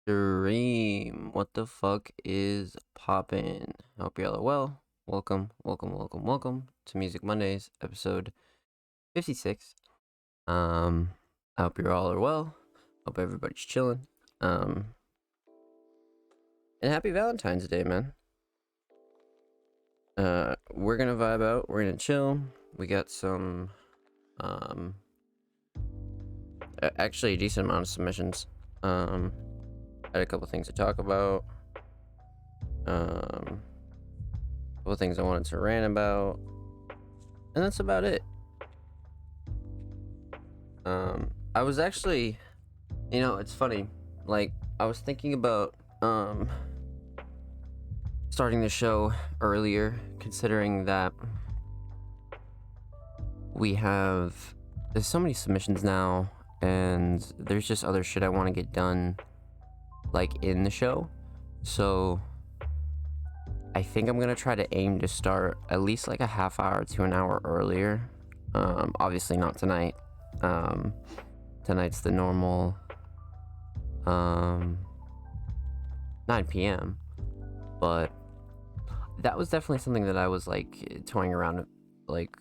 Dream, what the fuck is poppin'? Hope y'all are well. Welcome to Music Mondays, episode 56. I hope you all are well. Hope everybody's chilling. And happy Valentine's Day, man. We're gonna vibe out. We're gonna chill. We got some, actually a decent amount of submissions. Had a couple things to talk about. A couple things I wanted to rant about, and that's about it. I was actually, it's funny. Like, I was thinking about starting the show earlier, considering that there's so many submissions now, and there's just other shit I want to get done, like, in the show. So I think I'm gonna try to aim to start at least like a half hour to an hour earlier. Obviously not tonight. Tonight's the normal 9 p.m. But that was definitely something that I was like toying around, like,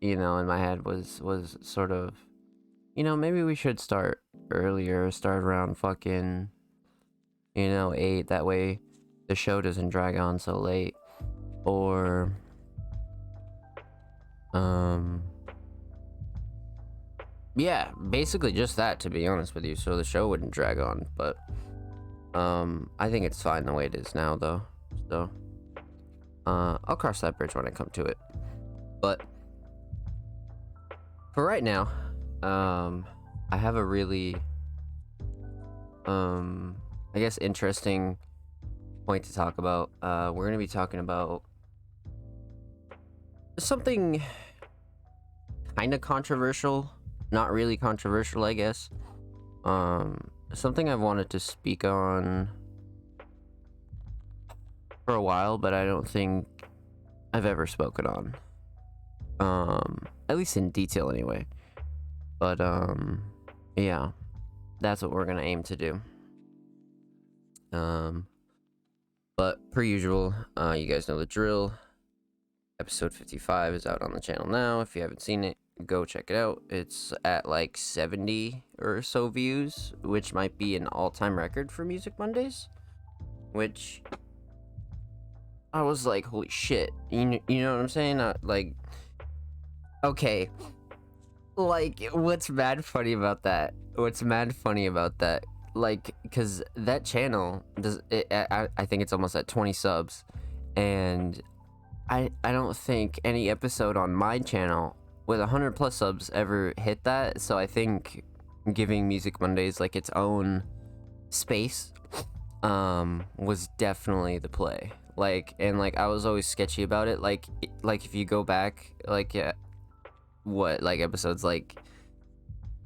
in my head was sort of, maybe we should start earlier, start around fucking 8, that way the show doesn't drag on so late. Or yeah, basically just that, to be honest with you, so the show wouldn't drag on. But I think it's fine the way it is now, though. So I'll cross that bridge when I come to it. But for right now, I have a really I guess interesting point to talk about. We're gonna be talking about something kind of controversial, not really controversial, I guess. Something I've wanted to speak on for a while, but I don't think I've ever spoken on. At least in detail anyway. But yeah, that's what we're gonna aim to do. But per usual, you guys know the drill. Episode 55 is out on the channel now. If you haven't seen it, go check it out. It's at like 70 or so views, which might be an all-time record for Music Mondays. Which I was like, holy shit. You know what I'm saying? Like, okay. Like, what's mad funny about that? Like, because that channel I think it's almost at 20 subs, and I don't think any episode on my channel with 100 plus subs ever hit that. So I think giving Music Mondays like its own space was definitely the play. Like, and like I was always sketchy about it. Like if you go back, like, yeah, what, like episodes like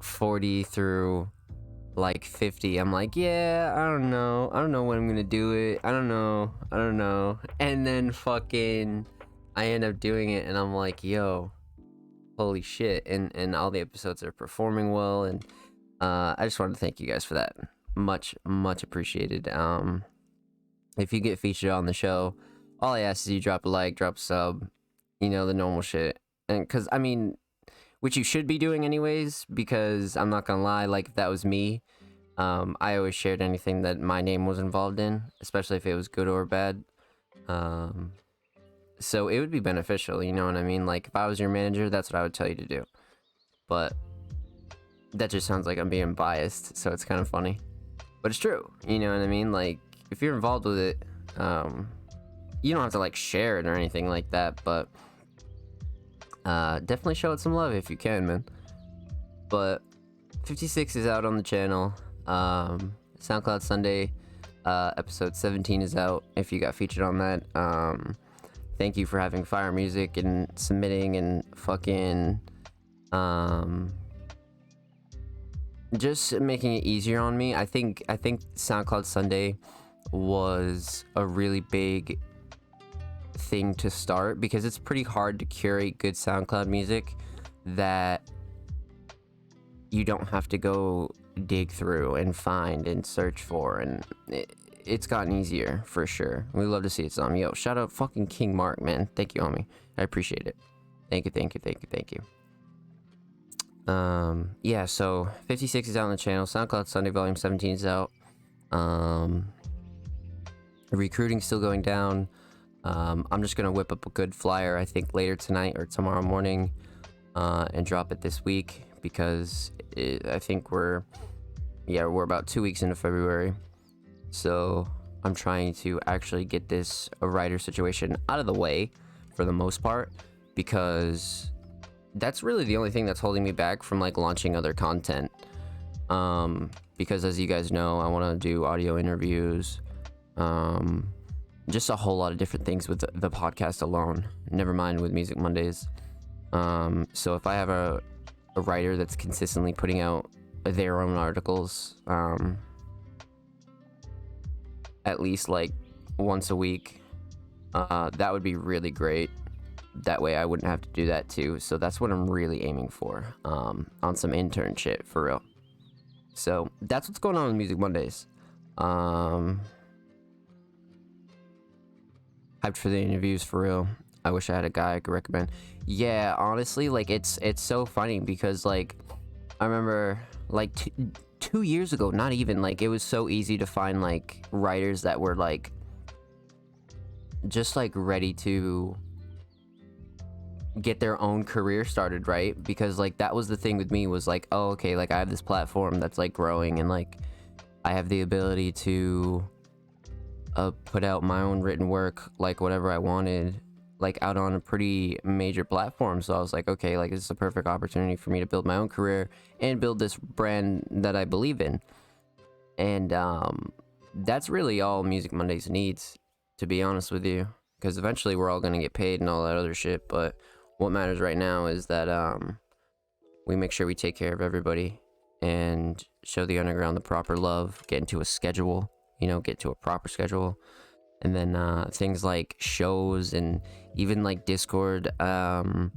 40 through like 50, I'm like, yeah, I don't know when I'm gonna do it. I don't know. And then fucking I end up doing it, and I'm like, yo, holy shit. And all the episodes are performing well, and I just wanted to thank you guys for that. Much appreciated. If you get featured on the show, all I ask is you drop a like, drop a sub, the normal shit. And because I mean, which you should be doing anyways, because I'm not gonna lie, like, if that was me, I always shared anything that my name was involved in, especially if it was good or bad. So it would be beneficial, you know what I mean? Like, if I was your manager, that's what I would tell you to do. But that just sounds like I'm being biased, so it's kind of funny. But it's true, you know what I mean? Like, if you're involved with it, you don't have to, like, share it or anything like that, but definitely show it some love if you can, man. But 56 is out on the channel. SoundCloud Sunday, episode 17 is out if you got featured on that. Thank you for having fire music and submitting and fucking just making it easier on me. I think SoundCloud Sunday was a really big thing to start, because it's pretty hard to curate good SoundCloud music that you don't have to go dig through and find and search for, and it's gotten easier for sure. We love to see it. Some yo, shout out fucking King Mark, man. Thank you, homie. I appreciate it. Thank you. Yeah, so 56 is out on the channel. SoundCloud Sunday Volume 17 is out. Recruiting's still going down. I'm just gonna whip up a good flyer, I think later tonight or tomorrow morning, and drop it this week, because I think we're about 2 weeks into February. So I'm trying to actually get this writer situation out of the way for the most part, because that's really the only thing that's holding me back from like launching other content. Because as you guys know, I want to do audio interviews, just a whole lot of different things with the podcast alone, never mind with Music Mondays. So if I have a writer that's consistently putting out their own articles, at least like once a week, that would be really great. That way I wouldn't have to do that too. So that's what I'm really aiming for, on some intern shit, for real. So that's what's going on with Music Mondays. Hyped for the interviews, for real. I wish I had a guy I could recommend. Yeah, honestly, like it's so funny, because like I remember like 2 years ago, not even, like it was so easy to find like writers that were like just like ready to get their own career started, right? Because like that was the thing with me, was like, oh, okay, like I have this platform that's like growing, and like I have the ability to put out my own written work, like whatever I wanted, like out on a pretty major platform. So I was like, okay, like this is a perfect opportunity for me to build my own career and build this brand that I believe in. And that's really all Music Mondays needs, to be honest with you, because eventually we're all going to get paid and all that other shit. But what matters right now is that we make sure we take care of everybody and show the underground the proper love, get into a schedule, get to a proper schedule. And then things like shows and even like Discord URL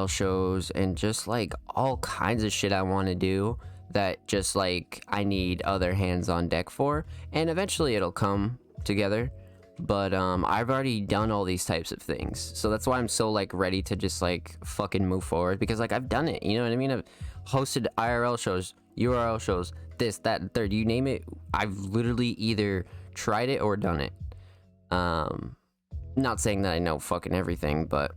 shows, and just like all kinds of shit I want to do that just like I need other hands on deck for. And eventually it'll come together. But I've already done all these types of things, so that's why I'm so like ready to just like fucking move forward, because like I've done it, you know what I mean? I've hosted IRL shows, URL shows, this, that, and third, you name it. I've literally either tried it or done it. Not saying that I know fucking everything, but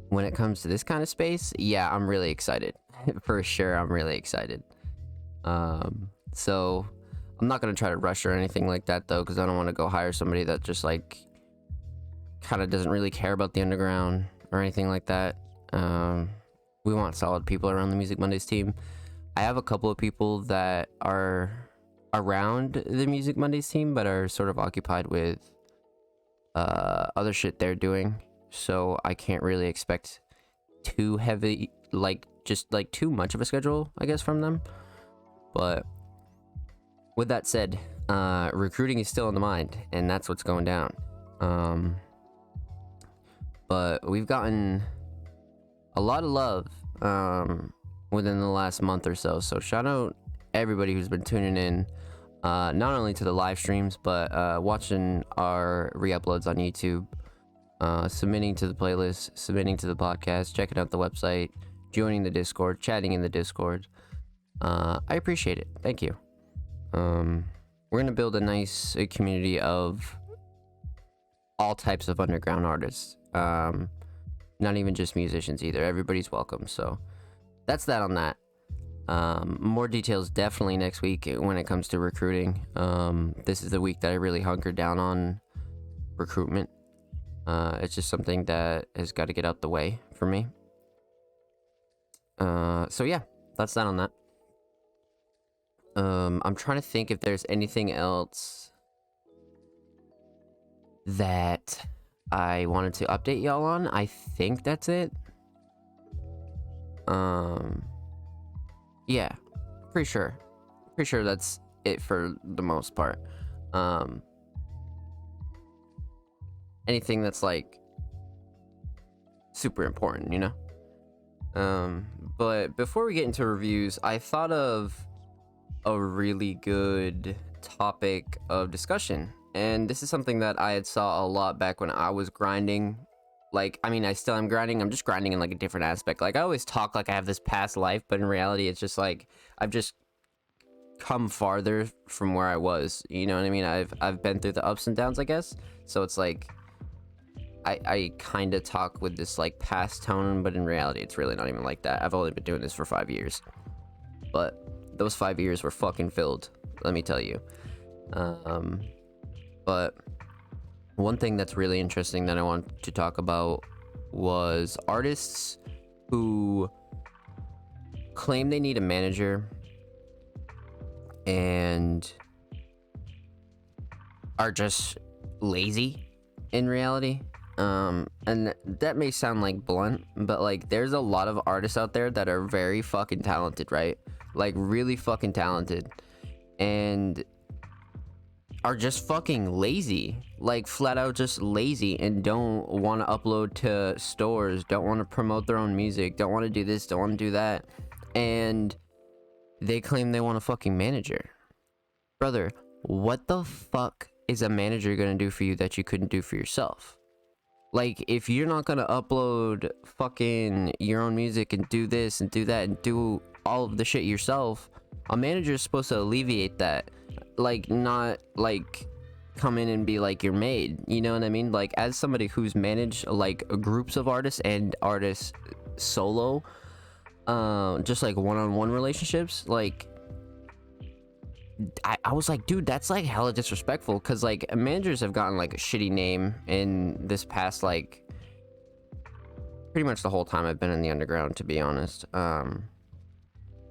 when it comes to this kind of space, yeah, I'm really excited. For sure, I'm really excited. So I'm not gonna try to rush or anything like that though, because I don't want to go hire somebody that just like kind of doesn't really care about the underground or anything like that. We want solid people around the Music Mondays team. I have a couple of people that are around the Music Mondays team, but are sort of occupied with other shit they're doing. So I can't really expect too heavy, like just like too much of a schedule, I guess, from them. But with that said, recruiting is still on the mind, and that's what's going down. But we've gotten a lot of love within the last month or so. So shout out everybody who's been tuning in, not only to the live streams, but watching our re-uploads on YouTube, submitting to the playlist, submitting to the podcast, checking out the website, joining the Discord, chatting in the Discord. I appreciate it. Thank you. We're gonna build a nice community of all types of underground artists. Not even just musicians either. Everybody's welcome. So that's that on that. More details definitely next week when it comes to recruiting. This is the week that I really hunkered down on recruitment. It's just something that has got to get out the way for me. So yeah, that's that on that. I'm trying to think if there's anything else that I wanted to update y'all on. I think that's it. Yeah, pretty sure that's it for the most part. Anything that's like super important, you know? But before we get into reviews, I thought of a really good topic of discussion. And this is something that I had saw a lot back when I was grinding. Like, I mean, I still am grinding. I'm just grinding in like a different aspect. Like, I always talk like I have this past life, but in reality, it's just like I've just come farther from where I was. You know what I mean? I've been through the ups and downs, I guess. So it's like I kind of talk with this like past tone, but in reality, it's really not even like that. I've only been doing this for 5 years, but those 5 years were fucking filled, let me tell you. But one thing that's really interesting that I want to talk about was artists who claim they need a manager and are just lazy in reality. And that may sound like blunt, but like there's a lot of artists out there that are very fucking talented, right? Like really fucking talented, and are just fucking lazy, like flat out just lazy, and don't want to upload to stores, don't want to promote their own music, don't want to do this, don't want to do that, and they claim they want a fucking manager. Brother, what the fuck is a manager gonna do for you that you couldn't do for yourself? Like, if you're not gonna upload fucking your own music and do this and do that and do all of the shit yourself, a manager is supposed to alleviate that. Like, not like come in and be like your maid, you know what I mean? Like, as somebody who's managed like groups of artists and artists solo, just like one-on-one relationships, like I was like, dude, that's like hella disrespectful, because like managers have gotten like a shitty name in this past, like pretty much the whole time I've been in the underground, to be honest.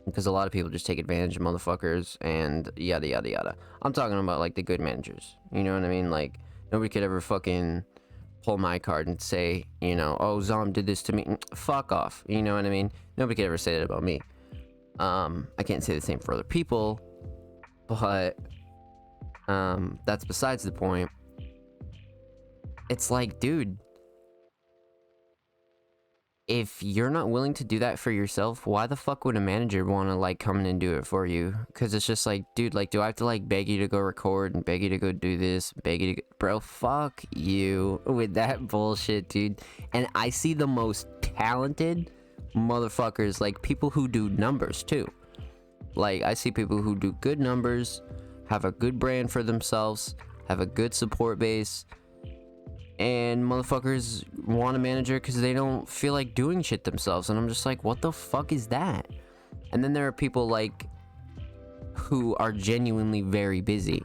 Because a lot of people just take advantage of motherfuckers and yada yada yada. I'm talking about like the good managers, you know what I mean? Like, nobody could ever fucking pull my card and say, you know, oh, Zom did this to me. Fuck off, you know what I mean? Nobody could ever say that about me. I can't say the same for other people, but that's besides the point. It's like, dude, if you're not willing to do that for yourself, why the fuck would a manager want to like come in and do it for you? Because it's just like, dude, like, do I have to like beg you to go record and beg you to go do this, beg you to bro, fuck you with that bullshit, dude. And I see the most talented motherfuckers, like people who do numbers too. Like, I see people who do good numbers, have a good brand for themselves, have a good support base, and motherfuckers want a manager because they don't feel like doing shit themselves. And I'm just like, what the fuck is that? And then there are people like who are genuinely very busy,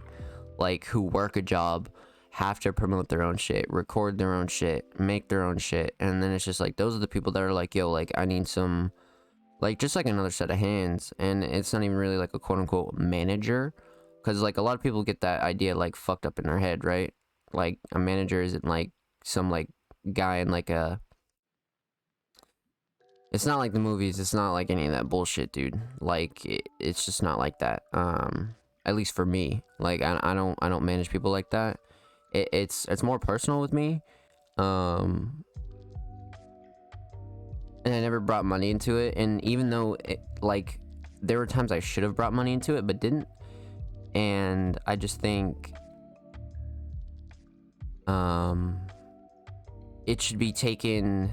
like who work a job, have to promote their own shit, record their own shit, make their own shit. And then it's just like, those are the people that are like, yo, like, I need some, like, just like another set of hands. And it's not even really like a quote unquote manager, because like a lot of people get that idea like fucked up in their head, right? Like, a manager isn't like some like guy in like a, it's not like the movies, it's not like any of that bullshit, dude. Like, it's just not like that. At least for me, like, I don't manage people like that. It's more personal with me. And I never brought money into it. And even though like there were times I should have brought money into it but didn't, and I just think it should be taken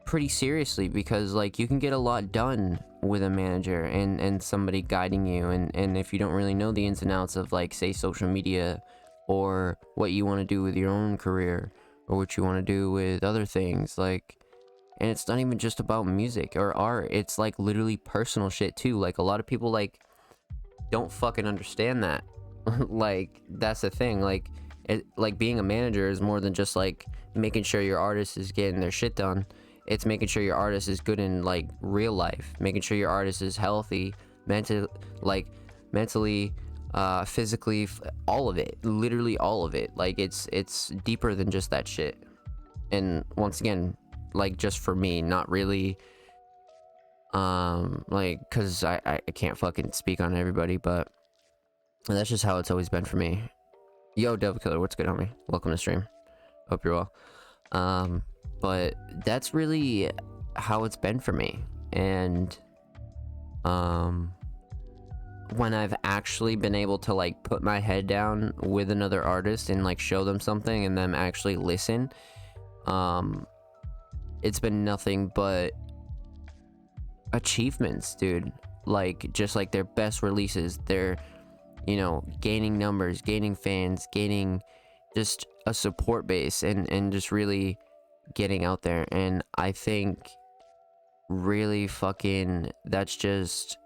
pretty seriously, because like you can get a lot done with a manager and somebody guiding you, and if you don't really know the ins and outs of like, say, social media, or what you want to do with your own career, or what you want to do with other things, like, and it's not even just about music or art, it's like literally personal shit too. Like, a lot of people like don't fucking understand that. Like, that's the thing. Like, like being a manager is more than just like making sure your artist is getting their shit done. It's making sure your artist is good in like real life, making sure your artist is healthy, mentally, physically, all of it, literally all of it. Like, it's deeper than just that shit. And once again, like, just for me, not really like, because I can't fucking speak on everybody, but that's just how it's always been for me. Yo, Devil Killer, what's good, homie? Welcome to stream. Hope you're well. But that's really how it's been for me. and when I've actually been able to like put my head down with another artist and like show them something and them actually listen, it's been nothing but achievements, dude. Like just like their best releases, they're, you know, gaining numbers, gaining fans, gaining just a support base, and just really getting out there. And I think really fucking that's just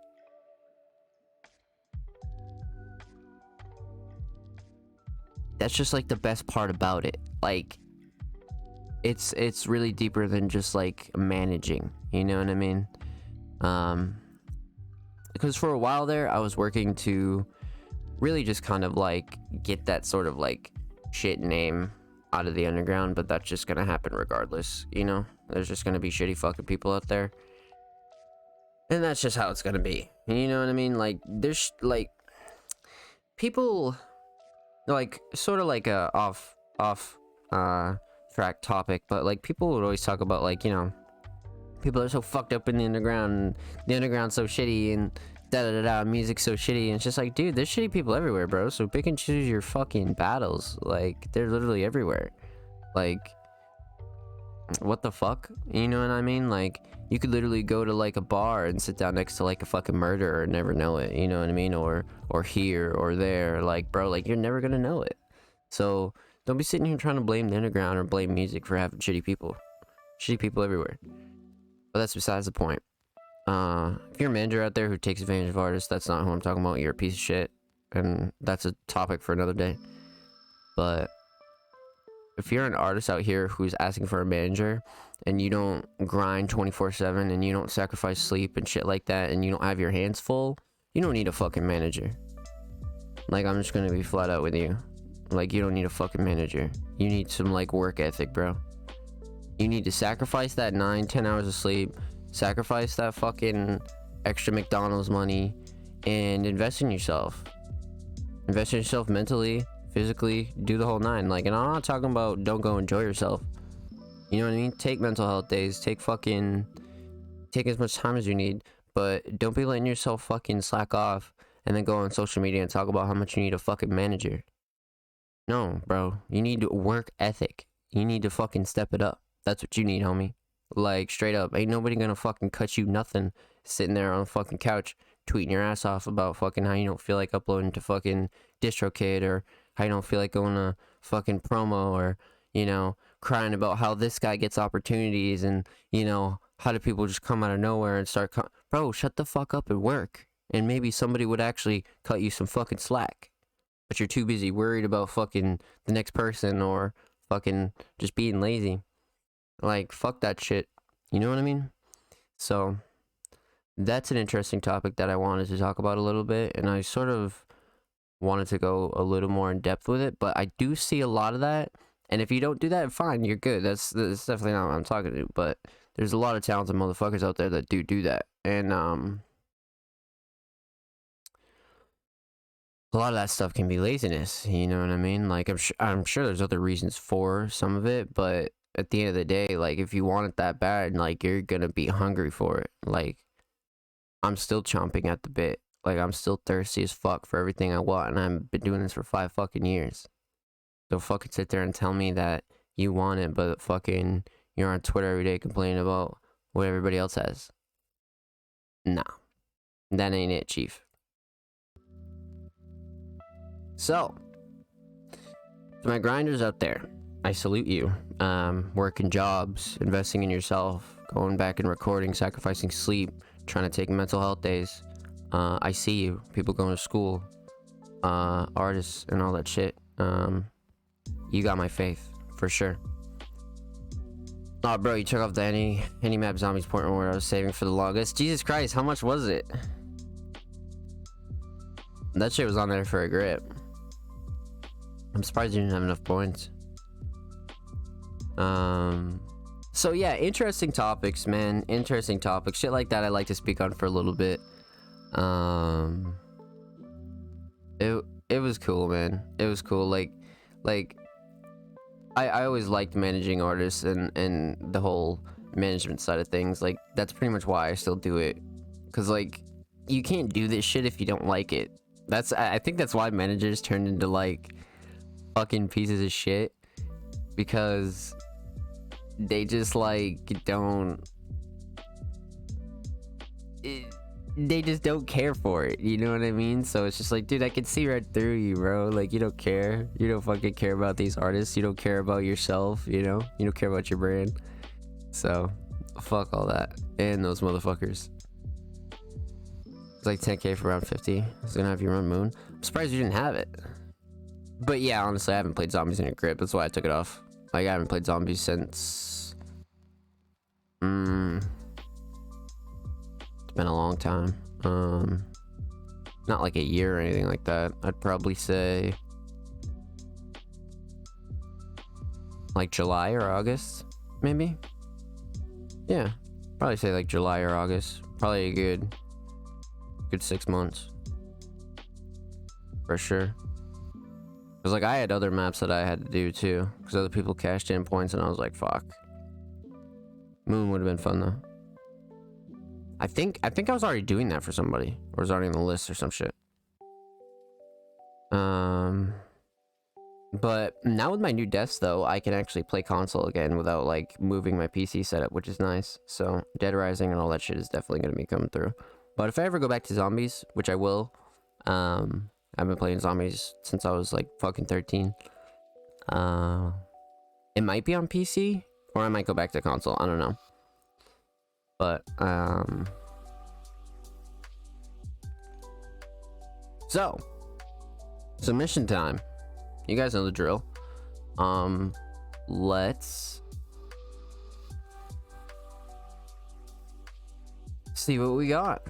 like the best part about it. Like it's really deeper than just like managing, you know what I mean? Because for a while there I was working to really just kind of like get that sort of like shit name out of the underground, but that's just gonna happen regardless, you know? There's just gonna be shitty fucking people out there, and that's just how it's gonna be, you know what I mean? Like there's like people, like sort of like a off track topic, but like people would always talk about like, you know, people are so fucked up in the underground, and the underground's so shitty, and da da da da, music's so shitty. And it's just like, dude, there's shitty people everywhere, bro, so pick and choose your fucking battles. Like they're literally everywhere. Like what the fuck, you know what I mean? Like you could literally go to like a bar and sit down next to like a fucking murderer and never know it, you know what I mean? Or here or there. Like bro, like you're never gonna know it. So don't be sitting here trying to blame the underground or blame music for having shitty people everywhere. But that's besides the point. If you're a manager out there who takes advantage of artists, that's not who I'm talking about. You're a piece of shit, and that's a topic for another day. But if you're an artist out here who's asking for a manager, and you don't grind 24/7, and you don't sacrifice sleep and shit like that, and you don't have your hands full, you don't need a fucking manager. Like, I'm just gonna be flat out with you. Like, you don't need a fucking manager. You need some like work ethic, bro. You need to sacrifice that 9-10 hours of sleep, sacrifice that fucking extra McDonald's money, and invest in yourself. Invest in yourself mentally, physically, do the whole nine. Like, and I'm not talking about don't go enjoy yourself. You know what I mean? Take mental health days, take as much time as you need, but don't be letting yourself fucking slack off and then go on social media and talk about how much you need a fucking manager. No, bro. You need work ethic. You need to fucking step it up. That's what you need, homie. Like, straight up. Ain't nobody gonna fucking cut you nothing sitting there on the fucking couch tweeting your ass off about fucking how you don't feel like uploading to fucking DistroKid, or how you don't feel like going to fucking promo, or, you know, crying about how this guy gets opportunities, and, you know, how do people just come out of nowhere and start bro, shut the fuck up and work, and maybe somebody would actually cut you some fucking slack. But you're too busy worried about fucking the next person, or fucking just being lazy. Like, fuck that shit. You know what I mean? So, that's an interesting topic that I wanted to talk about a little bit, and I sort of wanted to go a little more in depth with it, but I do see a lot of that, and if you don't do that, fine, you're good. That's definitely not what I'm talking to, but there's a lot of talented motherfuckers out there that do that, and a lot of that stuff can be laziness, you know what I mean? Like, I'm sure there's other reasons for some of it, but at the end of the day, like, if you want it that bad, like, you're gonna be hungry for it. Like, I'm still chomping at the bit. Like, I'm still thirsty as fuck for everything I want, and I've been doing this for 5 fucking years. Don't fucking sit there and tell me that you want it, but fucking you're on Twitter every day complaining about what everybody else has. Nah. That ain't it, chief. So, to my grinders out there, I salute you. Working jobs, investing in yourself, going back and recording, sacrificing sleep, trying to take mental health days. I see you. People going to school, artists and all that shit. You got my faith, for sure. Oh, bro, you took off the any map zombies point where I was saving for the longest. Jesus Christ, how much was it? That shit was on there for a grip. I'm surprised you didn't have enough points. So yeah, interesting topics, man. Interesting topics. Shit like that I like to speak on for a little bit. It was cool, man. It was cool. Like I always liked managing artists and the whole management side of things. Like, that's pretty much why I still do it. Because, like, you can't do this shit if you don't like it. I think that's why managers turned into, like, fucking pieces of shit. Because they just, like, they just don't care for it, you know what I mean? So it's just like, dude, I can see right through you, bro. Like, you don't care. You don't fucking care about these artists. You don't care about yourself, you know? You don't care about your brand. So, fuck all that. And those motherfuckers. It's like 10k for round 50. It's gonna have you run Moon. I'm surprised you didn't have it. But yeah, honestly, I haven't played Zombies in a grip. That's why I took it off. Like, I haven't played Zombies since... It's been a long time. Not like a year or anything like that. I'd probably say... like July or August, maybe? Yeah, probably say like July or August. Probably a good 6 months. For sure. Because, like, I had other maps that I had to do, too. Because other people cashed in points, and I was like, fuck. Moon would have been fun, though. I think I was already doing that for somebody. Or was already on the list or some shit. But now with my new desk, though, I can actually play console again without, like, moving my PC setup, which is nice. So, Dead Rising and all that shit is definitely going to be coming through. But if I ever go back to Zombies, which I will, I've been playing Zombies since I was, like, fucking 13. It might be on PC, or I might go back to console. I don't know. But, so, submission time. You guys know the drill. Let's see what we got.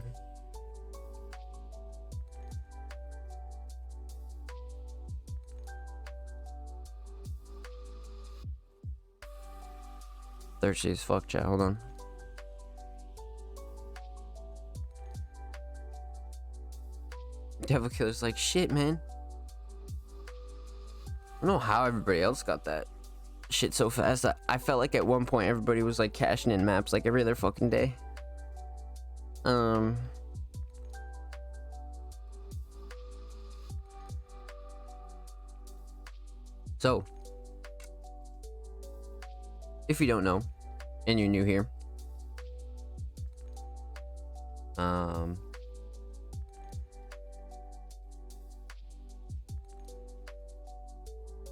Thirsty as fuck, chat. Hold on. Devil Killer's like, shit, man. I don't know how everybody else got that shit so fast. I felt like at one point everybody was like cashing in maps like every other fucking day. So, if you don't know, and you're new here,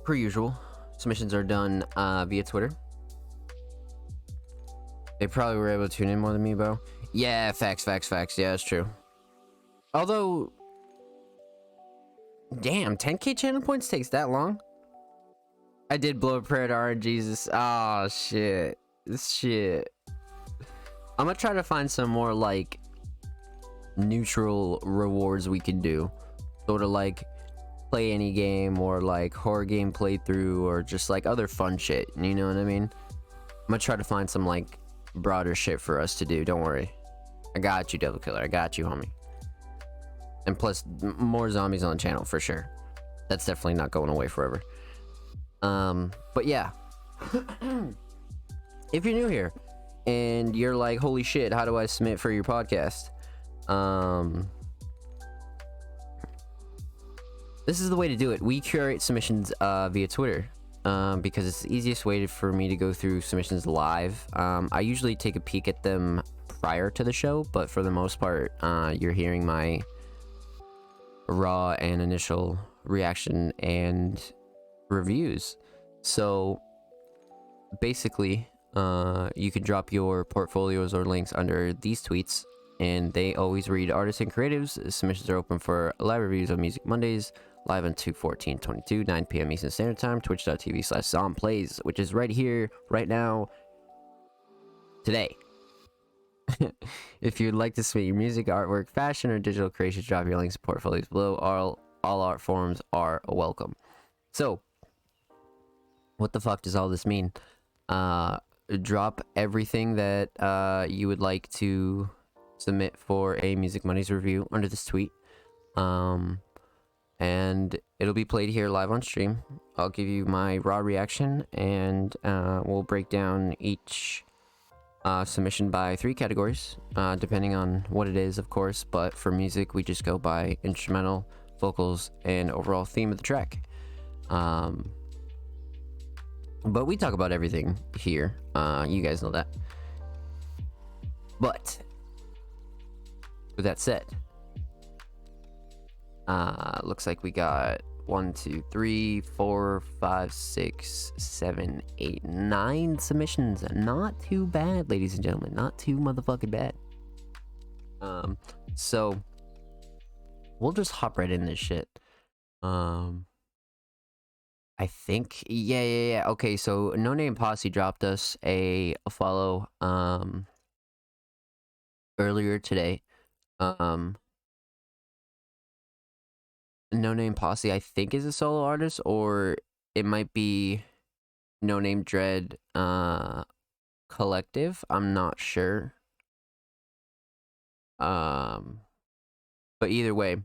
per usual, submissions are done via Twitter. They probably were able to tune in more than me, bro. Yeah, facts. Yeah, that's true. Although, damn, 10k channel points takes that long? I did blow a prayer to RNGesus. Oh, shit. I'm gonna try to find some more, like, neutral rewards we can do. Sort of like play any game, or like horror game playthrough, or just like other fun shit, you know what I mean? I'm gonna try to find some like broader shit for us to do. Don't worry, I got you, Devil Killer. I got you, homie. And plus more zombies on the channel for sure. That's definitely not going away forever. But yeah. If you're new here and you're like, holy shit, how do I submit for your podcast? This is the way to do it. We curate submissions via Twitter, because it's the easiest way for me to go through submissions live. I usually take a peek at them prior to the show, but for the most part, you're hearing my raw and initial reaction and reviews. So basically, you can drop your portfolios or links under these tweets, and they always read artists and creatives. Submissions are open for live reviews on Music Mondays, live on 2/14/22, 9 p.m. Eastern Standard Time, twitch.tv/zomplays, which is right here, right now, today. If you'd like to submit your music, artwork, fashion, or digital creations, drop your links and portfolios below. All art forms are welcome. So, what the fuck does all this mean? Drop everything that you would like to submit for a Music Mondays review under this tweet. And it'll be played here live on stream. I'll give you my raw reaction, and we'll break down each Submission by 3 categories, depending on what it is, of course. But for music, we just go by instrumental, vocals, and overall theme of the track. But we talk about everything here. You guys know that. But with that said, looks like we got 1, 2, 3, 4, 5, 6, 7, 8, 9 submissions. Not too bad, ladies and gentlemen. Not too motherfucking bad. So we'll just hop right in this shit. I think yeah. Okay, so No Name Posse dropped us a follow earlier today. No Name Posse, I think, is a solo artist, or it might be No Name Dread Collective. I'm not sure. But either way,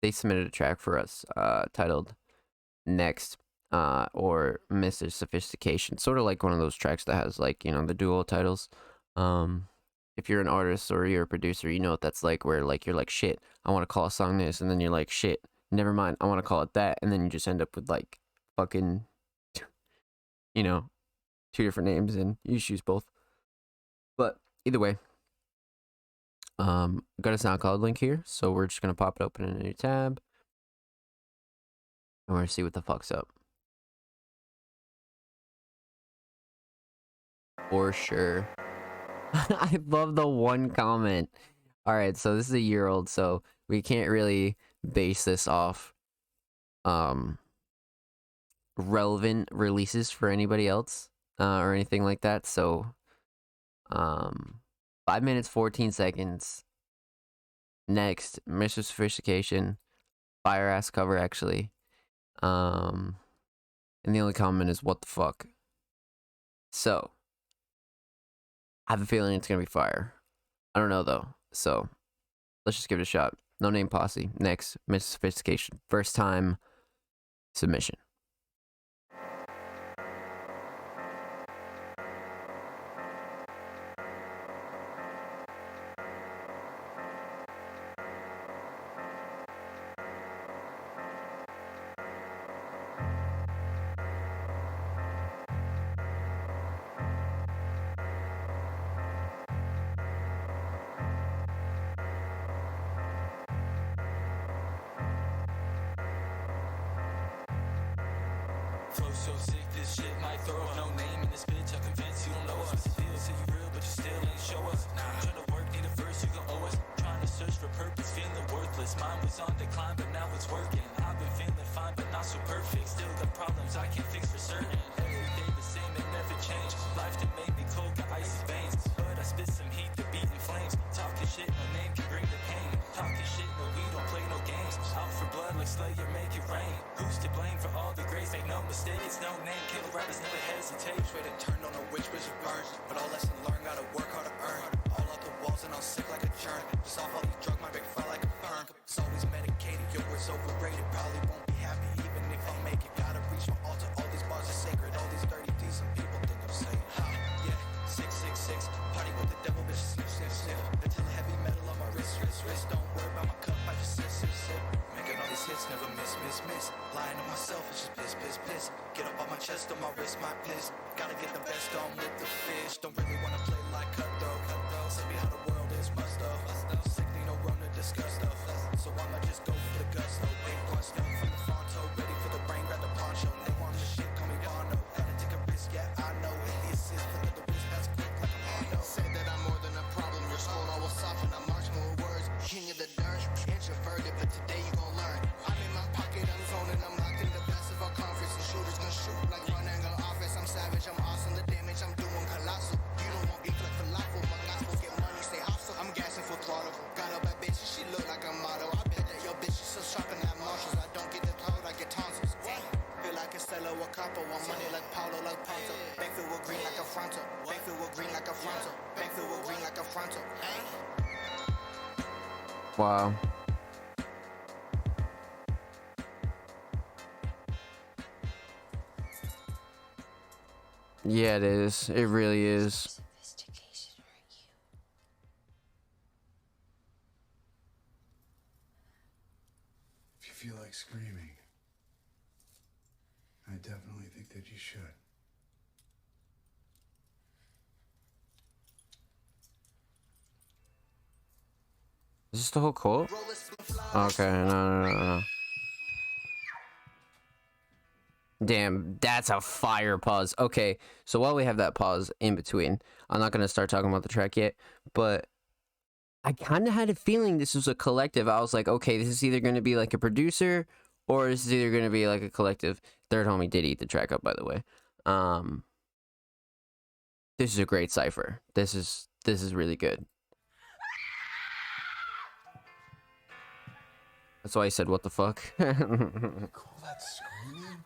they submitted a track for us titled Next, or Mr. Sophistication. Sort of like one of those tracks that has, like, you know, the dual titles. If you're an artist or you're a producer, you know what that's like, where like you're like, shit, I want to call a song this, and then you're like, shit, never mind, I want to call it that, and then you just end up with like fucking, you know, 2 different names, and you choose both. But either way, got a SoundCloud link here, so we're just gonna pop it open in a new tab, and we're gonna see what the fuck's up. For sure. I love the one comment. All right, so this is a year old, so we can't really base this off relevant releases for anybody else or anything like that. So 5 minutes 14 seconds. Next, Mr. Sophistication, fire ass cover actually. And the only comment is what the fuck. So I have a feeling it's gonna be fire. I don't know though. So let's just give it a shot. No Name Posse. Next, Mr. Sophistication. First time submission. Flow so sick, this shit might throw up. No name in this bitch, I'm convinced you don't know us. Feel say you real, but you still ain't show us. Trying to work, need a verse, you can owe us. Trying to search for purpose, feeling worthless. Mine was on decline, but now it's working. I've been feeling fine, but not so perfect. Still got problems I can't fix for certain. Every day the same, it never changed. Life that made me cold, got icy veins. But I spit some heat, the beat in flames. Talking shit, no name can bring the pain. Talking shit, no, we don't play no games. Out for blood like Slayer, make it rain. Who's to blame for all the grace? Make no mistake, it's no name. Kill rappers, never hesitate. Straight and turn, don't know which bitch it burns. But all lesson learned, gotta work hard to earn. All out the walls and I'm sick like a churn. Just off all these drugs, my big fry like a fern. It's always medicated, your words overrated. Probably won't be happy even if I make it. Gotta reach my altar, all these bars are sacred. All these dirty decent people think I'm saying, yeah, 666. Party with the devil, bitch, sniff. Until heavy metal on my wrist. Don't worry about my cup, I just sip. Making all these hits, never miss. Lying to myself, it's just piss. Get up on my chest, on my wrist, my piss. Gotta get the best on with the fish. Don't really wanna play like cutthroat. Tell me how the world is must of. Sickly, no room to discuss stuff. So I'ma just go for the gusto. Big one snow from the Fonto. Ready for the rain, grab the poncho. They want the shit, call me Bono. Had to take a risk, yeah, I know. Hit the assist, for the wrist, that's quick like a Mondo. Say that I'm more than a problem. Your soul always soften. I march more words. King of the dirt, introverted, but today you gon' learn. I'm in my pocket, I'm zoning, I'm locked in the best of our conference. The shooters gon' shoot like run angle office. I'm savage, I'm awesome. The damage I'm doing colossal. You don't want beef like falafel. My gospel get money, stay hostile. I'm gassing full throttle. Got a bad bitch, she look like a model. I bet that your bitch is so sharp in that marshals. I don't get the cloud, I get tonsils. Feel like Estella or Capo. I'm money like Paulo, like Ponto. Bankfield with green like a fronto. Bankfield with green like a fronto. Bankfield with green like a fronto. Wow. Yeah, it is. It really is. feel like screaming, I definitely think that you should. Is this the whole quote? Okay, no. Damn, that's a fire pause. Okay, so while we have that pause in between, I'm not gonna start talking about the track yet, but I kind of had a feeling this was a collective. I was like, okay, this is either gonna be like a producer or this is either gonna be like a collective. Third Homie did eat the track up, by the way. This is a great cipher. This is really good. That's why I said, what the fuck? Call that screaming?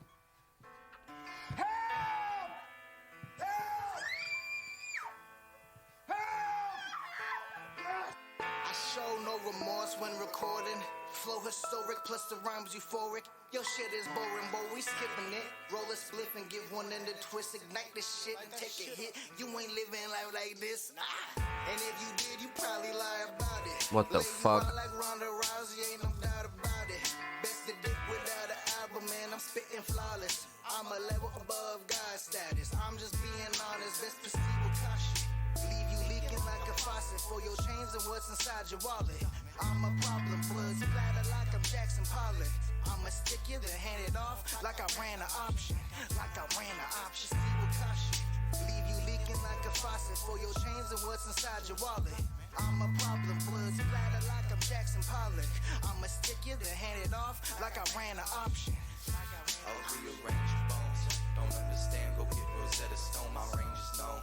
I show no remorse when recording. Flow historic plus the rhymes euphoric. Your shit is boring, boy, we skipping it. Roll a spliff and give one in the twist. Ignite the shit and take a hit. You ain't living life like this, nah. And if you did, you probably lie about it. What the fuck? Like Ronda Rousey, ain't no doubt about it. Best to dick without an album, man, I'm spitting flawless. I'm a level above God status. I'm just being honest, best proceed with caution. Leave you leaking like a faucet for your chains and what's inside your wallet. I'm a problem, blood splatter like I'm Jackson Pollock. I'ma stick you, then hand it off like I ran an option. Like I ran an option, see with caution. Leave you leaking like a faucet for your chains and what's inside your wallet. I'm a problem, blood splatter like I'm Jackson Pollock. I'ma stick you, then hand it off like I ran an option. I'll rearrange your bones. Don't understand, go get Rosetta Stone, my range is known.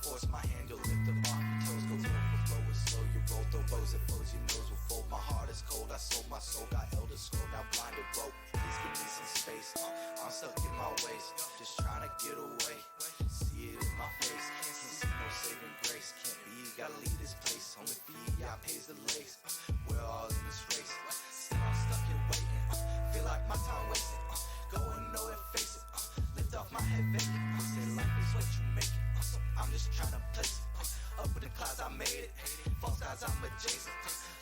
Force my hand, you'll lift up off your toes. Go overflow it slow, you roll the bows and foes, your nose will fold. My heart is cold, I sold my soul, got elder scroll, now blinded rope. Please give me some space, I'm stuck in my ways, just trying to get away. See it in my face, can't see no saving grace. Can't be, gotta leave this place, only fee, I pays the lace. We're all in this race, still I'm stuck here waiting. Feel like my time wasted, going nowhere, face it. Lift off my head vacant, say life is what you make it. I'm just trying to place it. Up in the clouds, I made it. False gods, I'm adjacent.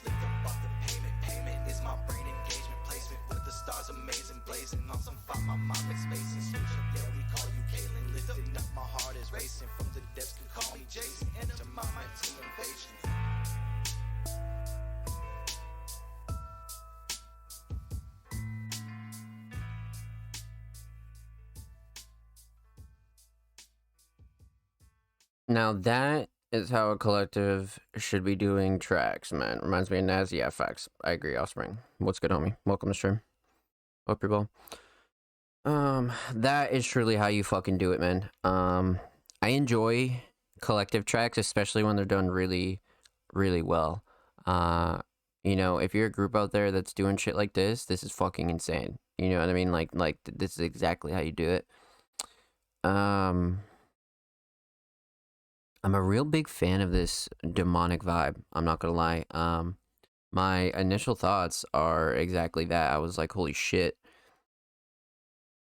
Lift up off the payment. Payment is my brain engagement. Placement with the stars, amazing. Blazing on some fire, my mind is spacing. Switch up, yeah, we call you Kaylin. Lifting up, my heart is racing. From the depths, could call me Jason. Enter my mental invasion. Now that is how a collective should be doing tracks, man. Reminds me of Nas. Yeah, facts. I agree, Offspring. What's good, homie? Welcome to stream. Hope you're well. That is truly how you fucking do it, man. I enjoy collective tracks, especially when they're done really, really well. You know, if you're a group out there that's doing shit like this is fucking insane. You know what I mean? Like this is exactly how you do it. I'm a real big fan of this demonic vibe. I'm not gonna lie. My initial thoughts are exactly that. I was like, holy shit.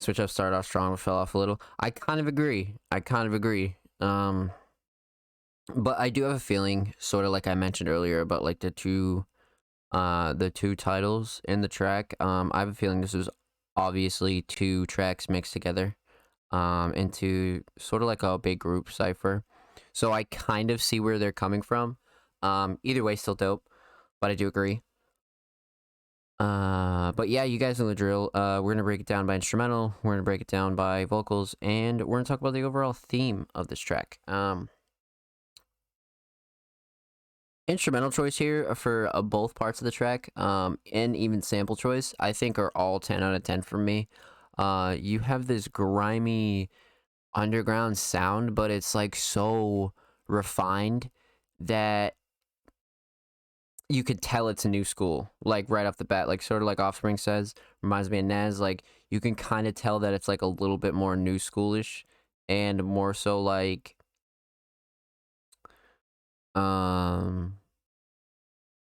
Switch Up started off strong, but fell off a little. I kind of agree. But I do have a feeling, sort of like I mentioned earlier, about like the two titles in the track. I have a feeling this was obviously two tracks mixed together, into sort of like a big group cipher. So I kind of see where they're coming from. Either way, still dope, but I do agree. But yeah, you guys know the drill. We're gonna break it down by instrumental, we're gonna break it down by vocals, and we're gonna talk about the overall theme of this track. Instrumental choice here for both parts of the track, and even sample choice, I think are all 10 out of 10 for me. You have this grimy underground sound, but it's like so refined that you could tell it's a new school, like right off the bat, like sort of like Offspring says, reminds me of Nas. Like you can kind of tell that it's like a little bit more new schoolish and more so like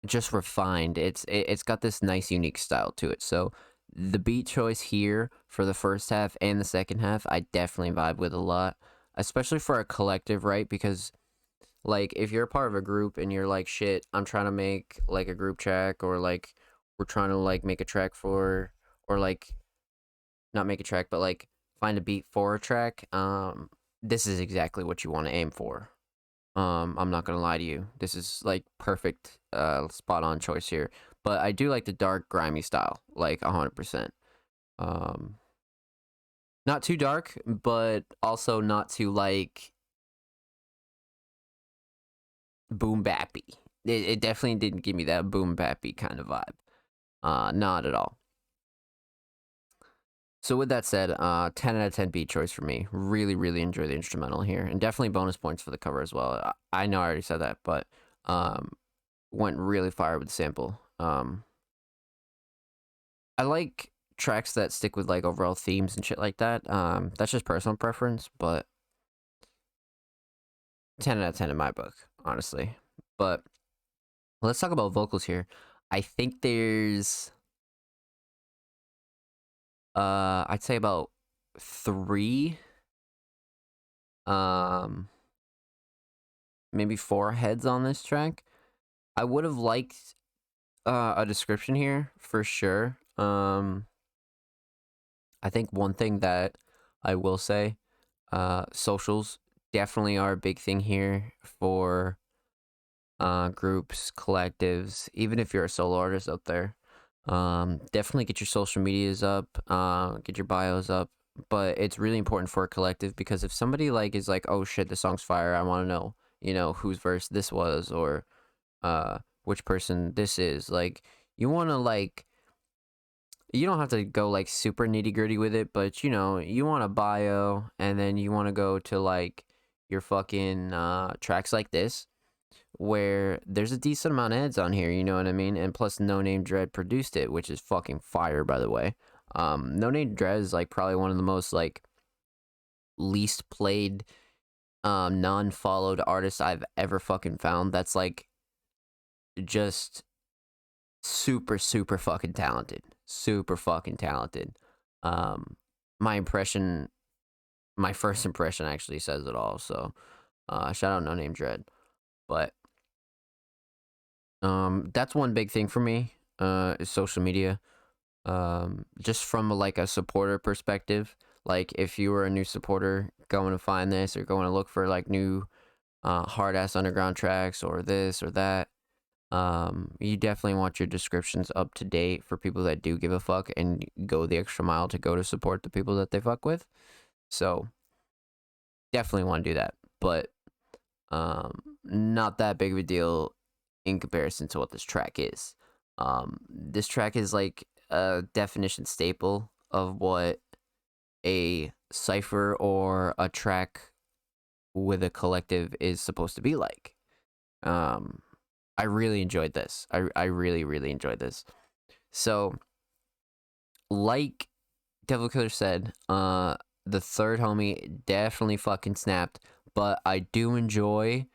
just refined. It's got this nice unique style to it. So the beat choice here for the first half and the second half, I definitely vibe with a lot, especially for a collective, right? Because like if you're a part of a group and you're like, shit, I'm trying to make like a group track, or like we're trying to like make a track for or like not make a track, but like find a beat for a track, this is exactly what you want to aim for. I'm not gonna lie to you. This is like perfect, spot on choice here. But I do like the dark, grimy style, like 100%. Um, not too dark, but also not too like boom bappy. It definitely didn't give me that boom bappy kind of vibe. Not at all. So with that said, 10 out of 10 beat choice for me. Really, really enjoy the instrumental here, and definitely bonus points for the cover as well. I know I already said that, but went really fire with the sample. I like tracks that stick with like overall themes and shit like that. That's just personal preference, but 10 out of 10 in my book, honestly. But let's talk about vocals here. I think there's I'd say about 3, maybe 4 heads on this track. I would have liked a description here for sure. I think one thing that I will say, socials definitely are a big thing here for groups, collectives, even if you're a solo artist out there. Definitely get your social medias up, get your bios up. But it's really important for a collective, because if somebody like is like, oh shit, the song's fire, I want to know, whose verse this was, or which person this is. Like, you want to like, you don't have to go like super nitty gritty with it, but you want a bio, and then you want to go to like your fucking tracks like this, where there's a decent amount of heads on here, you know what I mean? And plus, No Name Dread produced it, which is fucking fire, by the way. No Name Dread is like probably one of the most like least played, non-followed artists I've ever fucking found. That's like just super, super fucking talented. Super fucking talented. My impression, my first impression actually says it all. So, shout out No Name Dread. But that's one big thing for me, is social media. Just from like a supporter perspective, like if you were a new supporter going to find this, or going to look for like new hard ass underground tracks, or this or that, you definitely want your descriptions up to date for people that do give a fuck and go the extra mile to go to support the people that they fuck with. So definitely want to do that, but not that big of a deal in comparison to what this track is. This track is like a definition staple of what a cipher or a track with a collective is supposed to be like. I really enjoyed this. I really, really enjoyed this. So, like Devil Killer said, the third homie definitely fucking snapped, but I do enjoy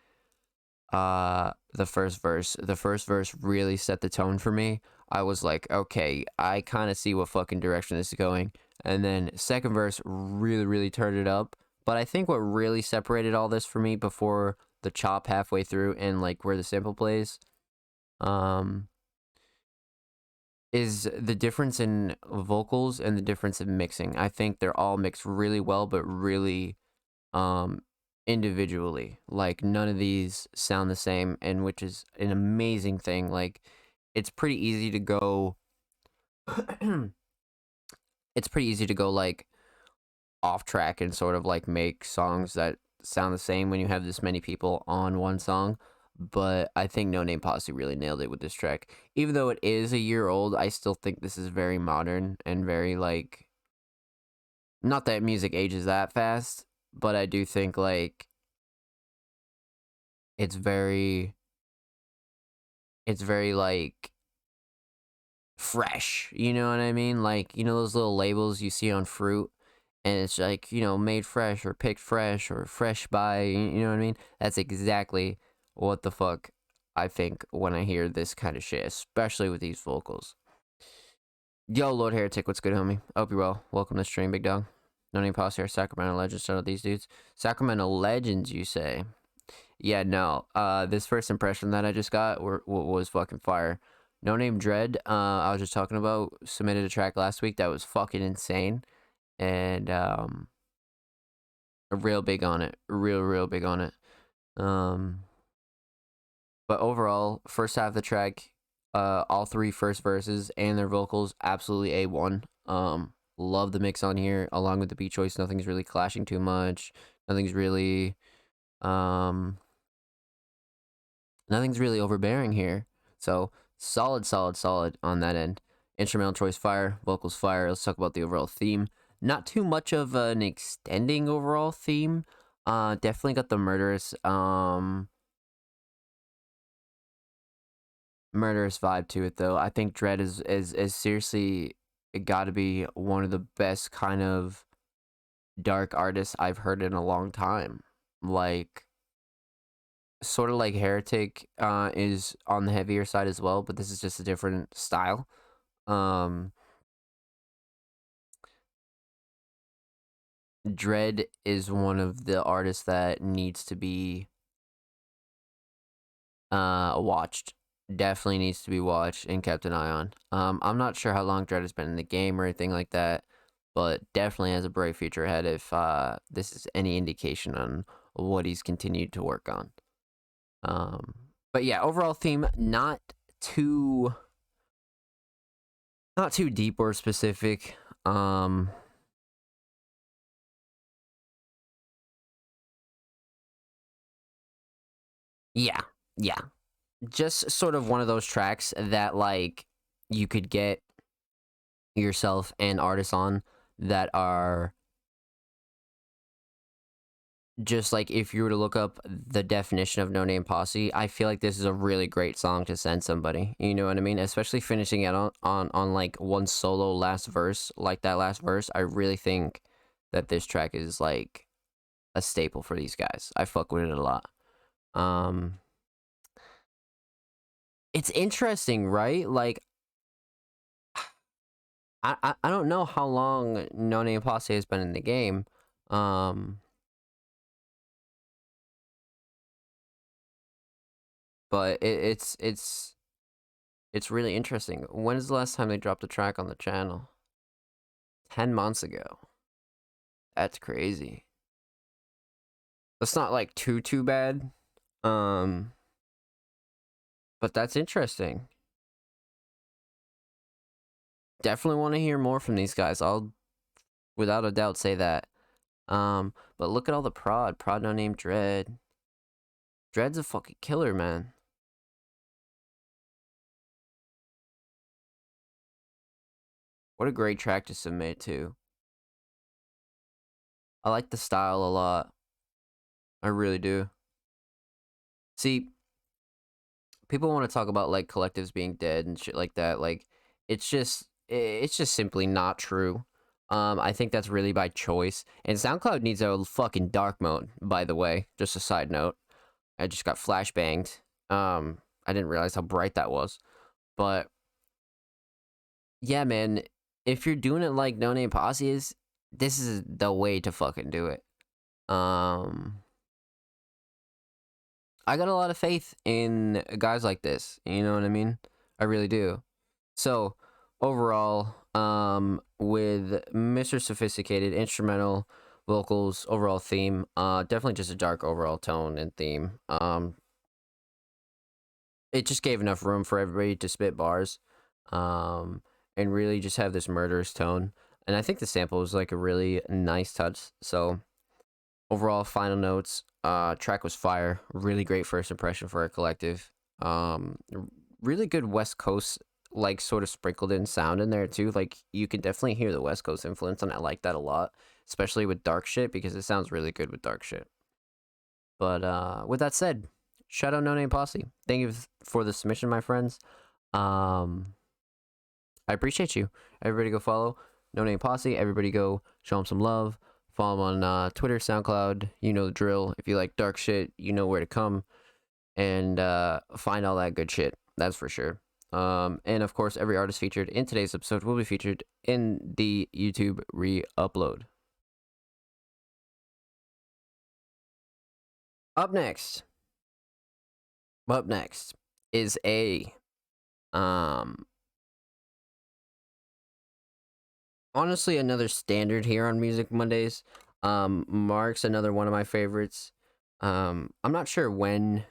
the first verse. The first verse really set the tone for me. I was like, okay, I kind of see what fucking direction this is going. And then second verse really, really turned it up. But I think what really separated all this for me before the chop halfway through and like where the sample plays, is the difference in vocals and the difference in mixing. I think they're all mixed really well, but really individually. Like, none of these sound the same, and which is an amazing thing. Like, it's pretty easy to go it's pretty easy to go like off track and sort of like make songs that sound the same when you have this many people on one song. But I think No Name Posse really nailed it with this track. Even though it is a year old, I still think this is very modern and very like, not that music ages that fast, but I do think like it's very like fresh, you know what I mean? Like, those little labels you see on fruit, and it's like, made fresh, or picked fresh, or fresh by, you know what I mean? That's exactly what the fuck I think when I hear this kind of shit, especially with these vocals. Yo, Lord Heretic, what's good, homie? I hope you're well. Welcome to the stream, big dog. No Name Posse here, Sacramento Legends. Shout out these dudes. Sacramento Legends, you say? Yeah, no. This first impression that I just got was fucking fire. No Name Dread, I was just talking about, submitted a track last week that was fucking insane. And real big on it. Real big on it. But overall, first half of the track, all three first verses and their vocals, absolutely A1. Love the mix on here, along with the beat choice. Nothing's really clashing too much. Nothing's really overbearing here. So solid on that end. Instrumental choice fire, vocals fire. Let's talk about the overall theme. Not too much of an extending overall theme. Definitely got the murderous vibe to it though. I think Dread is seriously got to be one of the best kind of dark artists I've heard in a long time. Like, sort of like Heretic is on the heavier side as well, but this is just a different style. Dread is one of the artists that needs to be watched. Definitely needs to be watched and kept an eye on. I'm not sure how long Dread has been in the game or anything like that, but definitely has a bright future ahead if this is any indication on what he's continued to work on. But yeah, overall theme, not too deep or specific. Yeah. Just sort of one of those tracks that, like, you could get yourself and artists on that are just like, if you were to look up the definition of No Name Posse, I feel like this is a really great song to send somebody. You know what I mean? Especially finishing it on like one solo last verse, like that last verse. I really think that this track is like a staple for these guys. I fuck with it a lot. It's interesting, right? Like, I don't know how long No Name Posse has been in the game. But it's really interesting. When is the last time they dropped a track on the channel? 10 months ago. That's crazy. That's not like too bad. But that's interesting. Definitely want to hear more from these guys. I'll without a doubt say that. But look at all the prod. Prod No Name Dread. Dread's a fucking killer, man. What a great track to submit to. I like the style a lot. I really do. See, people want to talk about like collectives being dead and shit like that. Like, it's just simply not true. I think that's really by choice. And SoundCloud needs a fucking dark mode, by the way. Just a side note. I just got flashbanged. I didn't realize how bright that was. But yeah, man, if you're doing it like No Name Posse is, this is the way to fucking do it. I got a lot of faith in guys like this. You know what I mean? I really do. So, overall, with Mr. Sophisticated, instrumental, vocals, overall theme, definitely just a dark overall tone and theme. It just gave enough room for everybody to spit bars, and really just have this murderous tone. And I think the sample was like a really nice touch. So, overall, final notes, track was fire. Really great first impression for a collective. Really good West Coast, like, sort of sprinkled in sound in there too. Like, you can definitely hear the West Coast influence, and I like that a lot, especially with dark shit, because it sounds really good with dark shit. But with that said, shout out No Name Posse. Thank you for the submission, my friends. I appreciate you. Everybody go follow No Name Posse. Everybody go show them some love. Follow them on Twitter, SoundCloud. You know the drill. If you like dark shit, you know where to come and find all that good shit. That's for sure. And of course, every artist featured in today's episode will be featured in the YouTube re-upload. Up next is a Um, Honestly, another standard here on Music Mondays. Mark's another one of my favorites. I'm not sure when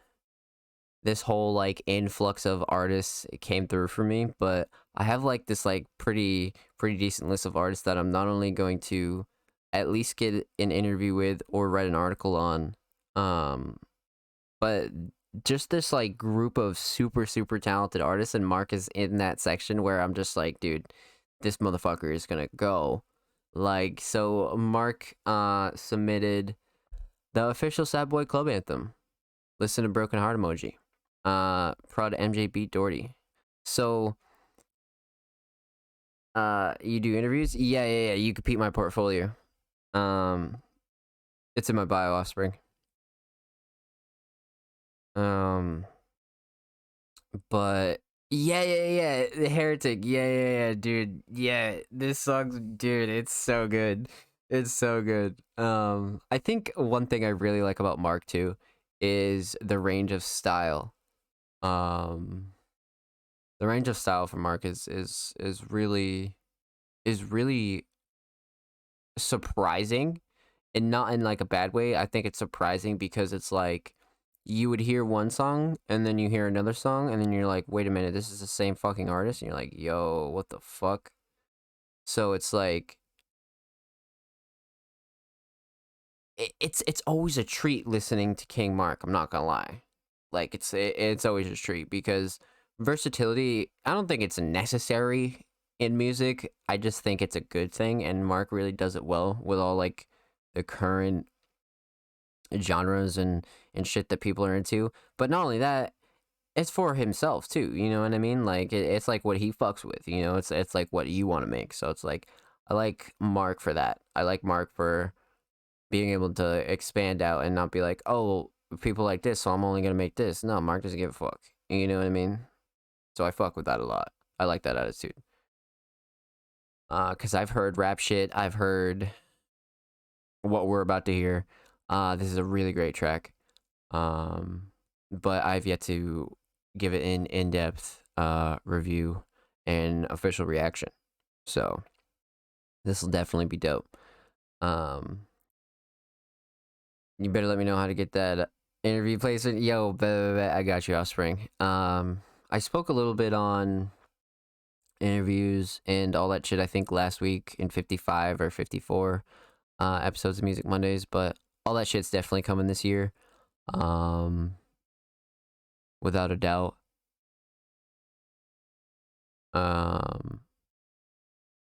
this whole like influx of artists came through for me, but I have like this like pretty decent list of artists that I'm not only going to at least get an interview with or write an article on, um, but just this like group of super talented artists, and Mark is in that section where I'm just like, dude, this motherfucker is gonna go. Like, so Mark submitted the official Sad Boy Club anthem. Listen to Broken Heart Emoji. Proud MJ beat Doherty. So you do interviews? Yeah. You compete my portfolio. It's in my bio, Offspring. But yeah. The Heretic. Yeah, dude. Yeah, this song's, dude, it's so good. It's so good. I think one thing I really like about Mark too is the range of style. Um, the range of style for Mark is really surprising, and not in like a bad way. I think it's surprising because it's like you would hear one song and then you hear another song and then you're like, wait a minute, this is the same fucking artist, and you're like, yo, what the fuck? So it's like it's always a treat listening to King Mark. I'm not gonna lie, like it's always a treat because versatility. I don't think it's necessary in music. I just think it's a good thing, and Mark really does it well with all like the current genres and shit that people are into. But not only that, it's for himself too. You know what I mean? Like it's like what he fucks with. You know, it's like what you want to make. So it's like I like Mark for that. I like Mark for being able to expand out and not be like, oh, people like this, so I'm only gonna make this. No, Mark doesn't give a fuck. You know what I mean? So I fuck with that a lot. I like that attitude. Cause I've heard rap shit. I've heard what we're about to hear. This is a really great track. But I've yet to give it an in-depth review and official reaction. So this will definitely be dope. You better let me know how to get that interview placement. Yo, I got you, Offspring. I spoke a little bit on interviews and all that shit, I think last week in 55 or 54 episodes of Music Mondays, but all that shit's definitely coming this year. Without a doubt.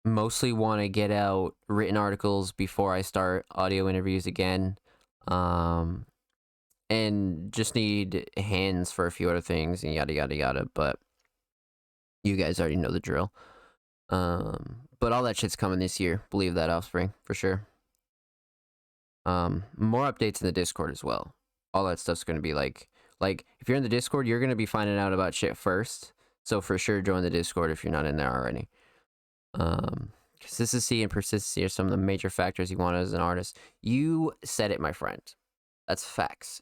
Mostly want to get out written articles before I start audio interviews again. And just need hands for a few other things and yada, but you guys already know the drill. But all that shit's coming this year. Believe that, Offspring, for sure. More updates in the Discord as well. All that stuff's gonna be like if you're in the Discord, you're gonna be finding out about shit first. So for sure, join the Discord if you're not in there already. Consistency and persistency are some of the major factors you want as an artist. You said it, my friend. That's facts.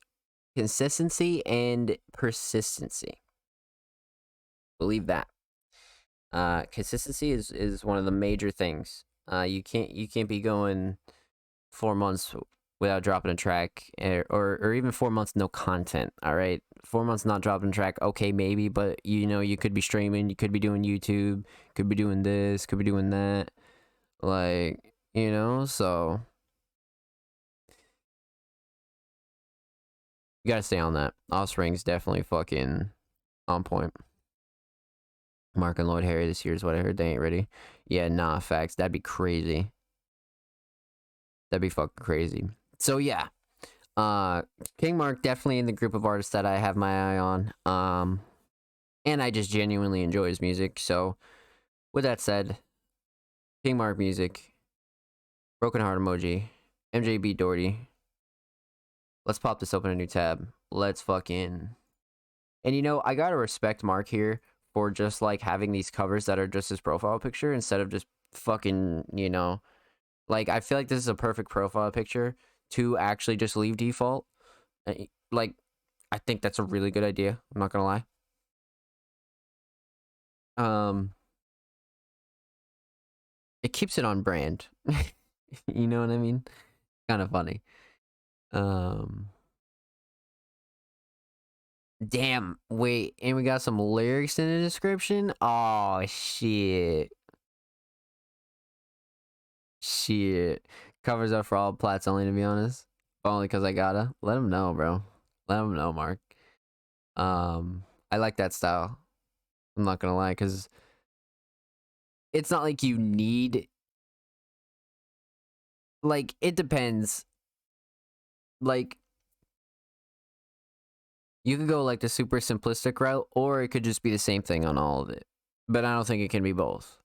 Consistency and persistency. Believe that. Consistency is one of the major things. You can't be going 4 months without dropping a track, or even 4 months no content. All right, 4 months not dropping a track, okay, maybe, but you know, you could be streaming, you could be doing YouTube, could be doing this, could be doing that, like, you know. So you gotta stay on that. Offspring's definitely fucking on point. Mark and Lloyd Harry this year is what I heard. They ain't ready. Yeah, nah, facts. That'd be crazy. That'd be fucking crazy. So yeah, King Mark definitely in the group of artists that I have my eye on. And I just genuinely enjoy his music. So with that said, King Mark music, Broken Heart Emoji, MJ beat Doherty. Let's pop this open a new tab. Let's fucking. And you know, I gotta respect Mark here for just like having these covers that are just his profile picture instead of just fucking, you know, like I feel like this is a perfect profile picture to actually just leave default. Like, I think that's a really good idea. I'm not gonna lie. Um, it keeps it on brand. You know what I mean? Kind of funny. Um, damn. Wait, and we got some lyrics in the description. Oh shit. Shit. Covers up for all plats only, to be honest. Only because I gotta. Let him know, bro. Let him know, Mark. I like that style. I'm not gonna lie, because it's not like you need. Like, it depends. Like, you could go like the super simplistic route, or it could just be the same thing on all of it. But I don't think it can be both.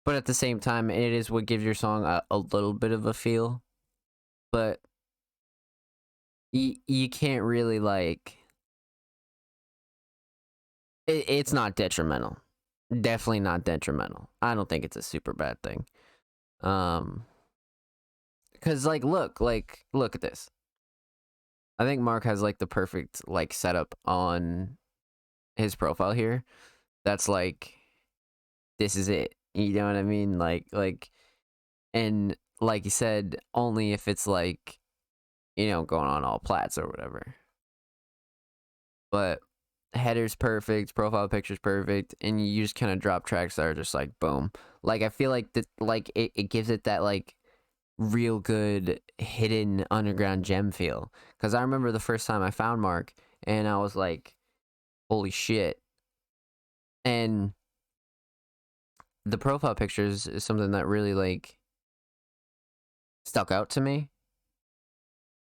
But at the same time, it is what gives your song a little bit of a feel. But you can't really, like... It's not detrimental. Definitely not detrimental. I don't think it's a super bad thing. Because, like, look at this. I think Mark has, like, the perfect, like, setup on his profile here. That's, like, this is it. You know what I mean? Like, and like you said, only if it's, like, you know, going on all plats or whatever. But header's perfect, profile picture's perfect, and you just kind of drop tracks that are just, like, boom. Like, I feel like, it gives it that, like, real good hidden underground gem feel. Because I remember the first time I found Mark, and I was like, holy shit. And the profile pictures is something that really, like, stuck out to me.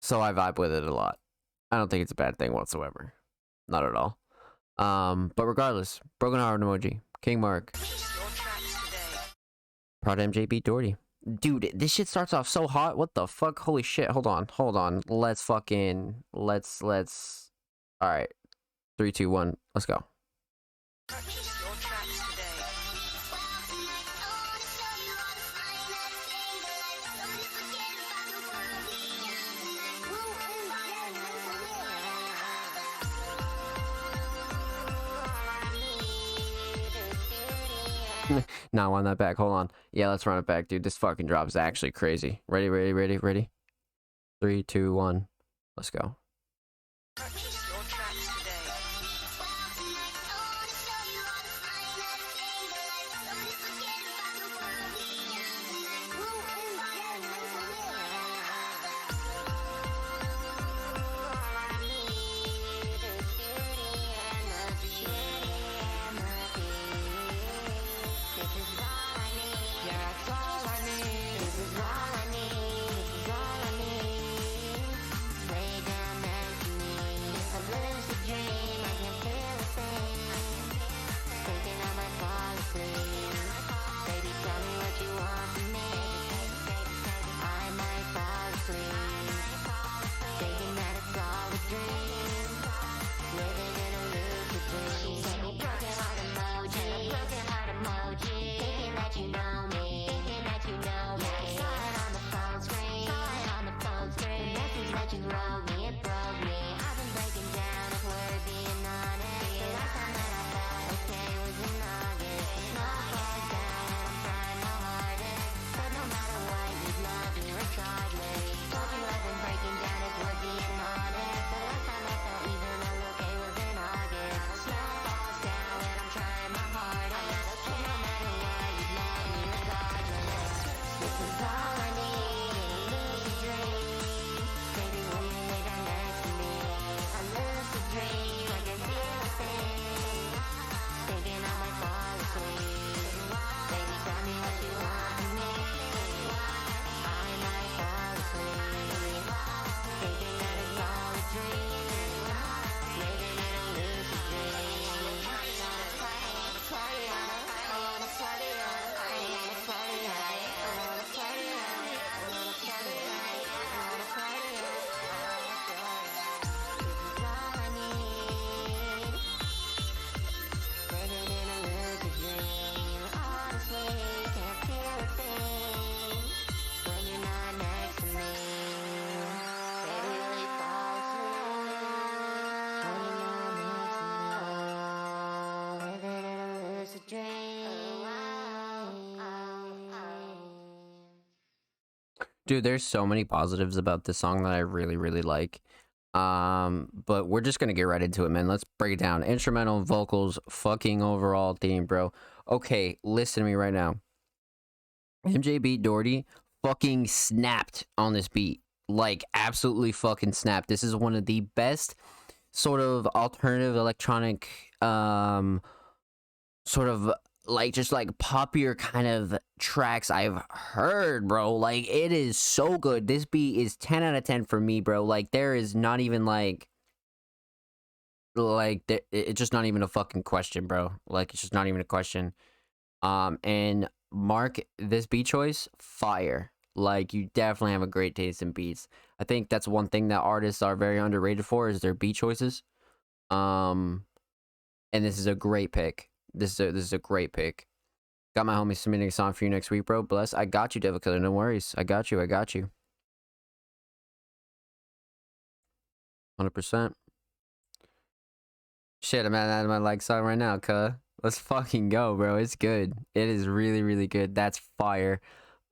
So I vibe with it a lot. I don't think it's a bad thing whatsoever. Not at all. But regardless, Broken Heart emoji, King Mark, Proud MJB Doherty. Dude, this shit starts off so hot. What the fuck? Holy shit. Hold on. Let's. Alright. 3, 2, 1. Let's go. Nah, run that back. Hold on. Yeah, let's run it back, dude. This fucking drop is actually crazy. Ready? 3, 2, 1. Let's go. Dude, there's so many positives about this song that I really, really like. But we're just gonna get right into it, man. Let's break it down. Instrumental, vocals, fucking overall theme, bro. Okay, listen to me right now. MJ Beat Doherty fucking snapped on this beat. Like, absolutely fucking snapped. This is one of the best sort of alternative electronic, sort of like just like poppier kind of tracks I've heard, bro. Like, it is so good. This beat is 10 out of 10 for me, bro. Like, there is not even it's just not even a fucking question, bro. Like, it's just not even a question. And Mark, this beat choice, fire. Like, you definitely have a great taste in beats. I think that's one thing that artists are very underrated for is their beat choices. And this is a great pick. This is a great pick. Got my homie submitting a song for you next week, bro. Bless. I got you, Devil Killer. No worries. I got you. 100%. Shit, I'm at my like song right now, cuh. Let's fucking go, bro. It's good. It is really, really good. That's fire.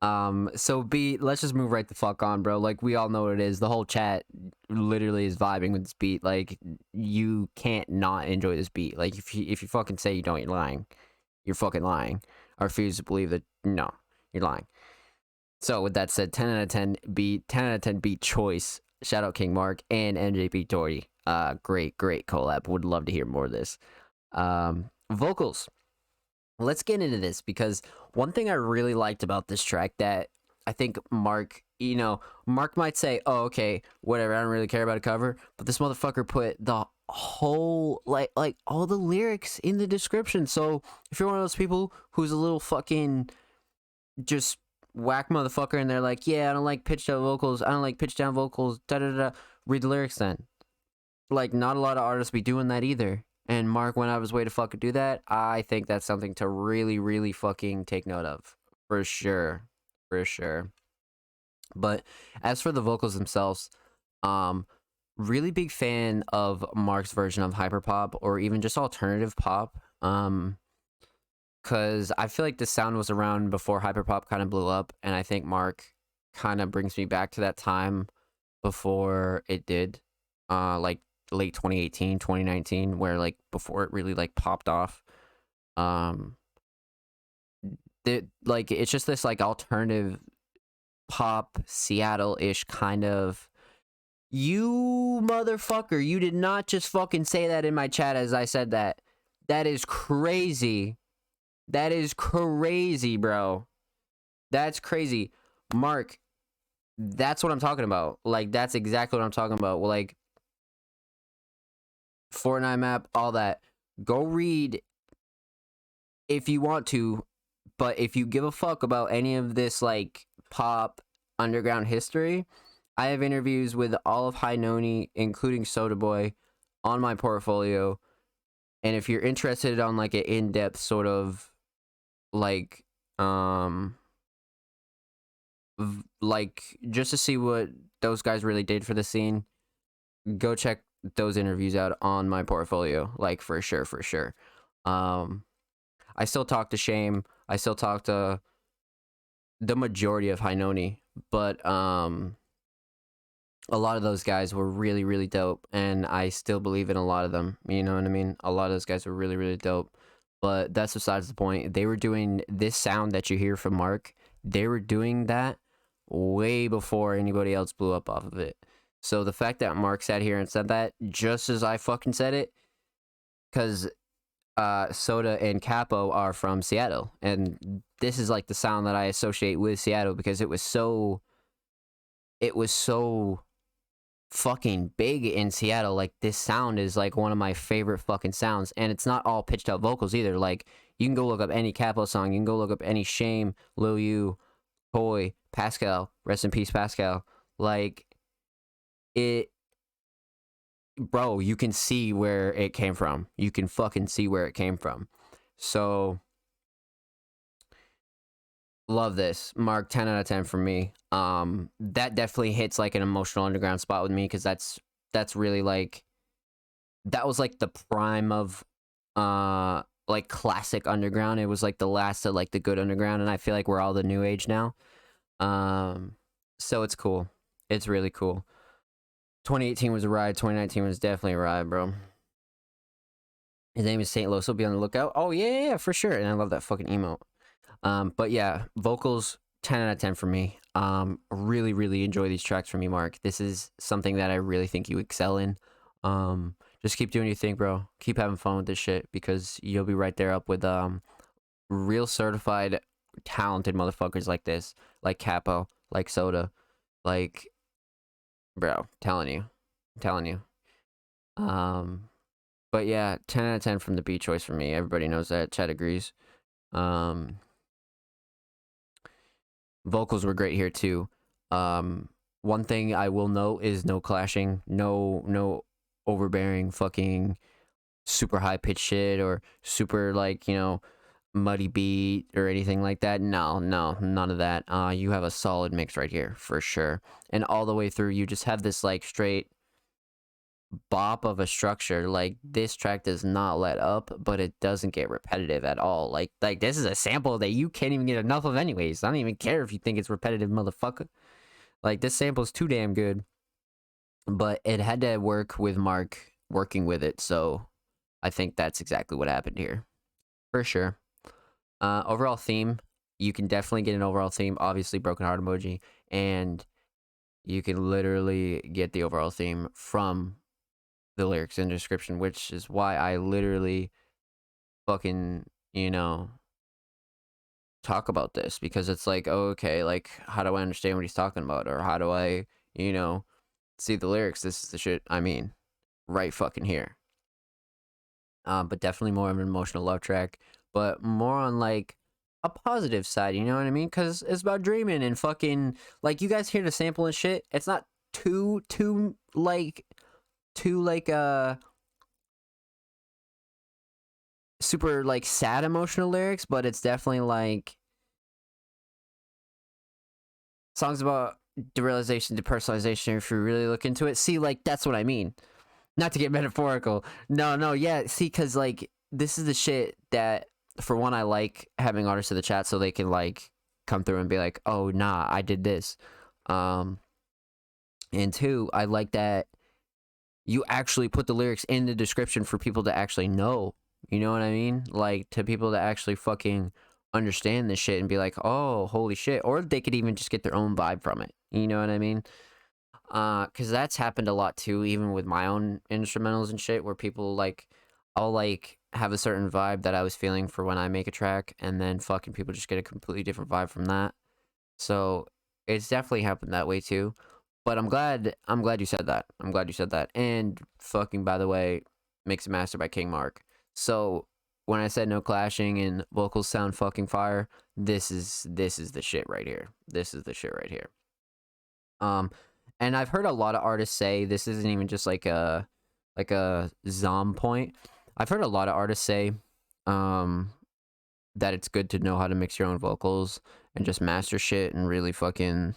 So beat, let's just move right the fuck on, bro. Like, we all know what it is. The whole chat literally is vibing with this beat. Like, you can't not enjoy this beat. Like, if you fucking say you don't, you're lying. You're fucking lying. I refuse to believe that. No, you're lying. So with that said, 10 out of 10 beat, 10 out of 10 beat choice. Shout out King Mark and MJP Doherty. Great collab. Would love to hear more of this. Vocals. Let's get into this, because one thing I really liked about this track that I think Mark might say, oh, okay, whatever, I don't really care about a cover, but this motherfucker put the whole, like all the lyrics in the description. So if you're one of those people who's a little fucking just whack motherfucker and they're like, yeah, I don't like pitched down vocals, read the lyrics then. Like, not a lot of artists be doing that either. And Mark went out of his way to fucking do that. I think that's something to really, really fucking take note of. For sure. But as for the vocals themselves, really big fan of Mark's version of hyperpop, or even just alternative pop. Because I feel like the sound was around before hyperpop kind of blew up, and I think Mark kind of brings me back to that time before it did. Like late 2018, 2019, where like before it really like popped off. It's just this like alternative pop Seattle-ish kind of. You motherfucker, you did not just fucking say that in my chat as I said that. That is crazy. That is crazy, bro. That's crazy. Mark, that's what I'm talking about. Like, that's exactly what I'm talking about. Well, like, Fortnite map, all that. Go read if you want to, but if you give a fuck about any of this like pop underground history, I have interviews with all of High Noni, including Soda Boy, on my portfolio. And if you're interested on like an in-depth sort of like like just to see what those guys really did for the scene, go check those interviews out on my portfolio, like for sure. I still talk to Shame. I still talk to the majority of High Noni, but a lot of those guys were really, really dope, and I still believe in a lot of them. You know what I mean? A lot of those guys were really, really dope, but that's besides the point. They were doing this sound that you hear from Mark. They were doing that way before anybody else blew up off of it. So the fact that Mark sat here and said that just as I fucking said it, because Soda and Capo are from Seattle, and this is like the sound that I associate with Seattle because it was so fucking big in Seattle. Like, this sound is like one of my favorite fucking sounds, and it's not all pitched out vocals either. Like, you can go look up any Capo song, you can go look up any Shame, Lil U, Toy, Pascal, rest in peace Pascal. Like, it, bro, you can see where it came from. You can fucking see where it came from. So, love this. Mark, 10 out of 10 for me. That definitely hits like an emotional underground spot with me, because that's really like, that was like the prime of like classic underground. It was like the last of like the good underground, and I feel like we're all the new age now. So it's cool. It's really cool. 2018 was a ride. 2019 was definitely a ride, bro. His name is Saint Lo, so be on the lookout. Oh yeah, for sure. And I love that fucking emote. But yeah, vocals 10 out of 10 for me. Really, really enjoy these tracks from you, Mark. This is something that I really think you excel in. Just keep doing your thing, bro. Keep having fun with this shit because you'll be right there up with real certified talented motherfuckers like this, like Capo, like Soda, like bro, telling you. But yeah, 10 out of 10 from the beat choice for me. Everybody knows that. Chad agrees. Vocals were great here too. One thing I will note is no clashing, no overbearing fucking super high pitched shit or super like, muddy beat or anything like that. No, none of that. You have a solid mix right here for sure. And all the way through you just have this like straight bop of a structure. Like this track does not let up, but it doesn't get repetitive at all. Like this is a sample that you can't even get enough of anyways. I don't even care if you think it's repetitive, motherfucker. Like this sample's too damn good. But it had to work with Mark working with it, so I think that's exactly what happened here. For sure. Overall theme, you can definitely get an overall theme, obviously broken heart emoji, and you can literally get the overall theme from the lyrics and description, which is why I literally fucking, talk about this, because it's like, oh, okay, like, how do I understand what he's talking about? Or how do I, see the lyrics? This is the shit I mean, right fucking here. But definitely more of an emotional love track, but more on like a positive side, you know what I mean? Because it's about dreaming and fucking, like, you guys hear the sample and shit. It's not too super like sad emotional lyrics, but it's definitely like songs about derealization, depersonalization. If you really look into it, see, like, that's what I mean. Not to get metaphorical. No, yeah. See, because like this is the shit that, for one, I like having artists in the chat so they can like come through and be like, oh nah, I did this. And two, I like that you actually put the lyrics in the description for people to actually know. You know what I mean? Like, to people to actually fucking understand this shit and be like, oh, holy shit. Or they could even just get their own vibe from it. You know what I mean? Because that's happened a lot too, even with my own instrumentals and shit, where people like, I'll like have a certain vibe that I was feeling for when I make a track, and then fucking people just get a completely different vibe from that. So it's definitely happened that way too. But I'm glad you said that. I'm glad you said that. And fucking, by the way, Mix and Master by King Mark. So when I said no clashing and vocals sound fucking fire, this is the shit right here. This is the shit right here. And I've heard a lot of artists say, this isn't even just like a Zom point. I've heard a lot of artists say that it's good to know how to mix your own vocals and just master shit and really fucking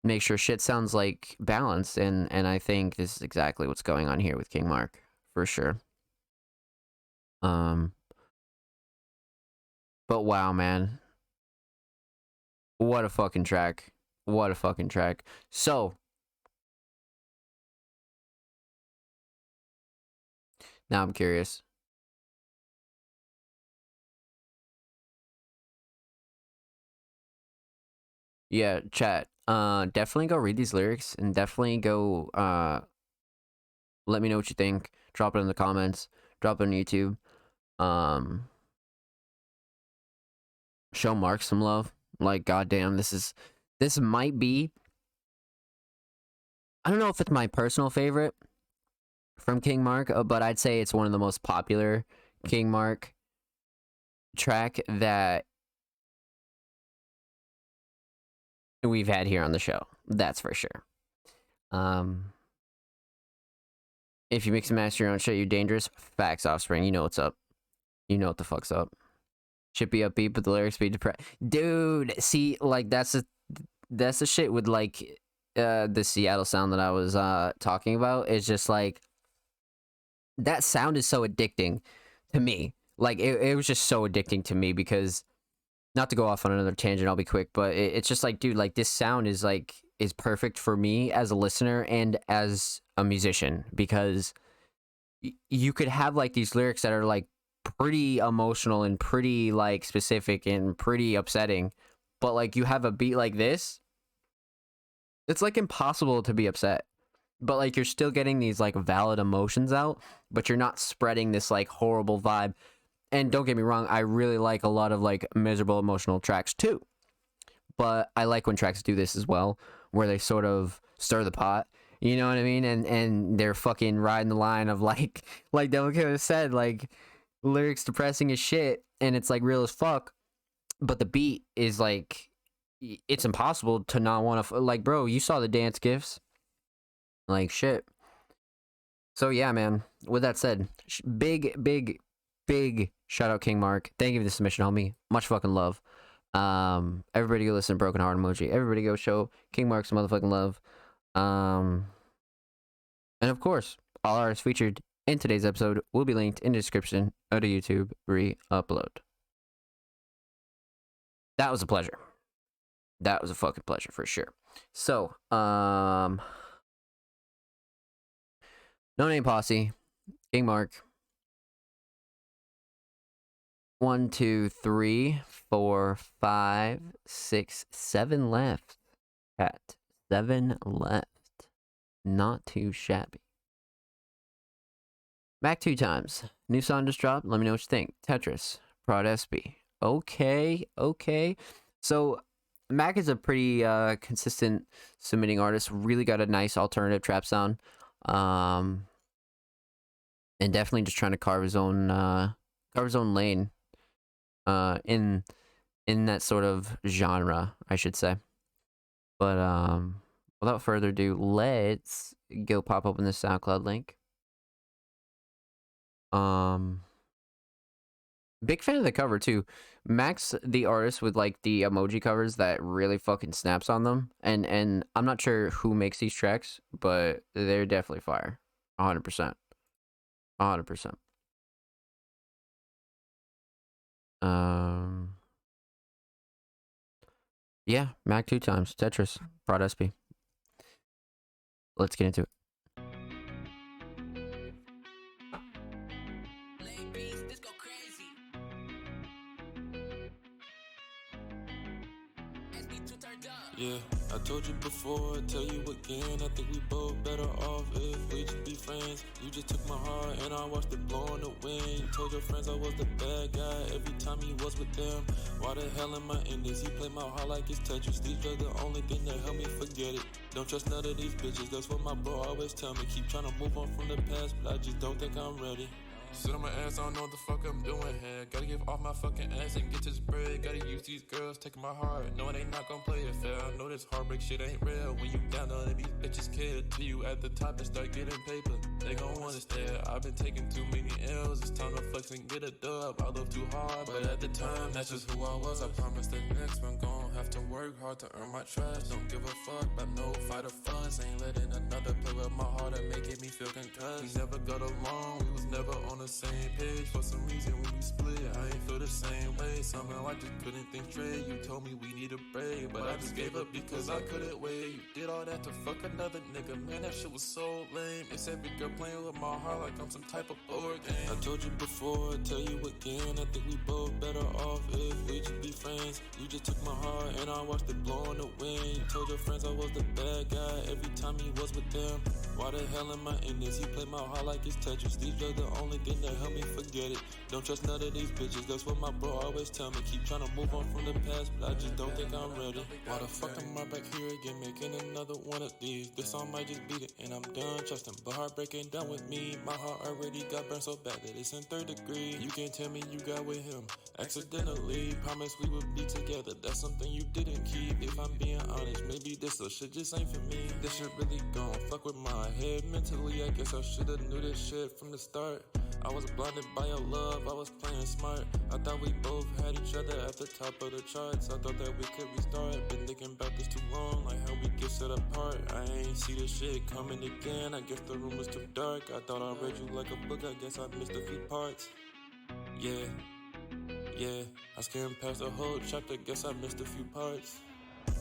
make sure shit sounds like balanced. And I think this is exactly what's going on here with King Mark, for sure. But wow, man. What a fucking track. What a fucking track. So, now I'm curious. Yeah, chat. Definitely go read these lyrics and definitely go let me know what you think. Drop it in the comments. Drop it on YouTube. Show Mark some love. Like, goddamn, this might be, I don't know if it's my personal favorite from King Mark, but I'd say it's one of the most popular King Mark track that we've had here on the show. That's for sure. If you mix and master your own shit, you're dangerous. Facts, Offspring. You know what's up. You know what the fuck's up. Should be upbeat, but the lyrics be depressed. Dude, see, like, that's the shit with, like, the Seattle sound that I was talking about. It's just, like, that sound is so addicting to me. Like, it was just so addicting to me because not to go off on another tangent, I'll be quick, but it's just like, dude, like this sound is perfect for me as a listener and as a musician, because you could have like these lyrics that are like pretty emotional and pretty like specific and pretty upsetting, but like you have a beat like this, it's like impossible to be upset, but like you're still getting these like valid emotions out, but you're not spreading this like horrible vibe. And don't get me wrong, I really like a lot of like miserable emotional tracks too, but I like when tracks do this as well, where they sort of stir the pot. You know what I mean? And they're fucking riding the line of like Devil Killer said, like lyrics depressing as shit, and it's like real as fuck. But the beat is like, it's impossible to not want to like, bro. You saw the dance gifs, like shit. So yeah, man. With that said, big shout out King Mark. Thank you for the submission, homie. Much fucking love. Everybody go listen to Broken Heart Emoji. Everybody go show King Mark some motherfucking love. And of course, all artists featured in today's episode will be linked in the description of the YouTube re-upload. That was a pleasure. That was a fucking pleasure for sure. So, No Name Posse, King Mark. 1, 2, 3, 4, 5, 6, 7 left. At 7 left. Not too shabby. Back 2 times. New song just dropped. Let me know what you think. Tetris. Prod SB. Okay. So, Mac is a pretty consistent submitting artist. Really got a nice alternative trap sound. And definitely just trying to carve his own lane. In that sort of genre, I should say. But without further ado, let's go pop open the SoundCloud link. Big fan of the cover too. Max, the artist with like the emoji covers that really fucking snaps on them. And I'm not sure who makes these tracks, but they're definitely fire. 100%. 100%. Yeah, Mac 2 times. Tetris. Prod SB. Let's get into it. Yeah, I told you before, I tell you again, I think we both better off if we just be friends. You just took my heart and I watched it blow in the wind. You told your friends I was the bad guy every time you was with them. Why the hell am I in this? You play my heart like it's Tetris. These are the only thing that help me forget it. Don't trust none of these bitches, that's what my bro always tell me. Keep trying to move on from the past, but I just don't think I'm ready. Sit on my ass, I don't know what the fuck I'm doing here. Gotta get off my fucking ass and get this bread. Gotta use these girls taking my heart, knowing they not gonna play it fair. I know this heartbreak shit ain't real. When you down, none of these bitches care till you at the top and start getting paper. They gon' wanna stare. I've been taking too many L's. It's time to flex and get a dub. I love too hard, but at the time, that's just who I was. I promise the next one gon' have to work hard to earn my trust. Don't give a fuck about no fight or fuss. Ain't letting another play with my heart and making me feel concussed. We never got along, we was never on the same page. For some reason when we split, I ain't feel the same way. Somehow I just couldn't think straight. You told me we need a break, but I just gave up because I couldn't wait. You did all that to fuck another nigga, man, that shit was so lame. It's every girl playing with my heart like I'm some type of board game. I told you before, I tell you again, I think we both better off if we just be friends. You just took my heart and I watched it blow in the wind. You told your friends I was the bad guy every time he was with them. Why the hell am I in this? He played my heart like it's Tetris. These are the only thing that help me forget it. Don't trust none of these bitches, that's what my bro always tell me. Keep trying to move on from the past, but I just don't think I'm ready. Why the fuck am I back here again, making another one of these? This song might just beat it, and I'm done trusting. But heartbreak ain't done with me. My heart already got burned so bad that it's in 3rd degree. You can't tell me you got with him accidentally. Promise we would be together, that's something you didn't keep. If I'm being honest, maybe this little shit just ain't for me. This shit really gon' fuck with my head mentally. I guess I should've knew this shit from the start. I was blinded by your love, I was playing smart. I thought we both had each other at the top of the charts. I thought that we could restart. Been thinking about this too long, like how we get set apart. I ain't see this shit coming again. I guess the room was too dark. I thought I read you like a book, I guess I missed a few parts. Yeah. Yeah, I scanned past the whole chapter, guess I missed a few parts.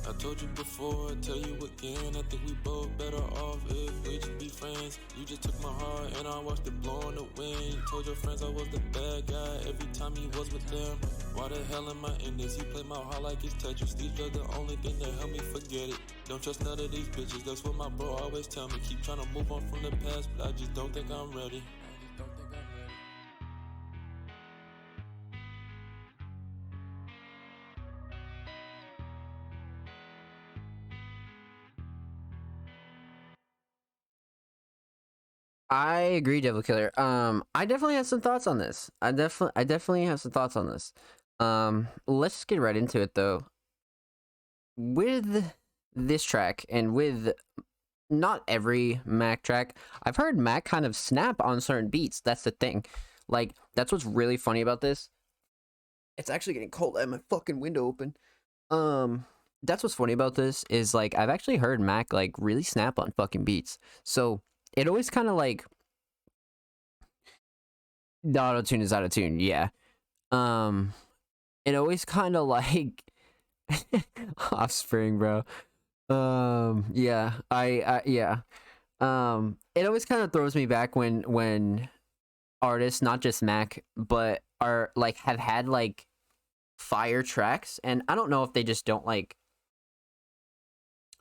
I told you before, I tell you again, I think we both better off if we just be friends. You just took my heart and I watched it blow in the wind. You told your friends I was the bad guy every time he was with them. Why the hell am I in this? He played my heart like it's Tetris. These drugs the only thing that help me forget it. Don't trust none of these bitches, that's what my bro always tell me. Keep trying to move on from the past, but I just don't think I'm ready. I agree, Devil Killer. I definitely have some thoughts on this. I definitely have some thoughts on this. Let's just get right into it though. With this track and with not every Mac track, I've heard Mac kind of snap on certain beats. That's the thing. Like, that's what's really funny about this. It's actually getting cold. I have my fucking window open. That's what's funny about this is like I've actually heard Mac like really snap on fucking beats. So it always kind of like the auto tune is out of tune, yeah. It always kind of like Offspring, bro. Yeah, yeah. It always kind of throws me back when artists, not just Mac, but are like have had like fire tracks, and I don't know if they just don't like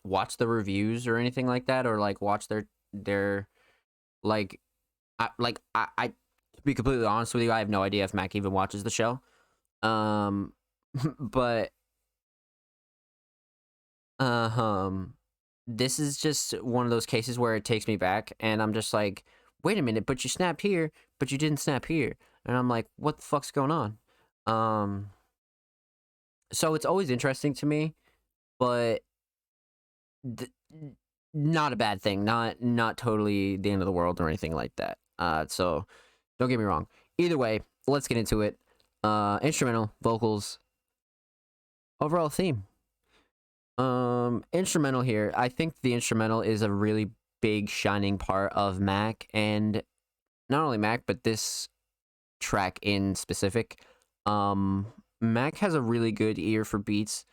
watch the reviews or anything like that, or like watch their like I to be completely honest with you, I have no idea if Mac even watches the show. But this is just one of those cases where it takes me back, and I'm just like, wait a minute, but you snapped here, but you didn't snap here, and I'm like, what the fuck's going on? So it's always interesting to me, but not a bad thing, not totally the end of the world or anything like that. So don't get me wrong. Either way, let's get into it. Instrumental, vocals, overall theme. Instrumental here. I think the instrumental is a really big shining part of Mac, and not only Mac, but this track in specific. Mac has a really good ear for beats.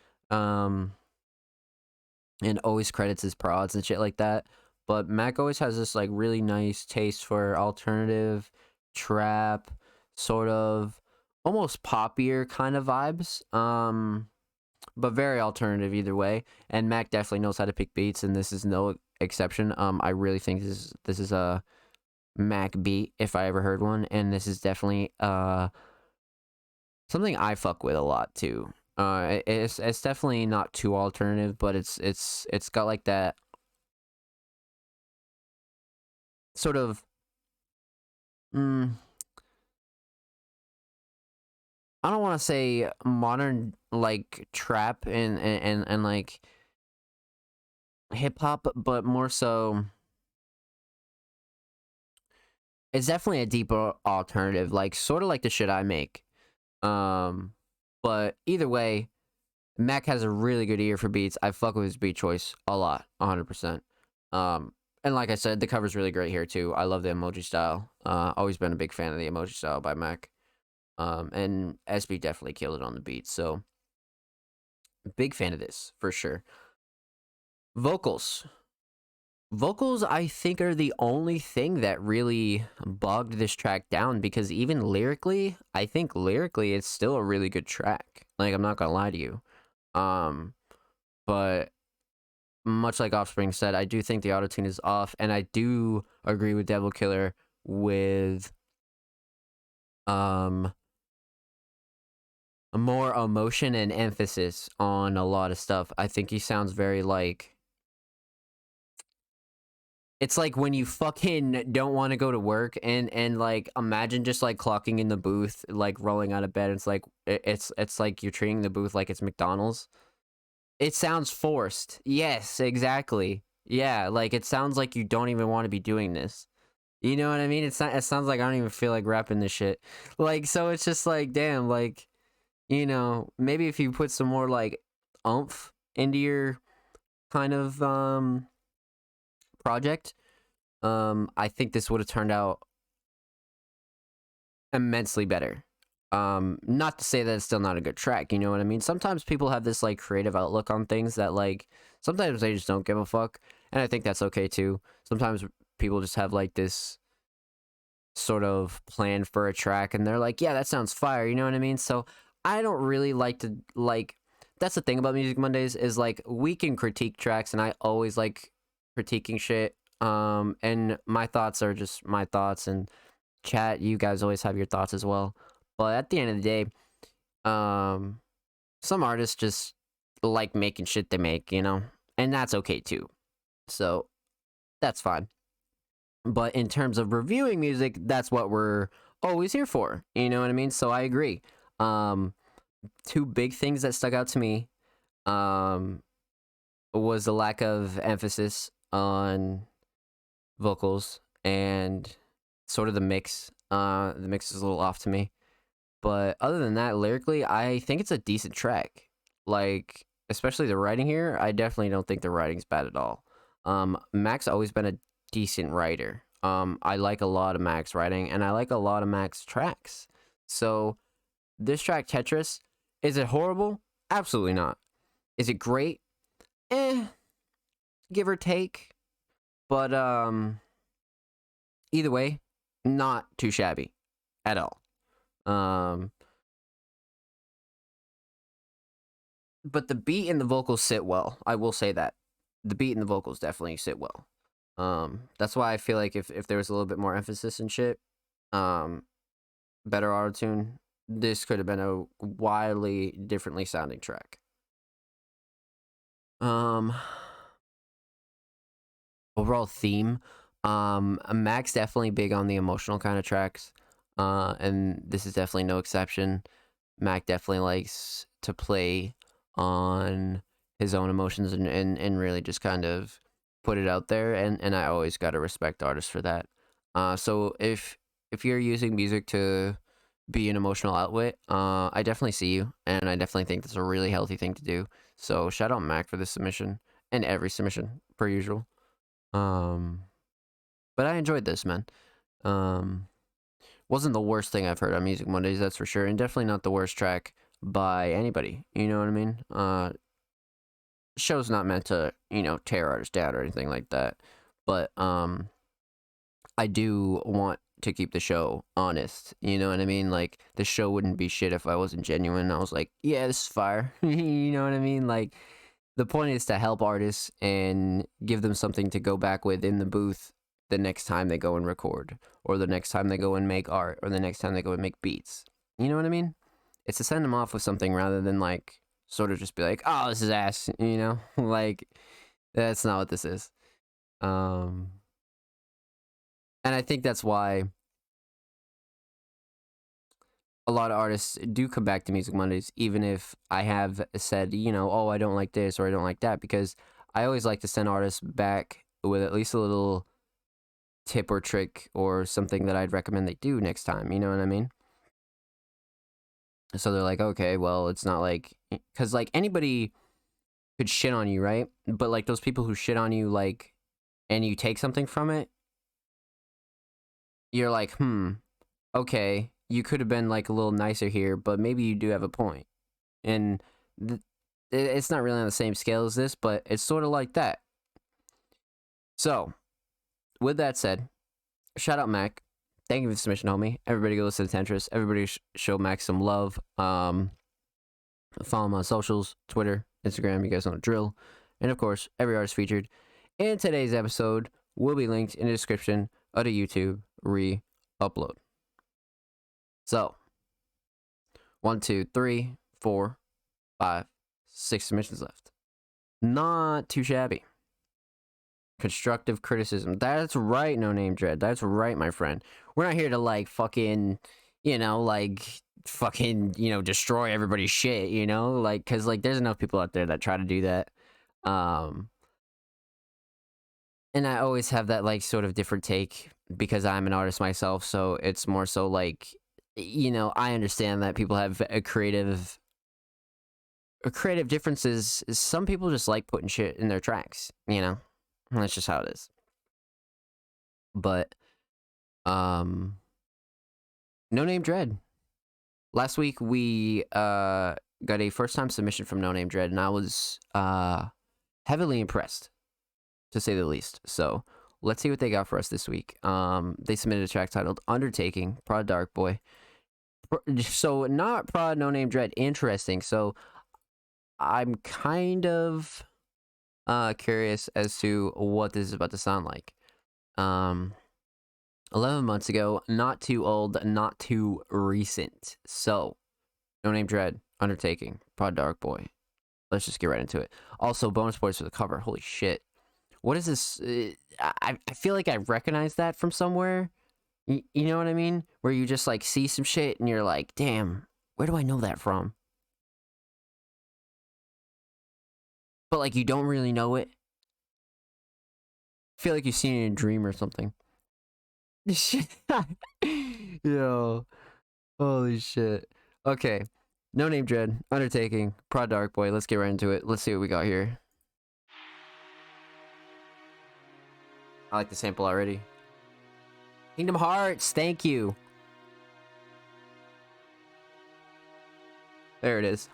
And always credits his prods and shit like that. But Mac always has this like really nice taste for alternative trap, sort of almost poppier kind of vibes. But very alternative either way. And Mac definitely knows how to pick beats, and this is no exception. I really think this is a Mac beat if I ever heard one, and this is definitely something I fuck with a lot too. It's definitely not too alternative, but it's got like that sort of I don't want to say modern like trap and like hip hop, but more so it's definitely a deeper alternative, like sort of like the shit I make. But either way, Mac has a really good ear for beats. I fuck with his beat choice a lot, 100%. And like I said, the cover's really great here too. I love the emoji style. Always been a big fan of the emoji style by Mac. And SB definitely killed it on the beat. So big fan of this for sure. Vocals. Vocals, I think, are the only thing that really bogged this track down, because even lyrically, I think lyrically it's still a really good track. Like, I'm not gonna lie to you. But much like Offspring said, I do think the autotune is off, and I do agree with Devil Killer with more emotion and emphasis on a lot of stuff. I think he sounds very like, it's like when you fucking don't want to go to work and like imagine just like clocking in the booth, like rolling out of bed. It's like it's like you're treating the booth like it's McDonald's. It sounds forced. Yes, exactly. Yeah, like it sounds like you don't even want to be doing this. You know what I mean? It sounds like I don't even feel like rapping this shit. Like, so it's just like, damn, like, you know, maybe if you put some more like oomph into your kind of project, I think this would have turned out immensely better. Not to say that it's still not a good track, you know what I mean? Sometimes people have this like creative outlook on things that like sometimes they just don't give a fuck, and I think that's okay too. Sometimes people just have like this sort of plan for a track and they're like, yeah, that sounds fire, you know what I mean? So I don't really like to like that's the thing about Music Mondays is like we can critique tracks and I always like critiquing shit. And my thoughts are just my thoughts, and chat, you guys always have your thoughts as well. But at the end of the day, some artists just like making shit they make, you know? And that's okay too. So that's fine. But in terms of reviewing music, that's what we're always here for. You know what I mean? So I agree. Two big things that stuck out to me was the lack of emphasis on vocals and sort of the mix. The mix is a little off to me. But other than that, lyrically, I think it's a decent track. Like, especially the writing here, I definitely don't think the writing's bad at all. Mac's always been a decent writer. I like a lot of Mac's writing, and I like a lot of Mac's tracks. So, this track, Tetris, is it horrible? Absolutely not. Is it great? Give or take. But, either way, not too shabby at all. But the beat and the vocals sit well. I will say that. The beat and the vocals definitely sit well. That's why I feel like if there was a little bit more emphasis and shit, better auto-tune, this could have been a wildly differently sounding track. Overall theme, Mac's definitely big on the emotional kind of tracks. And this is definitely no exception. Mac definitely likes to play on his own emotions and really just kind of put it out there, and I always gotta respect artists for that. So if you're using music to be an emotional outlet, I definitely see you, and I definitely think that's a really healthy thing to do. So shout out Mac for this submission and every submission per usual. But I enjoyed this, man. Wasn't the worst thing I've heard on Music Mondays, that's for sure, and definitely not the worst track by anybody. You know what I mean? Show's not meant to, tear artists down or anything like that. But I do want to keep the show honest. You know what I mean? Like, the show wouldn't be shit if I wasn't genuine. I was like, yeah, this is fire. You know what I mean? Like, the point is to help artists and give them something to go back with in the booth the next time they go and record, or the next time they go and make art, or the next time they go and make beats. You know what I mean? It's to send them off with something rather than like sort of just be like, oh, this is ass, like that's not what this is. And I think that's why a lot of artists do come back to Music Mondays, even if I have said, oh, I don't like this or I don't like that, because I always like to send artists back with at least a little tip or trick or something that I'd recommend they do next time. You know what I mean? So they're like, okay, well, it's not like, because like anybody could shit on you, right? But like those people who shit on you, like, and you take something from it, you're like, okay, you could have been like a little nicer here, but maybe you do have a point. And it's not really on the same scale as this, but it's sort of like that. So, with that said, shout out Mac. Thank you for the submission, homie. Everybody go listen to Tetris. Everybody show Mac some love. Follow him on socials, Twitter, Instagram. You guys know the drill. And of course, every artist featured in today's episode will be linked in the description of the YouTube re-upload. So, 1, 2, 3, 4, 5, 6 submissions left. Not too shabby. Constructive criticism. That's right, No Name Dread. That's right, my friend. We're not here to like fucking, destroy everybody's shit, like, cause like there's enough people out there that try to do that. And I always have that like sort of different take because I'm an artist myself, so it's more so like, I understand that people have a creative differences. Some people just like putting shit in their tracks, That's just how it is. But, No Name Dread. last week we got a first time submission from No Name Dread, and I was heavily impressed, to say the least. So let's see what they got for us this week. They submitted a track titled Undertaking, Prod Dark Boy. So not Prod No Name Dread. Interesting. So I'm kind of curious as to what this is about to sound like. 11 months ago, not too old, not too recent. So, No Name Dread, Undertaking, Prod Dark Boy. Let's just get right into it. Also, bonus points for the cover. Holy shit. What is this? I feel like I recognize that from somewhere. You know what I mean? Where you just like see some shit and you're like, damn, where do I know that from? But like you don't really know it. I feel like you've seen it in a dream or something. Yo. Holy shit. Okay. No Name Dread, Undertaking, Prod Dark Boy. Let's get right into it. Let's see what we got here. I like the sample already. Kingdom Hearts, thank you. There it is.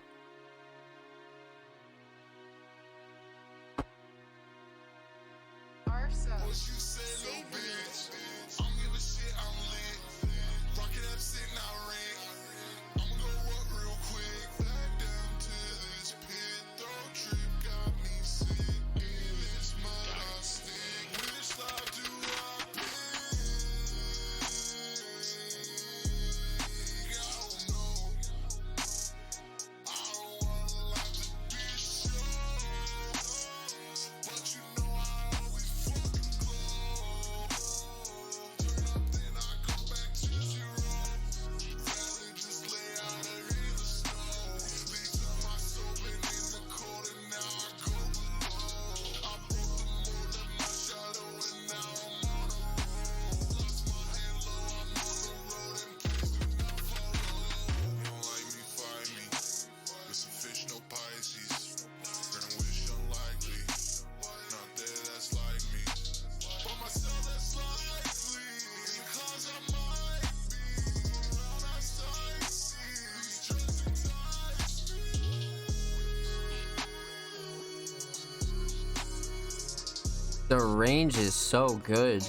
The range is so good.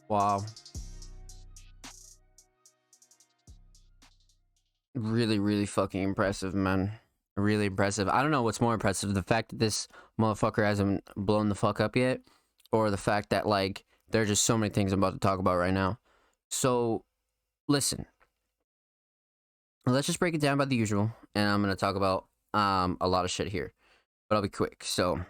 Wow. Really, really fucking impressive, man. Really impressive. I don't know what's more impressive, the fact that this motherfucker hasn't blown the fuck up yet, or the fact that, like, there are just so many things I'm about to talk about right now. So, listen. Let's just break it down by the usual, and I'm going to talk about a lot of shit here. But I'll be quick. So,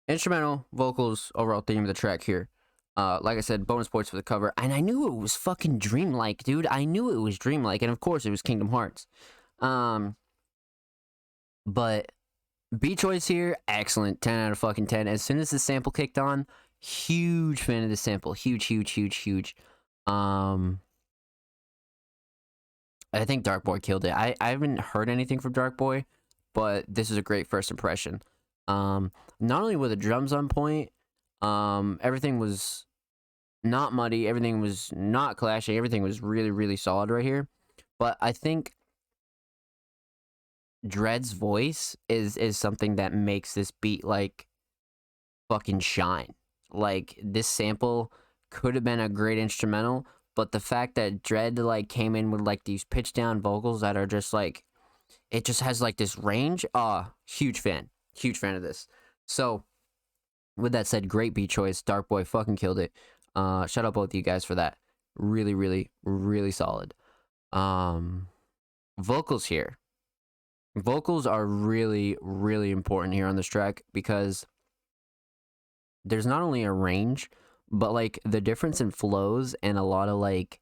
instrumental, vocals, overall theme of the track here. Like I said, bonus points for the cover. And I knew it was fucking dreamlike, dude. I knew it was dreamlike. And of course, it was Kingdom Hearts. But beat choice here, excellent. 10 out of fucking 10. As soon as the sample kicked on, huge fan of the sample. Huge, huge, huge, huge. I think Dark Boy killed it. I haven't heard anything from Dark Boy, but this is a great first impression. Not only were the drums on point, everything was not muddy, everything was not clashing, everything was really, really solid right here. But I think Dread's voice is something that makes this beat, like, fucking shine. like this sample could have been a great instrumental, but the fact that Dredd like came in with like these pitch down vocals that are just like, it just has like this range. Huge fan of this. So with that said, great beat choice. Dark Boy fucking killed it. Shout out both of you guys for that. Really, really, really solid. Vocals here. Vocals are really, really important here on this track because there's not only a range, but like the difference in flows and a lot of like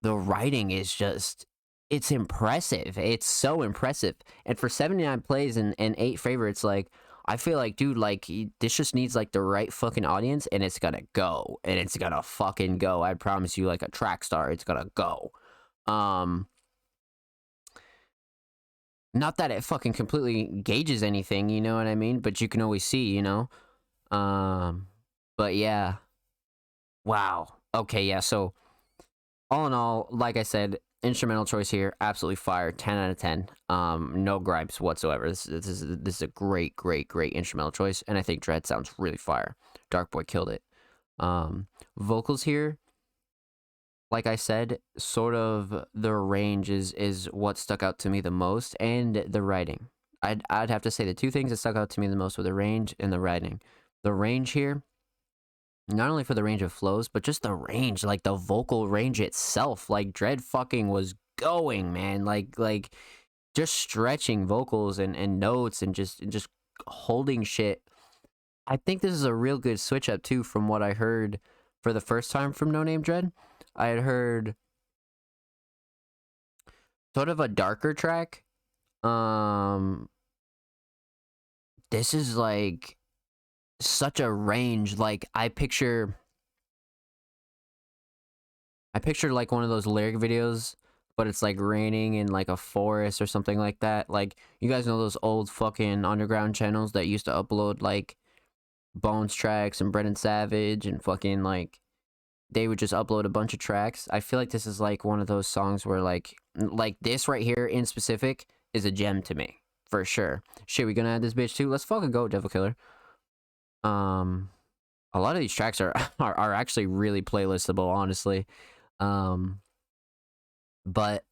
the writing is just, it's impressive. It's so impressive. And for 79 plays and 8 favorites, like, I feel like, dude, like, this just needs, like, the right fucking audience, and it's gonna go. And it's gonna fucking go. I promise you, like a track star, it's gonna go. Not that it fucking completely gauges anything, you know what I mean? But you can always see, you know? But yeah. Wow. Okay, yeah, so all in all, like I said, instrumental choice here, absolutely fire, 10 out of 10. No gripes whatsoever. This is a great instrumental choice, and I think Dredd sounds really fire. Dark Boy killed it. Vocals here, like I said, sort of the range is what stuck out to me the most, and the writing. I'd have to say the two things that stuck out to me the most were the range and the writing. The range here, not only for the range of flows, but just the range, like the vocal range itself. Like Dredd fucking was going, man. Like just stretching vocals and notes and just holding shit. I think this is a real good switch up too from what I heard for the first time from No Name Dredd. I had heard sort of a darker track. This is like such a range. Like I picture like one of those lyric videos, but it's like raining in like a forest or something like that. Like, you guys know those old fucking underground channels that used to upload like Bones tracks and Brennan Savage and fucking like, they would just upload a bunch of tracks. I feel like this is like one of those songs where like this right here in specific is a gem to me, for sure. Shit, we gonna add this bitch too? Let's fucking go, Devil Killer. A lot of these tracks are actually really playlistable, honestly. But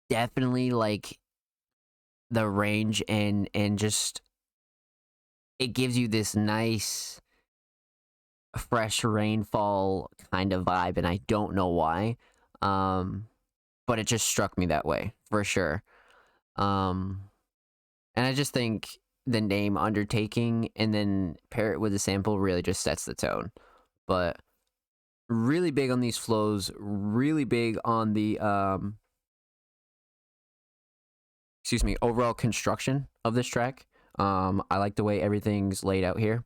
definitely like the range and just it gives you this nice fresh rainfall kind of vibe, and I don't know why. But it just struck me that way for sure. And I just think the name Undertaking and then pair it with a sample really just sets the tone. But really big on these flows, really big on the overall construction of this track. I like the way everything's laid out here.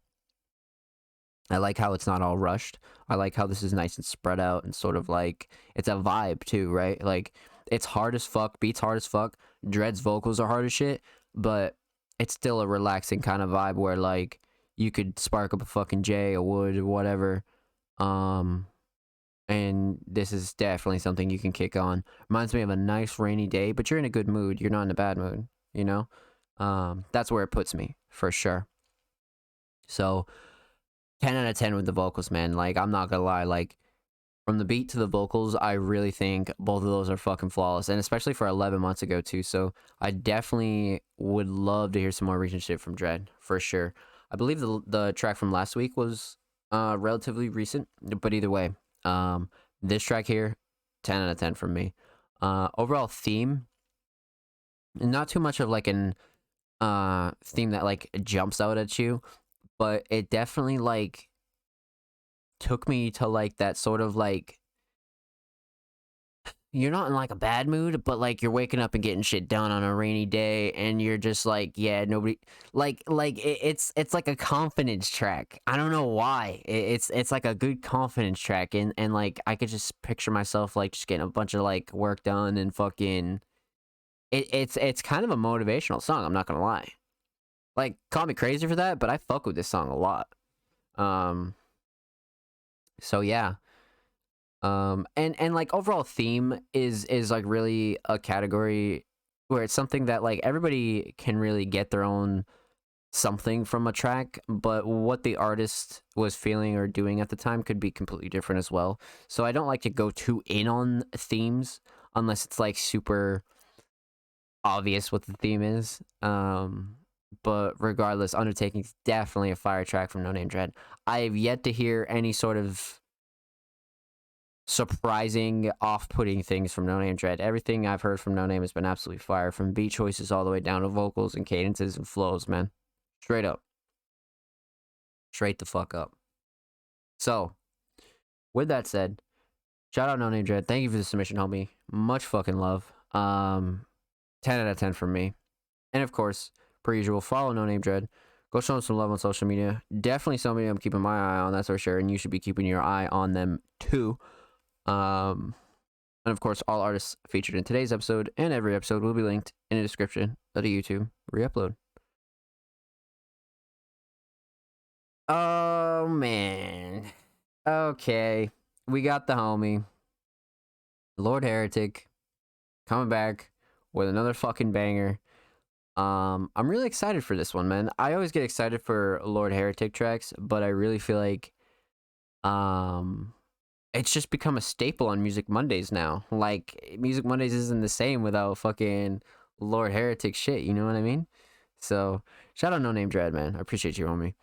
I like how it's not all rushed. I like how this is nice and spread out and sort of like, it's a vibe too, right? Like, it's hard as fuck, beats hard as fuck. Dredd's vocals are hard as shit, but it's still a relaxing kind of vibe where like you could spark up a fucking J, a Wood, or whatever. And this is definitely something you can kick on. Reminds me of a nice rainy day, but you're in a good mood. You're not in a bad mood, you know? That's where it puts me, for sure. So 10 out of 10 with the vocals, man. Like, I'm not gonna lie, like, from the beat to the vocals, I really think both of those are fucking flawless, and especially for 11 months ago, too. So I definitely would love to hear some more recent shit from Dredd, for sure. I believe the track from last week was relatively recent, but either way, this track here, 10 out of 10 from me. Overall theme, not too much of like an theme that like jumps out at you, but it definitely like took me to like that sort of like, you're not in like a bad mood, but like you're waking up and getting shit done on a rainy day, and you're just like, yeah, nobody it's like a confidence track. I don't know why. It's like a good confidence track, and like I could just picture myself like just getting a bunch of like work done and fucking it's kind of a motivational song, I'm not gonna lie. Like, call me crazy for that, but I fuck with this song a lot. So yeah. And like overall theme is like really a category where it's something that like everybody can really get their own something from a track, but what the artist was feeling or doing at the time could be completely different as well. So I don't like to go too in on themes unless it's like super obvious what the theme is. But regardless, Undertaking's definitely a fire track from No Name Dread. I have yet to hear any sort of surprising, off-putting things from No Name Dread. Everything I've heard from No Name has been absolutely fire, from beat choices all the way down to vocals and cadences and flows, man. Straight up. Straight the fuck up. So, with that said, shout out No Name Dread. Thank you for the submission, homie. Much fucking love. 10 out of 10 from me. And of course, per usual, follow No Name Dread. Go show him some love on social media. Definitely somebody I'm keeping my eye on, that's for sure. And you should be keeping your eye on them too. And of course, all artists featured in today's episode and every episode will be linked in the description of the YouTube re-upload. Oh, man. Okay. We got the homie, Lord Heretic, coming back with another fucking banger. I'm really excited for this one, man. I always get excited for Lord Heretic tracks, but I really feel like it's just become a staple on Music Mondays now. Like, Music Mondays isn't the same without fucking Lord Heretic shit, you know what I mean? So, shout out No Name Dread, man. I appreciate you, homie.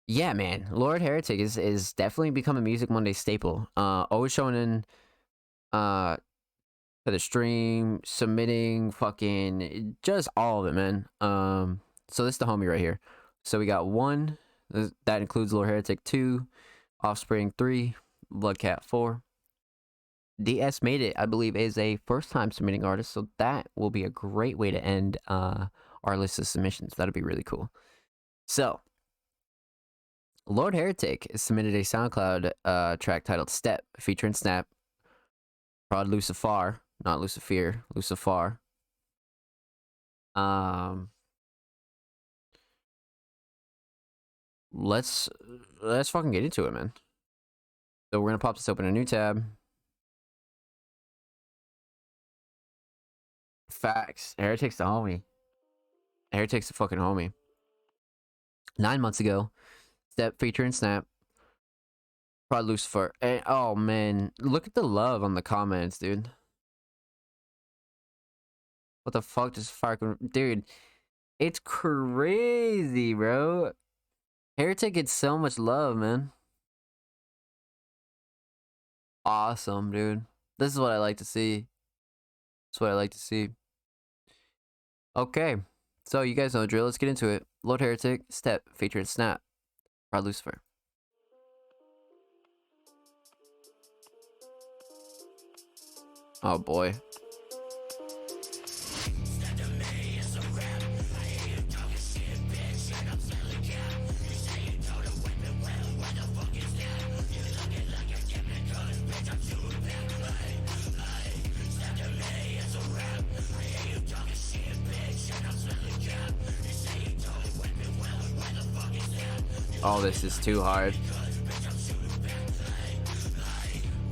Yeah, man. Lord Heretic is definitely become a Music Monday staple. Always showing in to the stream, submitting, fucking just all of it, man. So this is the homie right here. So we got 1, that includes Lord Heretic, 2, Offspring 3, Bloodcat 4. DS Made It, I believe, is a first time submitting artist, so that will be a great way to end our list of submissions. That'll be really cool. So, Lord Heretic submitted a SoundCloud track titled Step, featuring Snap, Prod Lucifer, not Lucifer, Lucifer. Let's fucking get into it, man. So we're gonna pop this open a new tab. Facts. Heretic's the homie. Heretic's the fucking homie. 9 months ago, Step featuring Snap, Prod Lucifer. And, oh man, look at the love on the comments, dude. What the fuck does fucking dude? It's crazy, bro. Heretic gets so much love, man. Awesome, dude. This is what I like to see. That's what I like to see. Okay, so you guys know the drill. Let's get into it. Lord Heretic, Step, featuring Snap, Prod Lucifer. Oh boy. Oh, this is too hard.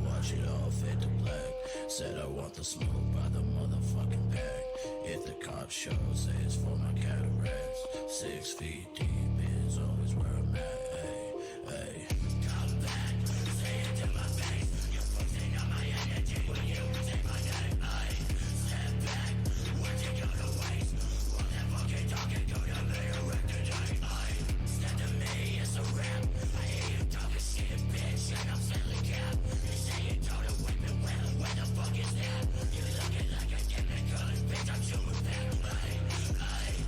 Watch it all fade to black. Said I want the smoke by the motherfucking pack. If the cop shows, say it's for my cataracts. 6 feet deep is always where I'm at. Hey, hey. Come back, say it to my face. You're focusing on my energy when you take my name. Hey, step back, where'd you go to waste? What that fucking talking go to be a record? Hey, step to me, it's a rap. I hear you talking shit, bitch, and I'm selling cap. You say you told a women well, where the fuck is that? You looking like a chemical, bitch, I'm shooting back. Hey, hey.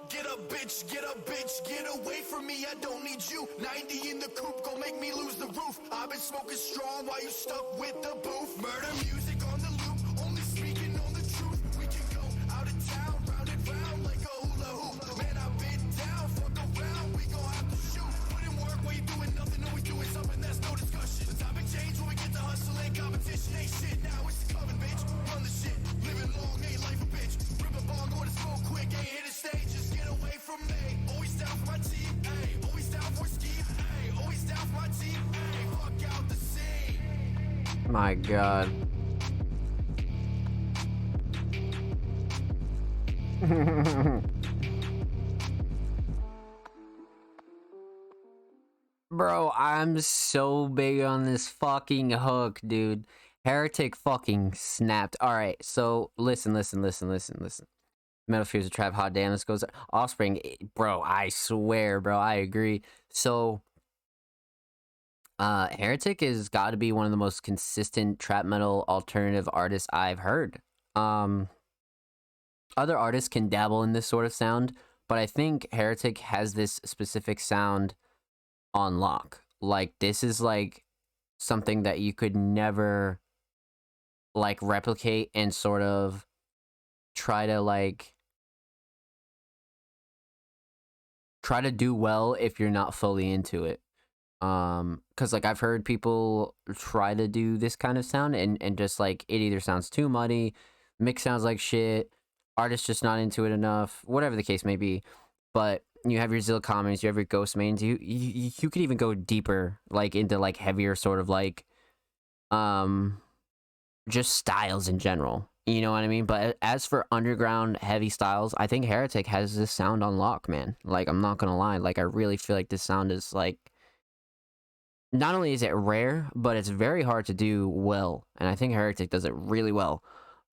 Get up, bitch, get away from me, I don't need you. 90 in the coupe, gon' make me lose the roof. I've been smoking strong while you stuck with the booth. Murder music on the loop, only speaking on the truth. We can go out of town, round and round like a hula hoop. Man, I've been down, fuck around, we gon' have to shoot. Putting work while you doing nothing, always doing something, that's no discussion. The topic change when we get to hustling, competition ain't shit. Now it's coming, bitch, run the shit. Living long, ain't life a bitch. Rip a bong, go to smoke quick, ain't hit a stage, just get away from me. Always down for my team, ayy. Always down for ski, ayy. Always down for my team, ayy. Fuck out the scene. My God. Bro, I'm so big on this fucking hook, dude. Heretic fucking snapped. Alright, so listen. Metal Fears of Trap, hot damn, this goes. Offspring, bro, I swear, bro, I agree. So, Heretic has got to be one of the most consistent trap metal alternative artists I've heard. Other artists can dabble in this sort of sound, but I think Heretic has this specific sound on lock. Like, this is like something that you could never like replicate and sort of try to do well if you're not fully into it. Because like I've heard people try to do this kind of sound and just like it either sounds too muddy, mix sounds like shit, artist just not into it enough, whatever the case may be. But you have your Zilcommons, you have your Ghost Mains, you could even go deeper, like into like heavier sort of like just styles in general. You know what I mean? But as for underground heavy styles, I think Heretic has this sound on lock, man. Like, I'm not gonna lie. Like, I really feel like this sound is, like, not only is it rare, but it's very hard to do well. And I think Heretic does it really well.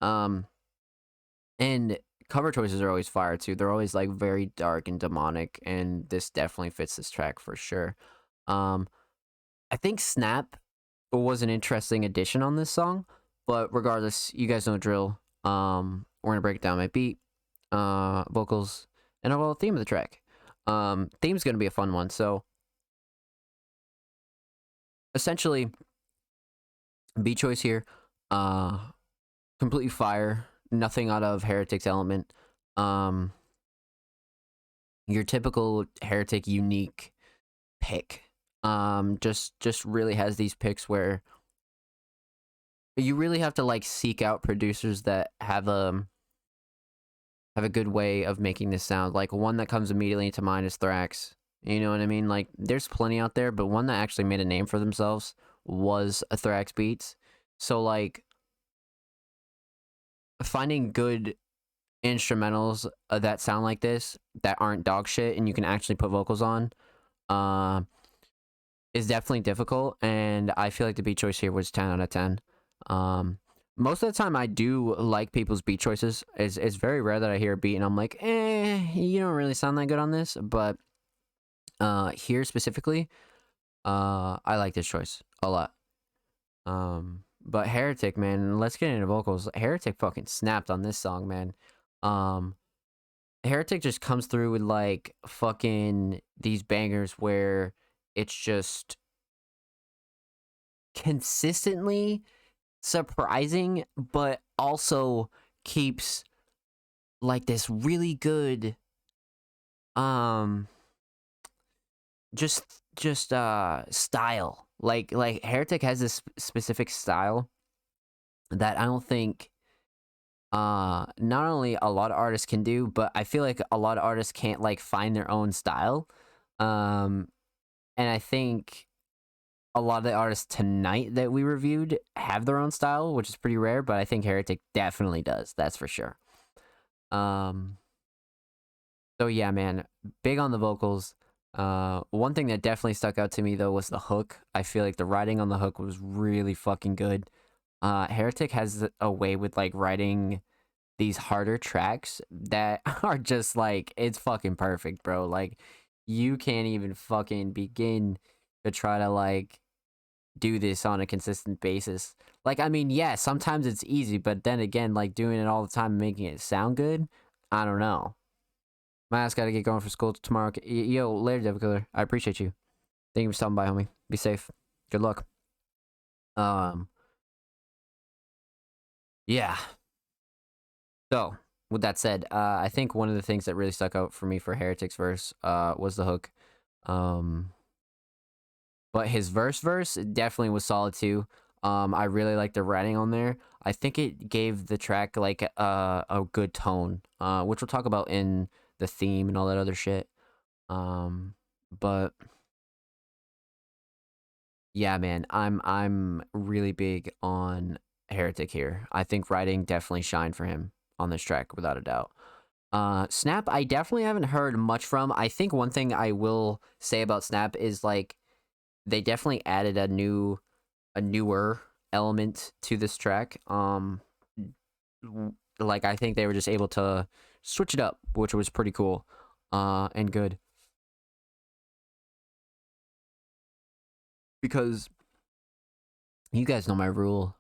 And cover choices are always fire, too. They're always, like, very dark and demonic. And this definitely fits this track for sure. I think Snap was an interesting addition on this song. But regardless, you guys know the drill. We're gonna break it down by beat, vocals, and overall theme of the track. Theme's gonna be a fun one. So essentially, beat choice here, completely fire, nothing out of Heretic's element. Your typical Heretic unique pick. Just really has these picks where you really have to like seek out producers that have a good way of making this sound. Like, one that comes immediately to mind is Thrax. You know what I mean? Like, there's plenty out there, but one that actually made a name for themselves was a Thrax Beats. So like, finding good instrumentals that sound like this, that aren't dog shit, and you can actually put vocals on, is definitely difficult. And I feel like the beat choice here was 10 out of 10. Most of the time I do like people's beat choices. It's very rare that I hear a beat and I'm like, you don't really sound that good on this. But here specifically, I like this choice a lot. But Heretic, man, let's get into vocals. Heretic fucking snapped on this song, man. Heretic just comes through with like fucking these bangers where it's just consistently surprising, but also keeps like this really good just style. Like Heretic has this specific style that I don't think not only a lot of artists can do, but I feel like a lot of artists can't like find their own style. And I think a lot of the artists tonight that we reviewed have their own style, which is pretty rare, but I think Heretic definitely does. That's for sure. So yeah, man, big on the vocals. One thing that definitely stuck out to me though was the hook. I feel like the writing on the hook was really fucking good. Heretic has a way with like writing these harder tracks that are just like, it's fucking perfect, bro. Like, you can't even fucking begin to try to like do this on a consistent basis. Like, I mean, yeah, sometimes it's easy, but then again, like doing it all the time and making it sound good, I don't know. My ass gotta get going for school tomorrow. Yo, later, Devil Killer. I appreciate you. Thank you for stopping by, homie. Be safe. Good luck. Yeah. So, with that said, I think one of the things that really stuck out for me for Heretic's verse was the hook. But his verse definitely was solid too. I really like the writing on there. I think it gave the track like a good tone, which we'll talk about in the theme and all that other shit. But yeah, man, I'm really big on Heretic here. I think writing definitely shined for him on this track without a doubt. Snap, I definitely haven't heard much from. I think one thing I will say about Snap is like they definitely added a newer element to this track. Like I think they were just able to switch it up, which was pretty cool, and good. Because you guys know my rule.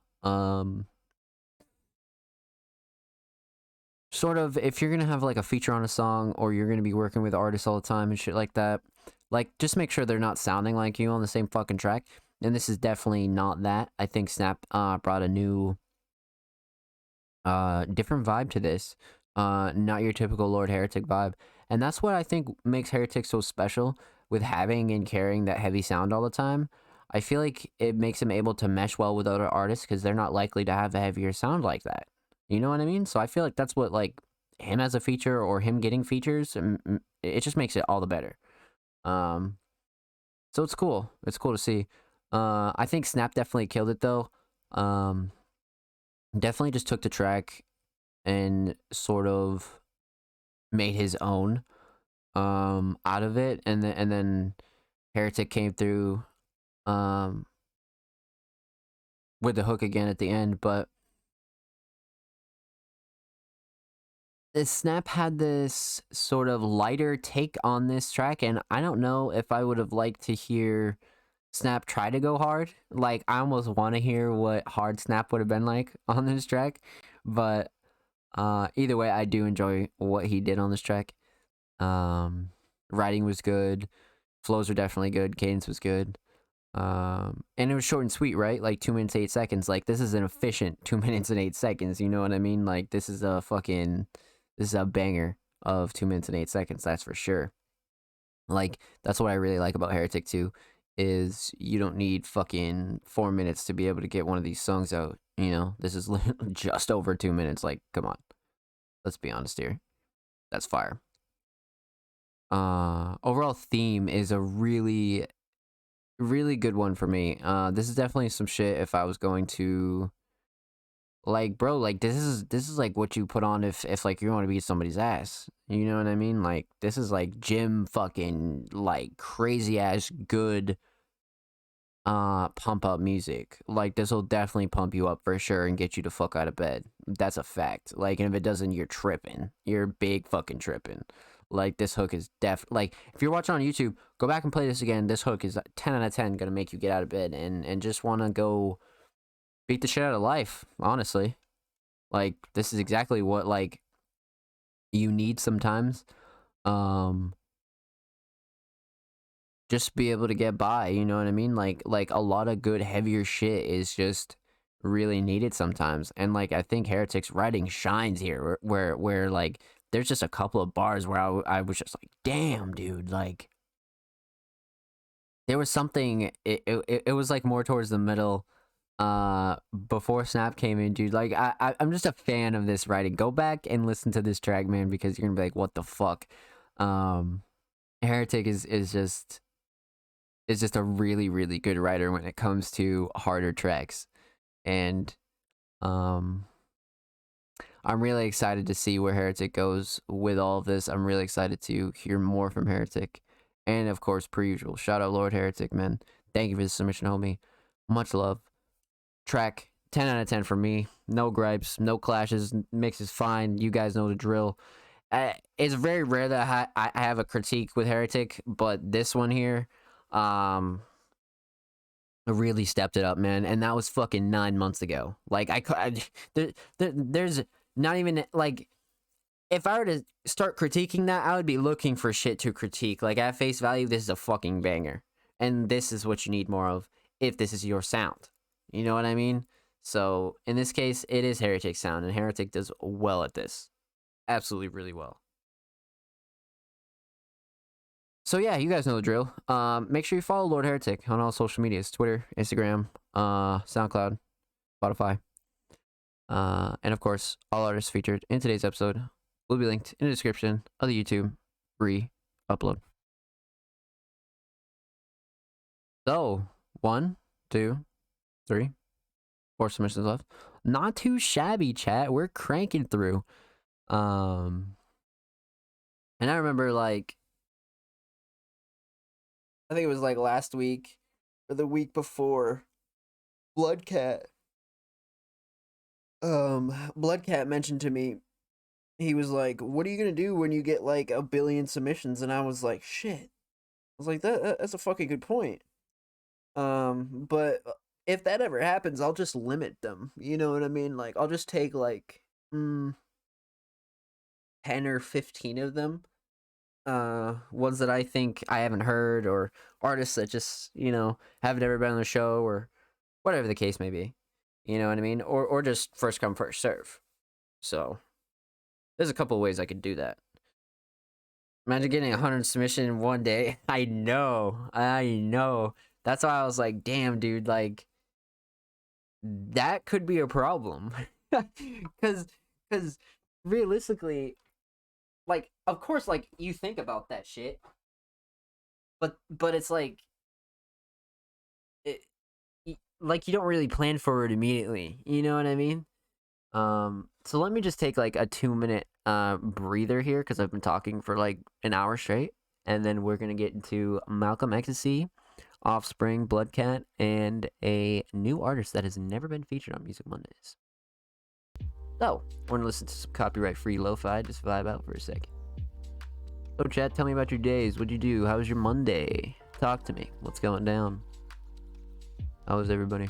Sort of, if you're gonna have like a feature on a song, or you're gonna be working with artists all the time and shit like that, like just make sure they're not sounding like you on the same fucking track. And this is definitely not that. I think Snap brought a new different vibe to this. Not your typical Lord Heretic vibe. And that's what I think makes Heretic so special, with having and carrying that heavy sound all the time. I feel like it makes him able to mesh well with other artists because they're not likely to have a heavier sound like that. You know what I mean? So I feel like that's what, like, him as a feature or him getting features, it just makes it all the better. So it's cool. It's cool to see. I think Snap definitely killed it though. Definitely just took the track and sort of made his own out of it, and then Heretic came through with the hook again at the end. But the Snap had this sort of lighter take on this track, and I don't know if I would have liked to hear Snap try to go hard. Like, I almost want to hear what hard Snap would have been like on this track, but either way, I do enjoy what he did on this track. Writing was good, flows were definitely good, cadence was good, and it was short and sweet, right? Like 2 minutes 8 seconds. Like, this is an efficient 2 minutes and 8 seconds. You know what I mean? Like, this is a banger of 2 minutes and 8 seconds. That's for sure. Like, that's what I really like about Heretic too, is you don't need fucking 4 minutes to be able to get one of these songs out. You know, this is just over 2 minutes. Like, come on, let's be honest here. That's fire. Overall theme is a really, really good one for me. This is definitely some shit if I was going to, like, bro, like, this is like what you put on if like you want to beat somebody's ass. You know what I mean? Like, this is like gym fucking, like, crazy ass good pump up music. Like, this will definitely pump you up for sure and get you the fuck out of bed. That's a fact. Like, and if it doesn't, you're tripping. You're big fucking tripping. Like, this hook is like, if you're watching on YouTube, go back and play this again. This hook is 10 out of 10 gonna make you get out of bed and just want to go beat the shit out of life, honestly. Like, this is exactly what, like, you need sometimes. Just be able to get by, you know what I mean? Like a lot of good heavier shit is just really needed sometimes. And like, I think Heretic's writing shines here, where like there's just a couple of bars where I was just like, damn, dude, like there was something. It was like more towards the middle, before Snap came in, dude. Like, I'm just a fan of this writing. Go back and listen to this track, man, because you're gonna be like, what the fuck. Heretic is just a really, really good writer when it comes to harder tracks. And I'm really excited to see where Heretic goes with all of this. I'm really excited to hear more from Heretic. And of course, per usual, shout out Lord Heretic, man. Thank you for the submission, homie. Much love. Track 10 out of 10 for me. No gripes, no clashes. Mix is fine. You guys know the drill. It's very rare that I have a critique with Heretic, but this one here, really stepped it up, man. And that was fucking 9 months ago. Like, there's not even, like, if I were to start critiquing that, I would be looking for shit to critique. Like, at face value, this is a fucking banger. And this is what you need more of if this is your sound. You know what I mean? So, in this case, it is Heretic sound, and Heretic does well at this. Absolutely really well. So yeah, you guys know the drill. Make sure you follow Lord Heretic on all social medias: Twitter, Instagram, SoundCloud, Spotify. And of course, all artists featured in today's episode will be linked in the description of the YouTube re-upload. So, 1, 2, 3, 4 submissions left. Not too shabby, chat. We're cranking through. And I remember like I think it was like last week or the week before, Bloodcat Bloodcat mentioned to me, he was like, "What are you gonna do when you get like a billion submissions?" And I was like, "Shit." I was like, that's a fucking good point. But if that ever happens, I'll just limit them. You know what I mean? Like, I'll just take like 10 or 15 of them. Ones that I think I haven't heard, or artists that just, haven't ever been on the show, or whatever the case may be. You know what I mean? Or just first come, first serve. So, there's a couple of ways I could do that. Imagine getting 100 submission in one day. I know. That's why I was like, damn, dude, like, that could be a problem. Because realistically, like, of course, like, you think about that shit. But it's like, like, you don't really plan for it immediately. You know what I mean? So let me just take, like, a 2-minute breather here, because I've been talking for, like, an hour straight. And then we're going to get into Malcolm Ecstasy, Offspring, Bloodcat, and a new artist that has never been featured on Music Mondays. So, want to listen to some copyright-free lo-fi, just vibe out for a second. So, chat, tell me about your days. What'd you do? How was your Monday? Talk to me. What's going down? How was everybody?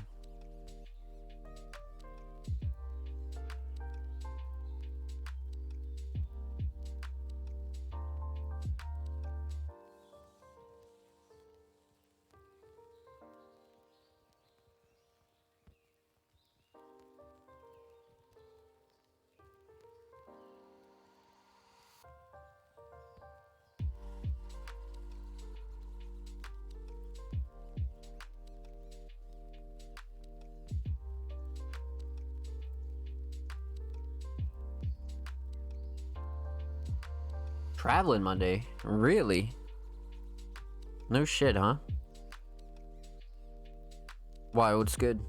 Traveling Monday? Really? No shit, huh? Why, what's good?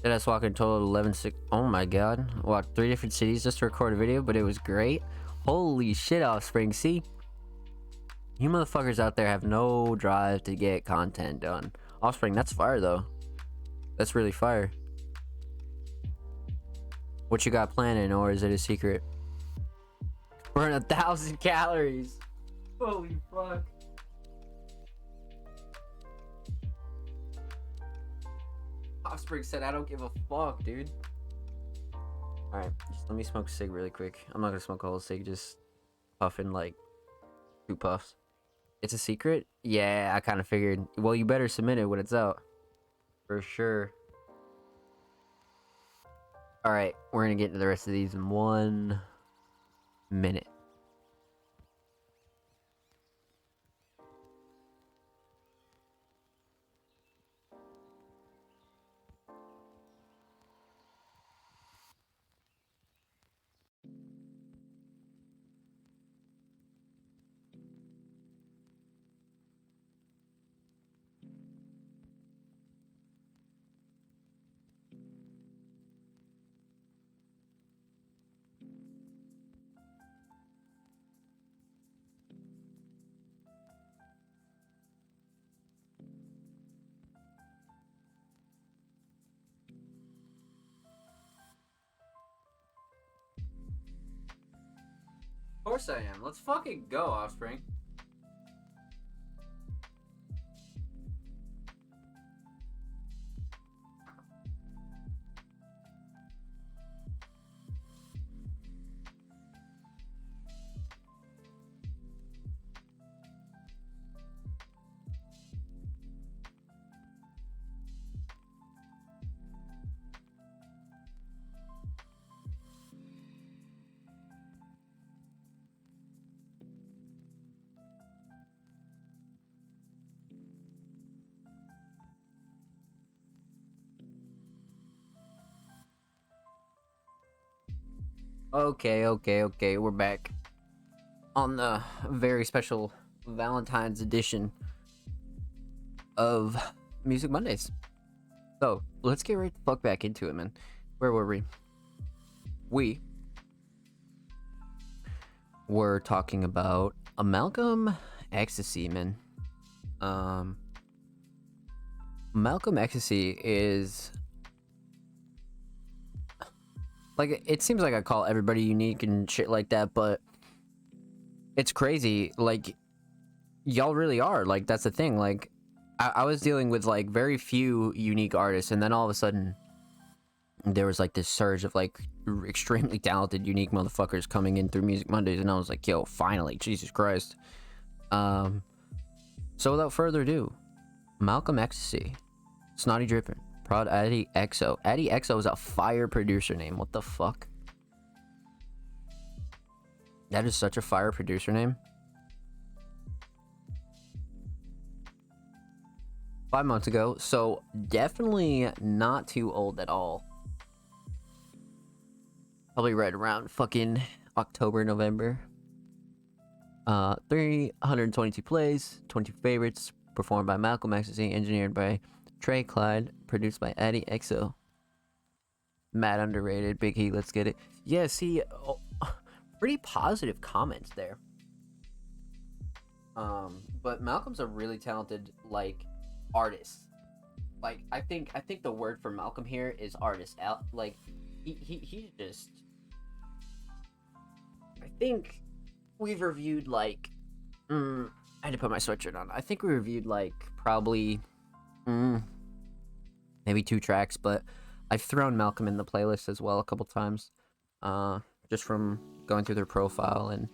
Did I walk in total 11 oh my god. Walked 3 different cities just to record a video, but it was great. Holy shit, Offspring. See? You motherfuckers out there have no drive to get content done. Offspring, that's fire though. That's really fire. What you got planning, or is it a secret? Burn 1,000 calories. Holy fuck. Offspring said, I don't give a fuck, dude. Alright, just let me smoke a cig really quick. I'm not gonna smoke a whole cig, just puffing like 2 puffs. It's a secret? Yeah, I kind of figured. Well, you better submit it when it's out. For sure. Alright, we're gonna get into the rest of these in 1 minute. Of course I am. Let's fucking go, Offspring. Okay, we're back on the very special Valentine's edition of Music Mondays. So, let's get right the fuck back into it, man. Where were we? We we're talking about a Malcolm Ecstasy, man. Malcolm Ecstasy is like, it seems like I call everybody unique and shit like that, but it's crazy. Like, y'all really are. Like, that's the thing. Like, I was dealing with like very few unique artists, and then all of a sudden there was like this surge of like extremely talented unique motherfuckers coming in through Music Mondays, and I was like, yo, finally, Jesus Christ. So without further ado, Malcolm Ecstasy, Snotty Drippin', Prod Addy XO. Addy XO is a fire producer name. What the fuck? That is such a fire producer name. 5 months ago, so definitely not too old at all. Probably right around fucking October, November. 322 plays, 20 favorites, performed by Malcolm Ecstasy, engineered by Trey Clyde, produced by Addy XO. Mad underrated, Big Heat, let's get it. Yeah, see, pretty positive comments there. But Malcolm's a really talented, like, artist. Like, I think the word for Malcolm here is artist. Like, he just, I think we've reviewed like I had to put my sweatshirt on. I think we reviewed like probably maybe 2 tracks, but I've thrown Malcolm in the playlist as well a couple times, just from going through their profile and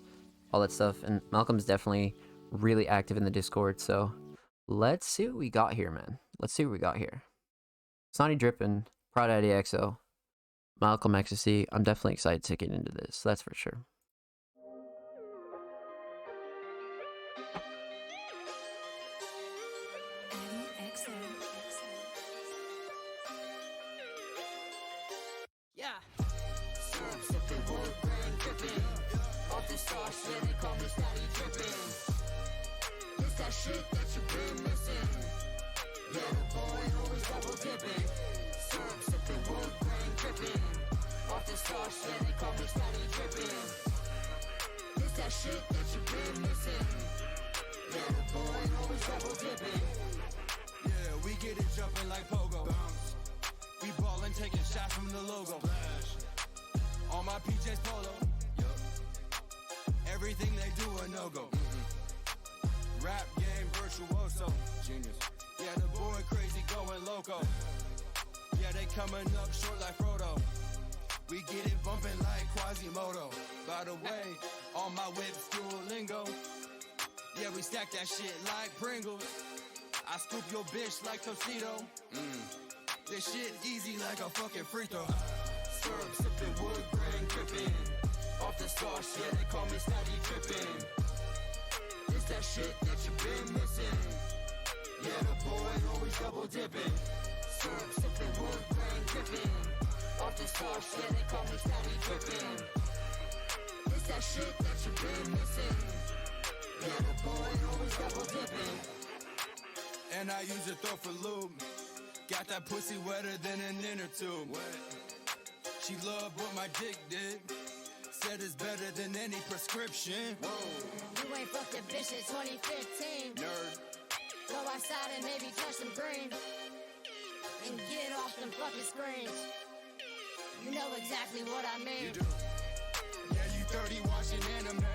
all that stuff. And Malcolm's definitely really active in the Discord, so let's see what we got here, man. Let's see what we got here. Snotty Drippin', Prod Addy XO, Malcolm Ecstasy. I'm definitely excited to get into this, that's for sure. Yeah. Sippin', wood grain drippin'. Off the sauce, yeah, they call me Snotty Drippin'. It's that shit that you been missing. Yeah, the boy always double dipping. Syrup sippin', wood grain drippin'. Off the sauce, yeah, they call me Snotty Drippin'. It's that shit that you been missing. Yeah, the boy always double dipping. Yeah, we get it jumping like pogo. We ballin', taking shots from the logo. On my PJs polo. Everything they do a no-go. Rap game virtuoso. Genius. Yeah, the boy crazy going loco. Yeah, they coming up short like Frodo. We get it bumping like Quasimodo. By the way, on my whips Duolingo. Yeah, we stack that shit like Pringles. I scoop your bitch like Tostito. This shit easy like a fucking free throw. Syrup sippin', wood grain drippin'. Off the sauce, yeah, they call me Snotty Drippin'. It's that shit that you been missing. Yeah, the boy always double dipping. Syrup sippin', wood grain drippin'. Off the sauce, yeah, they call me Snotty Drippin'. It's that shit that you been missing. Yeah, the boy always double dipping. And I use a throw for lube. Got that pussy wetter than an inner tube. She loved what my dick did. Said it's better than any prescription. Whoa. You ain't fucked a bitch in 2015. Nerd. Go outside and maybe touch some green. And get off them fucking screens. You know exactly what I mean. Yeah, you 30 watching anime.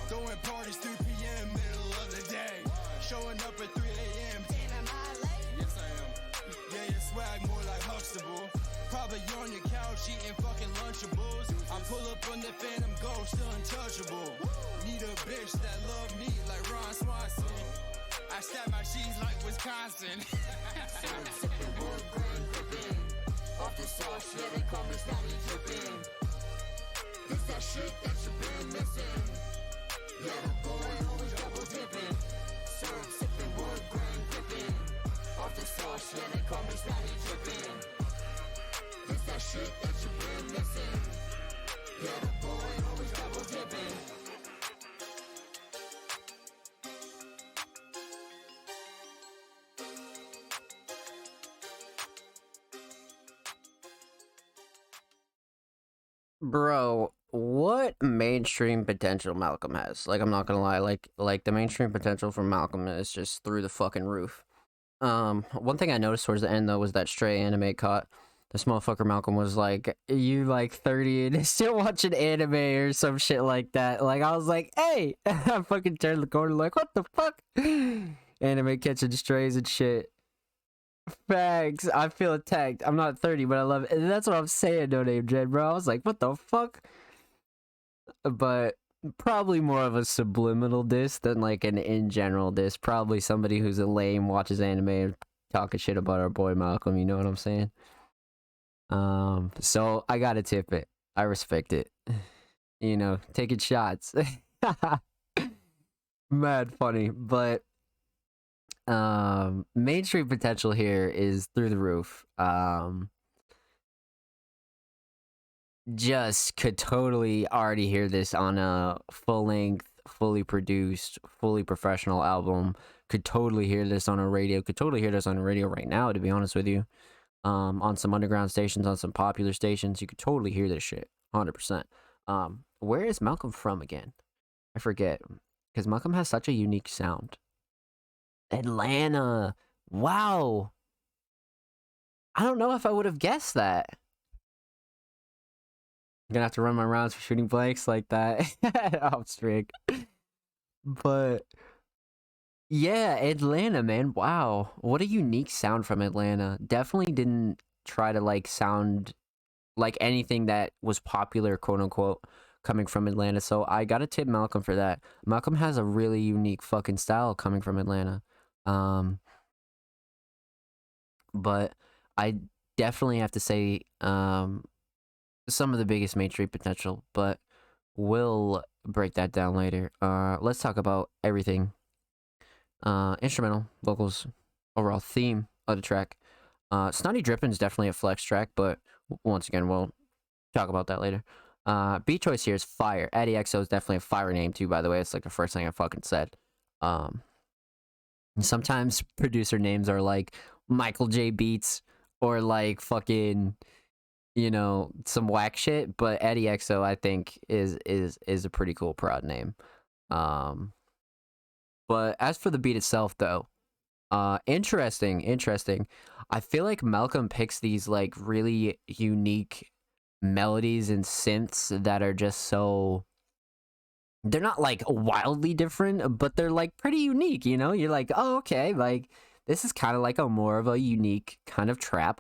Throwing parties 3 p.m. middle of the day. Showing up at 3 a.m. Damn, am I late? Yes, I am. Yeah, your swag more like Huxtable. Probably on your couch eating fucking Lunchables. I pull up on the Phantom Ghost, still untouchable. Need a bitch that love me like Ron Swanson. I stab my cheese like Wisconsin. Sippin' wood grain drippin'. Off the sauce, yeah, they call me Snotty Drippin'. It's that shit that you been missing. Yeah, the boy always double dipping. Syrup sippin', wood grain drippin'. Off the sauce, yeah, they call me Snotty Drippin'. It's that shit that you been missing. Yeah, the boy always double dipping. Bro, what mainstream potential Malcolm has. Like, I'm not gonna lie, like the mainstream potential from Malcolm is just through the fucking roof. One thing I noticed towards the end though was that stray anime caught. This motherfucker Malcolm was like, "You like 30 and still watching anime or some shit like that." Like I was like, "Hey!" I fucking turned the corner like, "What the fuck?" Anime catching strays and shit. Facts. I feel attacked. I'm not 30, but I love it. And that's what I'm saying, No Name Jen, bro. I was like, "What the fuck?" But probably more of a subliminal diss than like an in general diss. Probably somebody who's a lame watches anime and talking shit about our boy Malcolm. You know what I'm saying? So I gotta tip it. I respect it. You know, taking shots. Mad funny, but mainstream potential here is through the roof. Just could totally already hear this on a full length, fully produced, fully professional album. Could totally hear this on a radio. Could totally hear this on a radio right now, to be honest with you. On some underground stations, on some popular stations, you could totally hear this shit, 100%. Where is Malcolm from again? I forget, because Malcolm has such a unique sound. Atlanta. Wow. I don't know if I would have guessed that. I'm gonna have to run my rounds for shooting blanks like that. Off streak. But yeah, Atlanta, man. Wow. What a unique sound from Atlanta. Definitely didn't try to like sound like anything that was popular, quote unquote, coming from Atlanta. So I gotta tip Malcolm for that. Malcolm has a really unique fucking style coming from Atlanta. But I definitely have to say some of the biggest mainstream potential, but we'll break that down later. Let's talk about everything. Instrumental, vocals, overall theme of the track. Snotty Drippin' is definitely a flex track, but once again, we'll talk about that later. Beat choice here is fire. Addy XO is definitely a fire name too, by the way. It's like the first thing I fucking said. Sometimes producer names are like Michael J. Beats or like fucking, you know, some whack shit, but Addy XO I think is a pretty cool prod name. But as for the beat itself though, interesting. I feel like Malcolm picks these like really unique melodies and synths that are just so, they're not like wildly different, but they're like pretty unique, you know? You're like, oh, okay, like this is kind of like a more of a unique kind of trap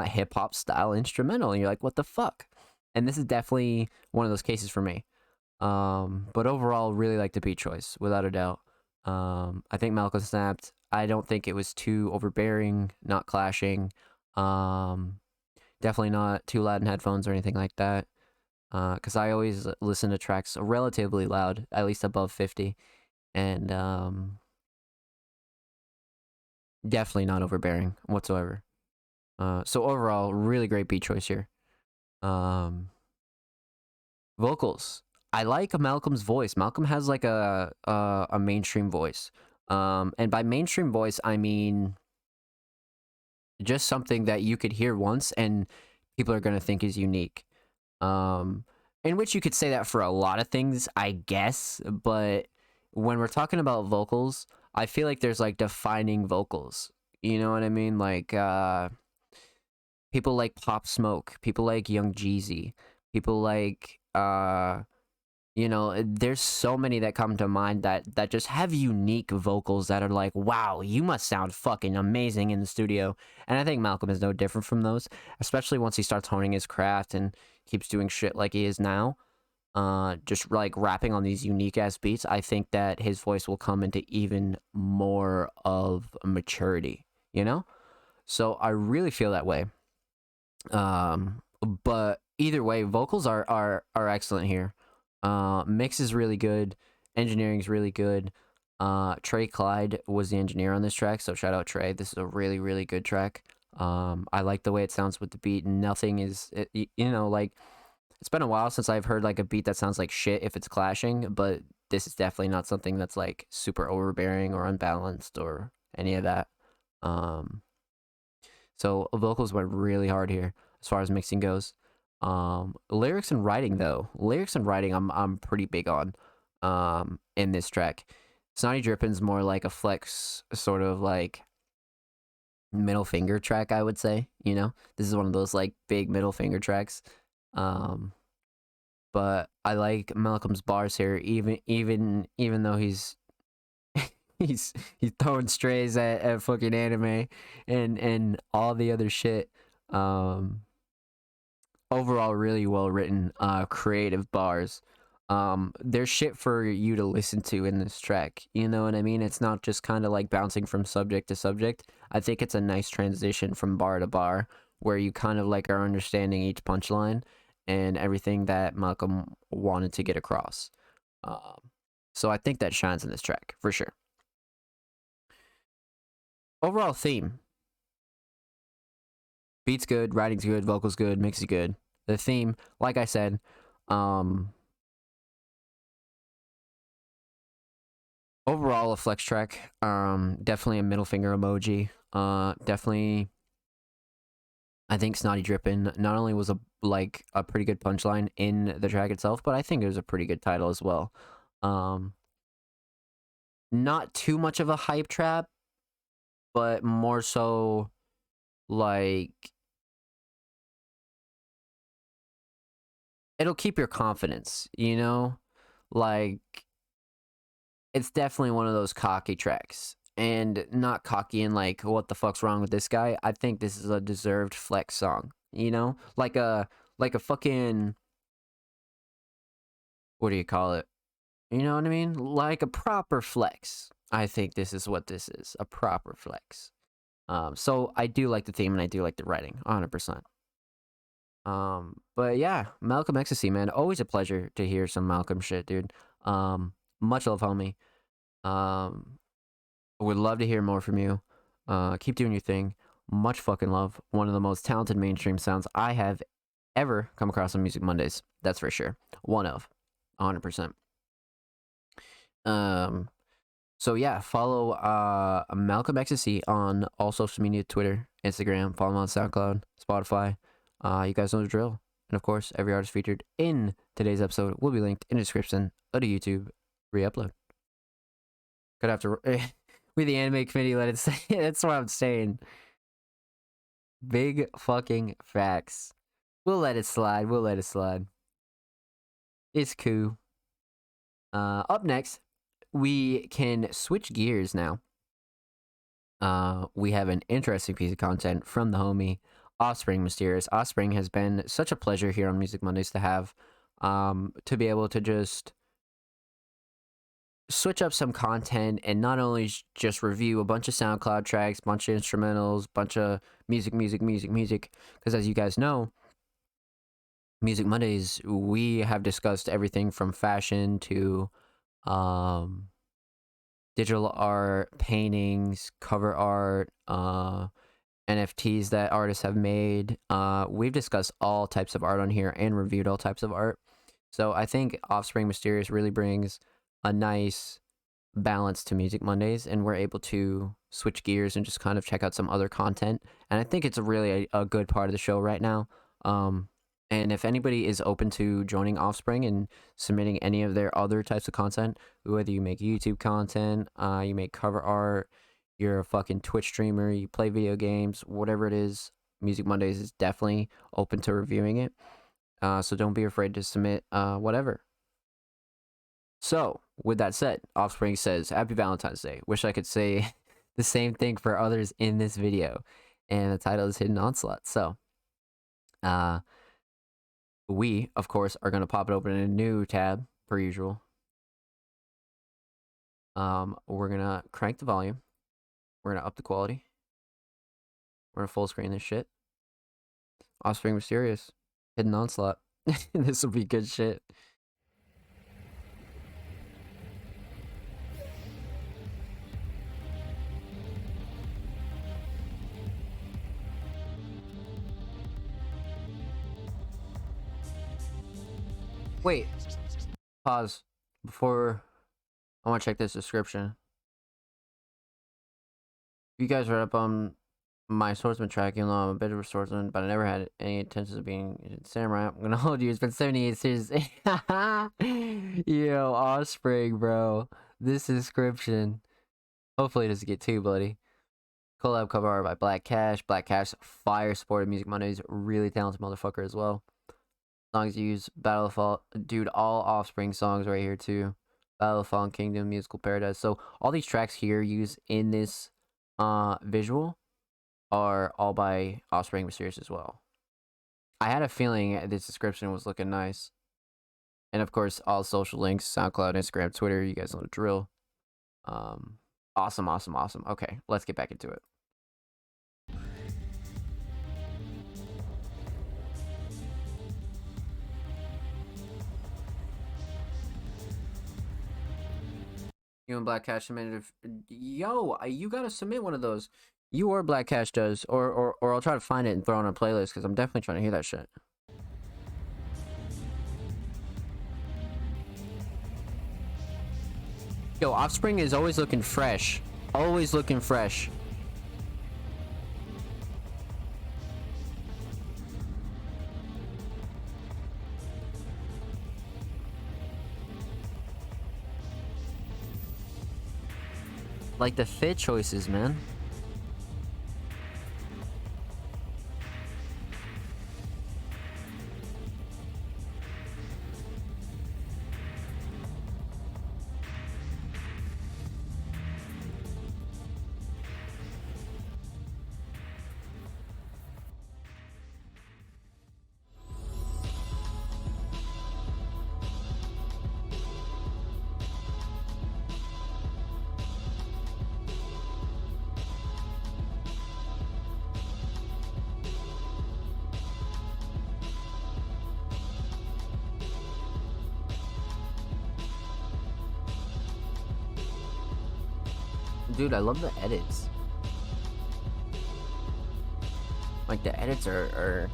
hip hop style instrumental, and you're like, what the fuck? And this is definitely one of those cases for me. But overall, really like the beat choice, without a doubt. I think Malcolm snapped. I don't think it was too overbearing, not clashing. Definitely not too loud in headphones or anything like that. Because I always listen to tracks relatively loud, at least above 50. And definitely not overbearing whatsoever. So overall, really great beat choice here. Vocals. I like Malcolm's voice. Malcolm has like a mainstream voice. And by mainstream voice, I mean just something that you could hear once and people are going to think is unique. In which you could say that for a lot of things, I guess, but when we're talking about vocals, I feel like there's like defining vocals. You know what I mean? Like people like Pop Smoke, people like Young Jeezy, people like you know, there's so many that come to mind that just have unique vocals that are like, wow, you must sound fucking amazing in the studio. And I think Malcolm is no different from those, especially once he starts honing his craft and keeps doing shit like he is now. Just like rapping on these unique ass beats, I think that his voice will come into even more of a maturity, you know? So I really feel that way. But either way, vocals are excellent here. Mix is really good. Engineering is really good. Trey Clyde was the engineer on this track, so shout out Trey. This is a really, really good track. I like the way it sounds with the beat. Nothing is, you know, like, it's been a while since I've heard like a beat that sounds like shit if it's clashing, but this is definitely not something that's like super overbearing or unbalanced or any of that. So vocals went really hard here as far as mixing goes. Lyrics and writing though, I'm pretty big on in this track. Snotty Drippin's more like a flex, sort of like middle finger track, I would say. You know, this is one of those like big middle finger tracks. Um, but I like Malcolm's bars here, even though he's he's throwing strays at fucking anime and all the other shit. Overall, really well written, creative bars. There's shit for you to listen to in this track. You know what I mean? It's not just kind of like bouncing from subject to subject. I think it's a nice transition from bar to bar where you kind of like are understanding each punchline and everything that Malcolm wanted to get across. So I think that shines in this track for sure. Overall theme: beats good, writing's good, vocals good, mix is good. The theme, like I said, overall a flex track. Definitely a middle finger emoji. Definitely, I think Snotty Drippin' not only was a pretty good punchline in the track itself, but I think it was a pretty good title as well. Not too much of a hype trap, but more so like it'll keep your confidence, you know? Like it's definitely one of those cocky tracks. And not cocky and like what the fuck's wrong with this guy? I think this is a deserved flex song, you know? Like a fucking, what do you call it? You know what I mean? Like a proper flex. I think this is what this is, a proper flex. So I do like the theme and I do like the writing, 100%. But yeah, Malcolm Ecstasy, man, always a pleasure to hear some Malcolm shit, dude. Much love, homie. Would love to hear more from you. Keep doing your thing. Much fucking love. One of the most talented mainstream sounds I have ever come across on Music Mondays. That's for sure. One of, 100%. So yeah, follow Malcolm Ecstasy on all social media, Twitter, Instagram, follow him on SoundCloud, Spotify. You guys know the drill. And of course, every artist featured in today's episode will be linked in the description of the YouTube re-upload. Could have to we the anime committee let it say. That's what I'm saying. Big fucking facts. We'll let it slide. It's cool. Up next, we can switch gears now. We have an interesting piece of content from the homie Offspring Mysterious. Offspring has been such a pleasure here on Music Mondays to have, to be able to just switch up some content and not only just review a bunch of SoundCloud tracks, bunch of instrumentals, bunch of music. Because as you guys know, Music Mondays, we have discussed everything from fashion to digital art, paintings, cover art, NFTs that artists have made. We've discussed all types of art on here and reviewed all types of art. So I think Offspring Mysterious really brings a nice balance to Music Mondays, and we're able to switch gears and just kind of check out some other content. And I think it's really a good part of the show right now. And if anybody is open to joining Offspring and submitting any of their other types of content, whether you make YouTube content, you make cover art, you're a fucking Twitch streamer, you play video games, whatever it is, Music Mondays is definitely open to reviewing it. So don't be afraid to submit whatever. So, with that said, Offspring says, Happy Valentine's Day. Wish I could say the same thing for others in this video. And the title is Hidden Onslaught. So, we, of course, are going to pop it open in a new tab, per usual. We're going to crank the volume. We're going to up the quality. We're going to full screen this shit. Offspring Mysterious. Hidden Onslaught. This will be good shit. Wait. Pause. Before I want to check this description. You guys read up on my swordsman track, even though I'm a bit of a swordsman, but I never had any intentions of being a samurai. I'm gonna hold you. It's been 78 series. Yo, Offspring, bro. This inscription. Hopefully it doesn't get too bloody. Collab cover art by Black Cash. Black Cash, fire supported Music Mondays. Really talented motherfucker as well. Songs used, Battle of Fall. Dude, all Offspring songs right here too. Battle of Fallen Kingdom, Musical Paradise. So all these tracks here used in this visual are all by Offspring Mysterious as well. I had a feeling this description was looking nice. And of course, all social links, SoundCloud, Instagram, Twitter, you guys know the drill. Awesome. Okay, let's get back into it. You and Black Cash submitted. Yo, you gotta submit one of those. You or Black Cash does, or I'll try to find it and throw it on a playlist because I'm definitely trying to hear that shit. Yo, Offspring is always looking fresh. Always looking fresh. Like the fit choices, man. Dude, I love the edits. Like, the edits are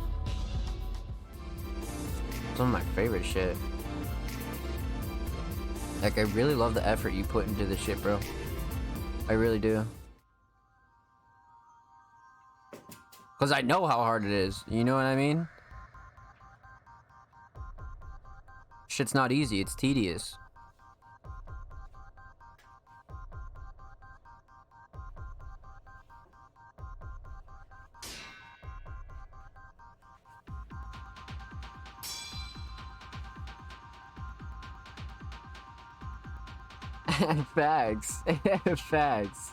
some of my favorite shit. Like, I really love the effort you put into this shit, bro. I really do. Because I know how hard it is. You know what I mean? Shit's not easy. It's tedious. Facts. Facts.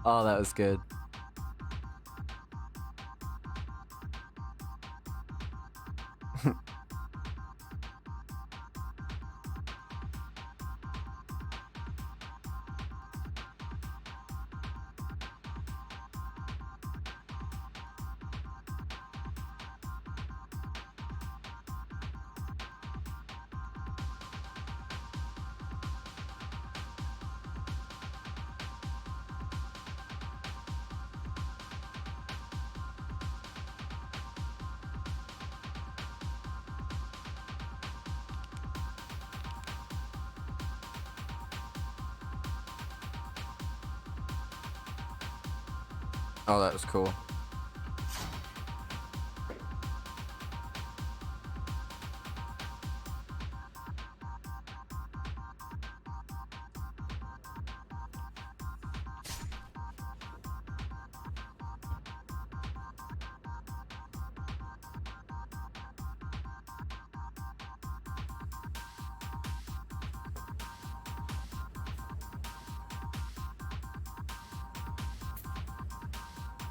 Oh, that was good. Oh, that was cool.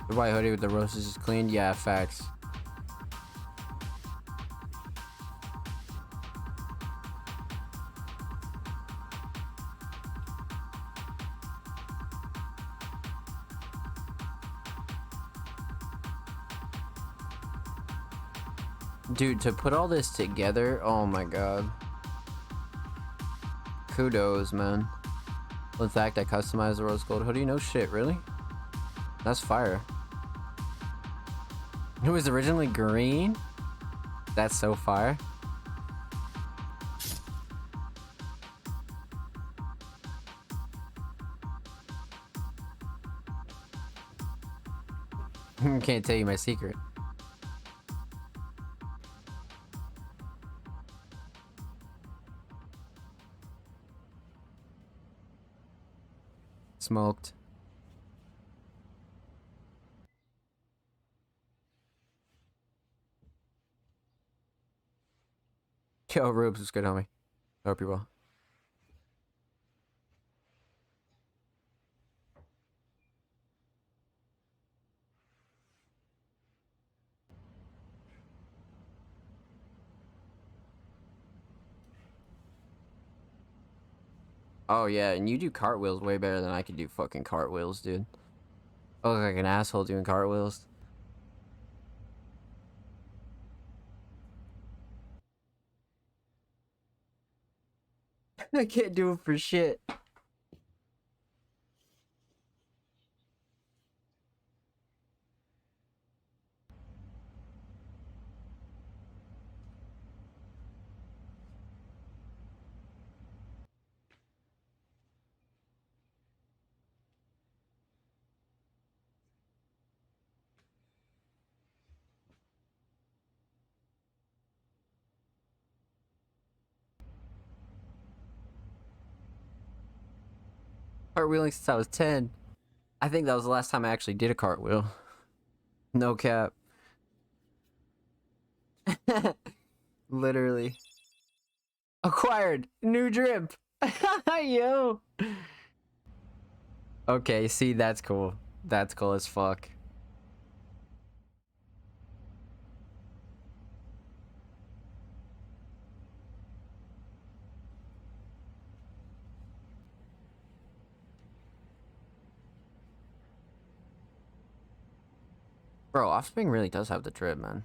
The white hoodie with the roses is clean. Yeah, facts. Dude, to put all this together, oh my god. Kudos, man. In fact, I customized the rose gold hoodie. No shit, really? That's fire. It was originally green? That's so fire. Can't tell you my secret. Smoked. Yo, Rubes, what's good, homie? I hope you're well. Oh yeah, and you do cartwheels way better than I can do fucking cartwheels, dude. I look like an asshole doing cartwheels. I can't do it for shit. Cartwheeling since I was 10. I think that was the last time I actually did a cartwheel. No cap. Literally. Acquired. New drip. Yo. Okay, see, that's cool. That's cool as fuck. Bro, Offspring really does have the drip, man.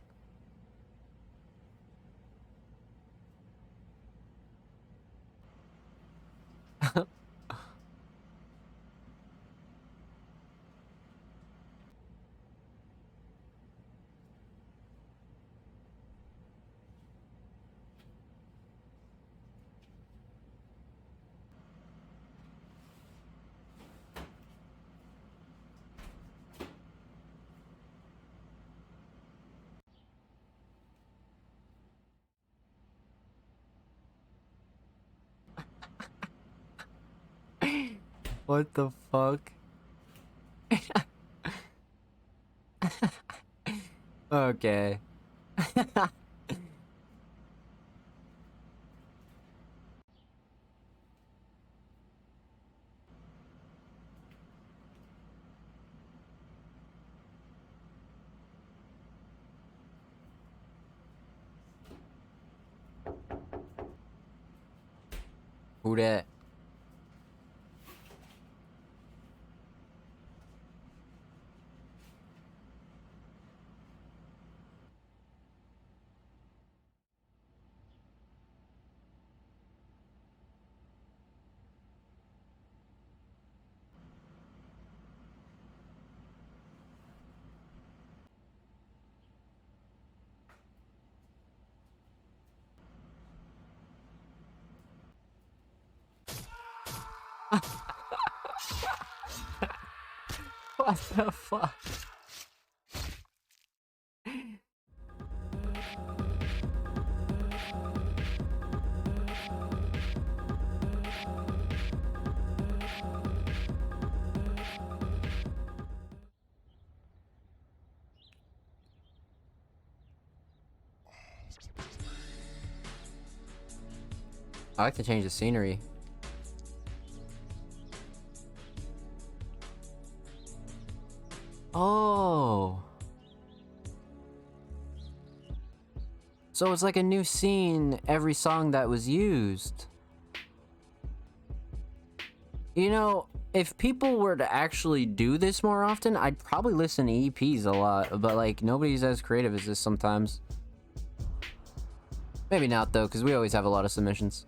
What the fuck? Okay. Who that? What the fuck? I like to change the scenery. Oh. So it's like a new scene every song that was used. You know, if people were to actually do this more often, I'd probably listen to EPs a lot, but like nobody's as creative as this sometimes. Maybe not though, because we always have a lot of submissions.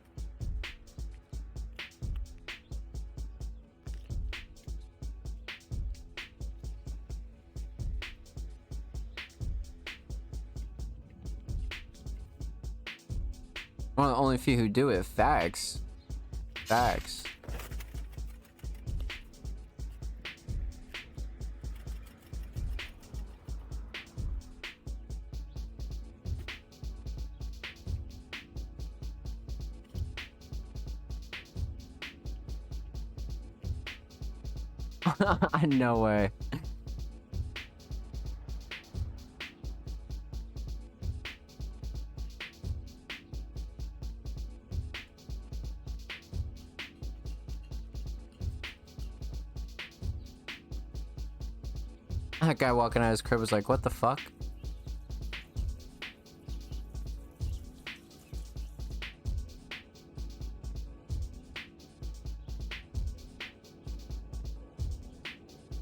One of the only few who do it. Facts. Facts. No way. That guy walking out of his crib was like, what the fuck?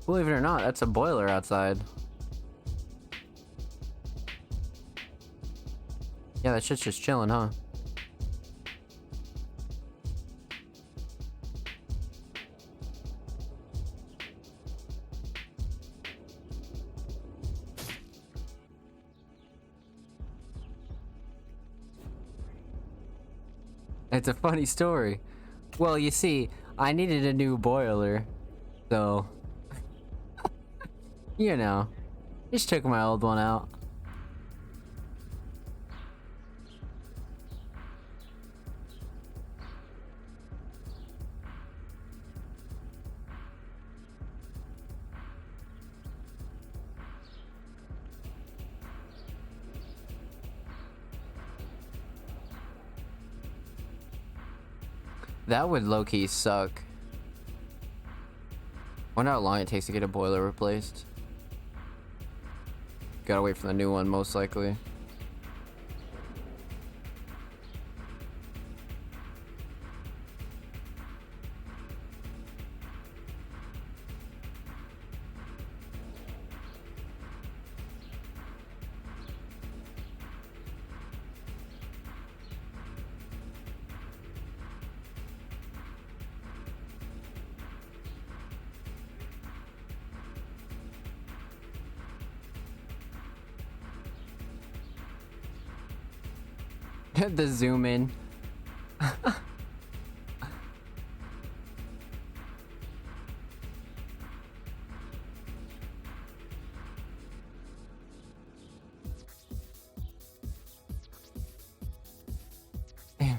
Believe it or not, that's a boiler outside. Yeah, that shit's just chilling, huh? It's a funny story. Well, you see, I needed a new boiler, so... you know, just took my old one out. That would low-key suck. Wonder how long it takes to get a boiler replaced. Gotta wait for the new one, most likely. The zoom in.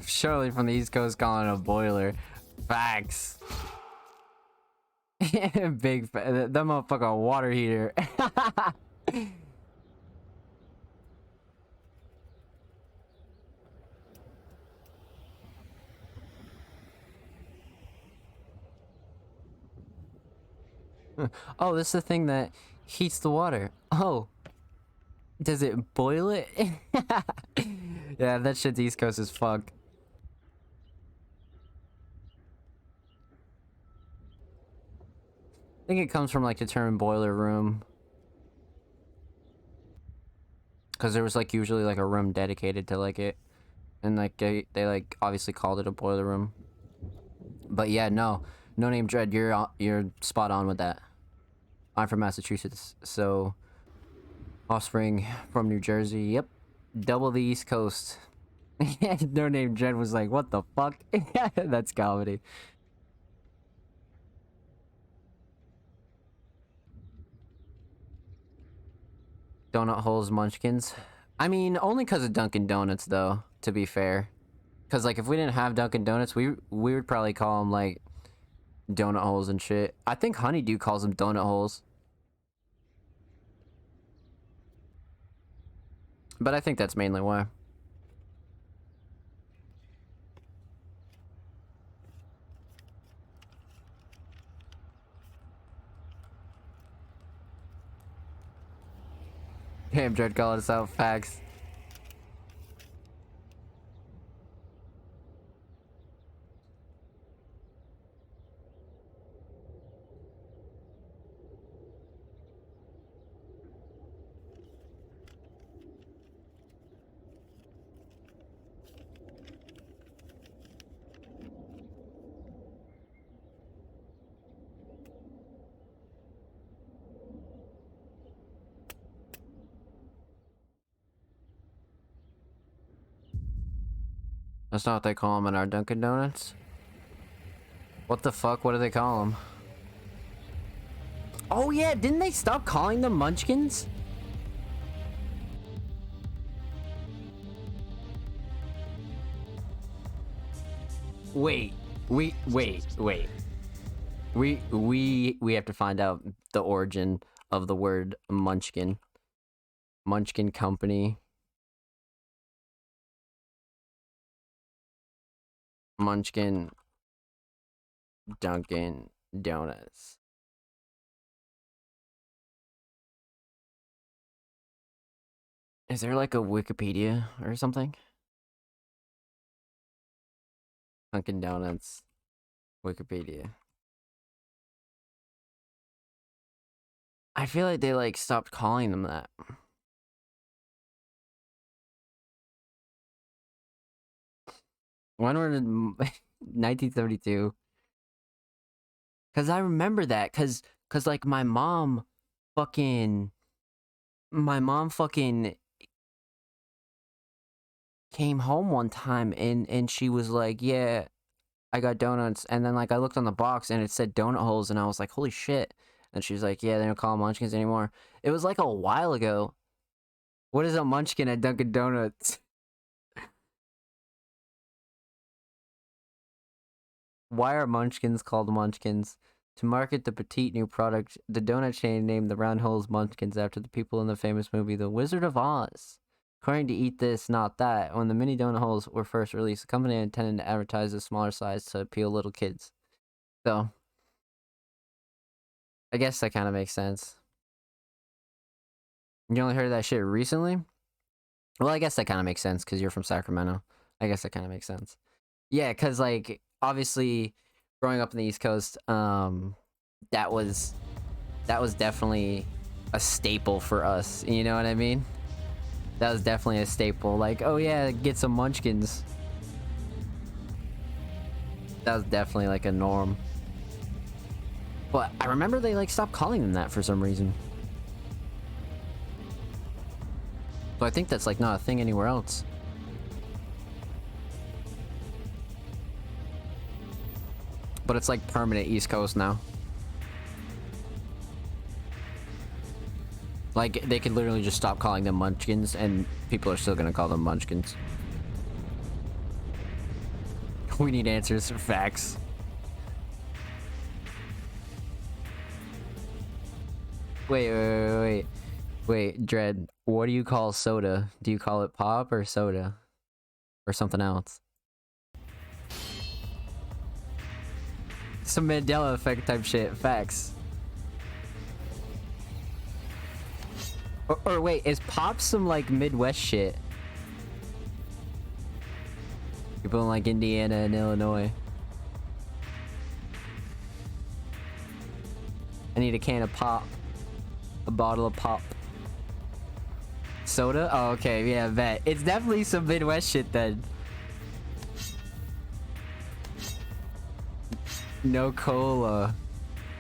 Surely from the East Coast calling it a boiler. Facts. That motherfucker water heater. Oh, this is the thing that heats the water. Oh. Does it boil it? Yeah, that shit's East Coast as fuck. I think it comes from like the term boiler room. Cause there was like usually like a room dedicated to like it. And like they like obviously called it a boiler room. But yeah, no name Dread, you're spot on with that. I'm from Massachusetts, so offspring from New Jersey. Yep, double the East Coast. No name Dread was like, what the fuck? That's comedy. Donut holes, munchkins. I mean, only because of Dunkin' Donuts, though. To be fair, because like if we didn't have Dunkin' Donuts, we would probably call them like donut holes and shit. I think Honeydew calls them donut holes. But I think that's mainly why. Damn, Dread called us out. Facts. That's not what they call them in our Dunkin' Donuts. What the fuck? What do they call them? Oh yeah, didn't they stop calling them Munchkins? Wait. We have to find out the origin of the word Munchkin. Munchkin Company. Munchkin Dunkin' Donuts. Is there like a Wikipedia or something? Dunkin' Donuts Wikipedia. I feel like they like stopped calling them that. When were 1972? Cause I remember that, cause like my mom fucking came home one time and she was like, yeah, I got donuts, and then like I looked on the box and it said donut holes, and I was like, holy shit. And she was like, yeah, they don't call them Munchkins anymore. It was like a while ago. What is a Munchkin at Dunkin' Donuts? Why are Munchkins called Munchkins? To market the petite new product, the donut chain named the round holes Munchkins after the people in the famous movie The Wizard of Oz. According to Eat This, Not That, when the mini donut holes were first released, the company intended to advertise a smaller size to appeal little kids. So, I guess that kind of makes sense. You only heard that shit recently? Well, I guess that kind of makes sense because you're from Sacramento. I guess that kind of makes sense. Yeah, because, like, obviously, growing up in the East Coast, that was definitely a staple for us. You know what I mean? That was definitely a staple. Like, oh yeah, get some Munchkins. That was definitely like a norm. But I remember they like stopped calling them that for some reason. So I think that's like not a thing anywhere else. But it's like permanent East Coast now. Like, they could literally just stop calling them Munchkins, and people are still gonna call them Munchkins. We need answers, facts. Wait, Dread, what do you call soda? Do you call it pop or soda? Or something else? Some Mandela effect type shit, facts. Or wait, is pop some like Midwest shit? People in like Indiana and Illinois. I need a can of pop. A bottle of pop. Soda? Oh, okay, yeah, bet. It's definitely some Midwest shit then. No cola.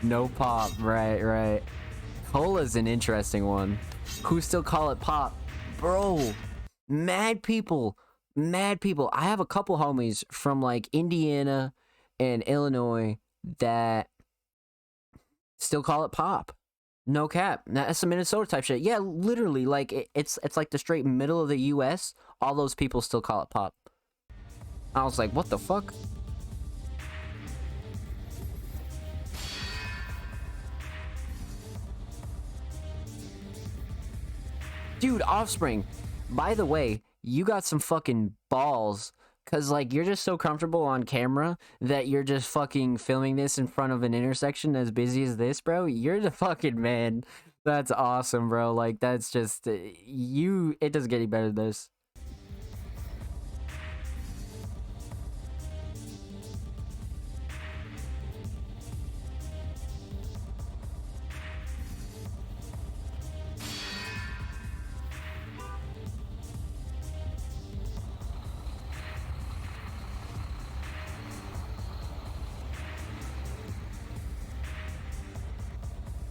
No pop, right. Cola's an interesting one. Who still call it pop? Bro, mad people. I have a couple homies from like Indiana and Illinois that still call it pop. No cap. That's some Minnesota type shit. Yeah, literally, like it's like the straight middle of the US. All those people still call it pop. I was like, what the fuck? Dude, Offspring, by the way, you got some fucking balls, cause like you're just so comfortable on camera that you're just fucking filming this in front of an intersection as busy as this, bro. You're the fucking man. That's awesome, bro. Like that's just you. It doesn't get any better than this.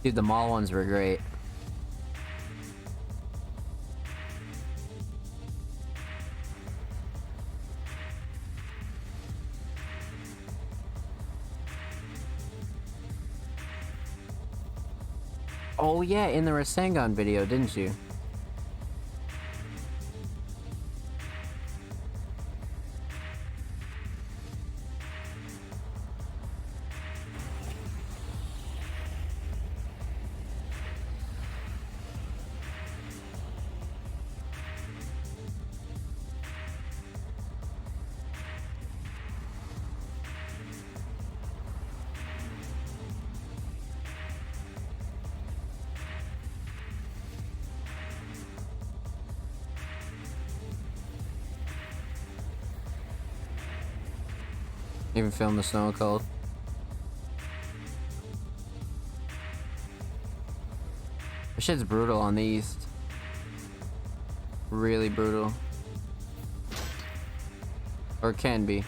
Dude, the mall ones were great. Oh yeah, in the Rasengan video, didn't you? Even film the snow cold. This shit's brutal on the East. Really brutal. Or can be.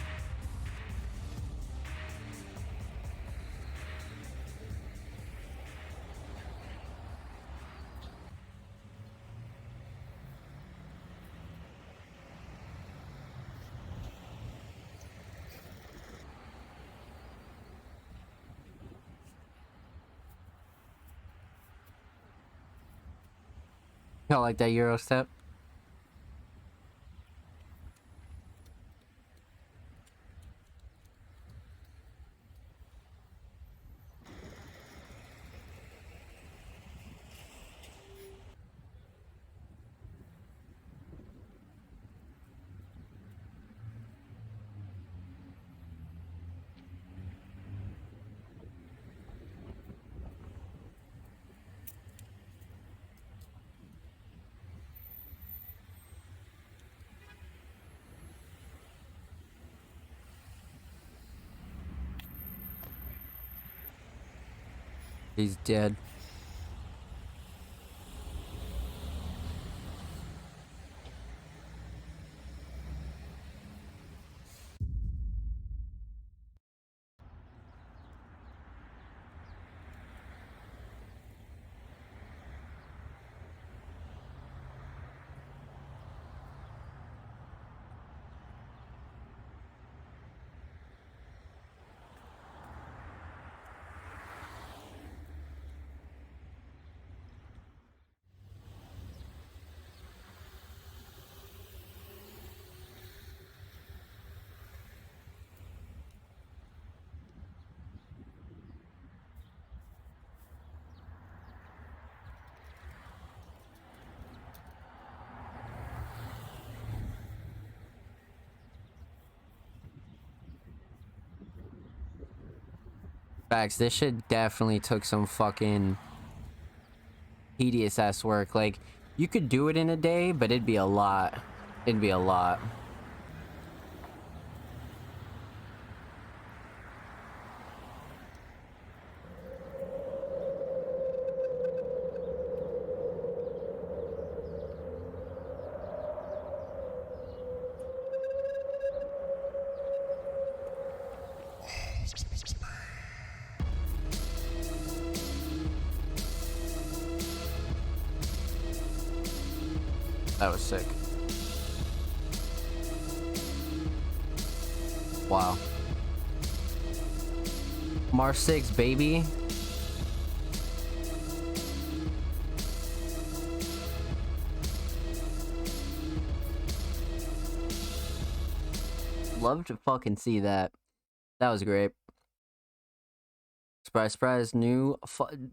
Y'all like that Euro step? He's dead. Facts, this shit definitely took some fucking tedious ass work. Like, you could do it in a day, but it'd be a lot. It'd be a lot. That was sick. Wow. Mars 6, baby. Love to fucking see that. That was great. Surprise, surprise,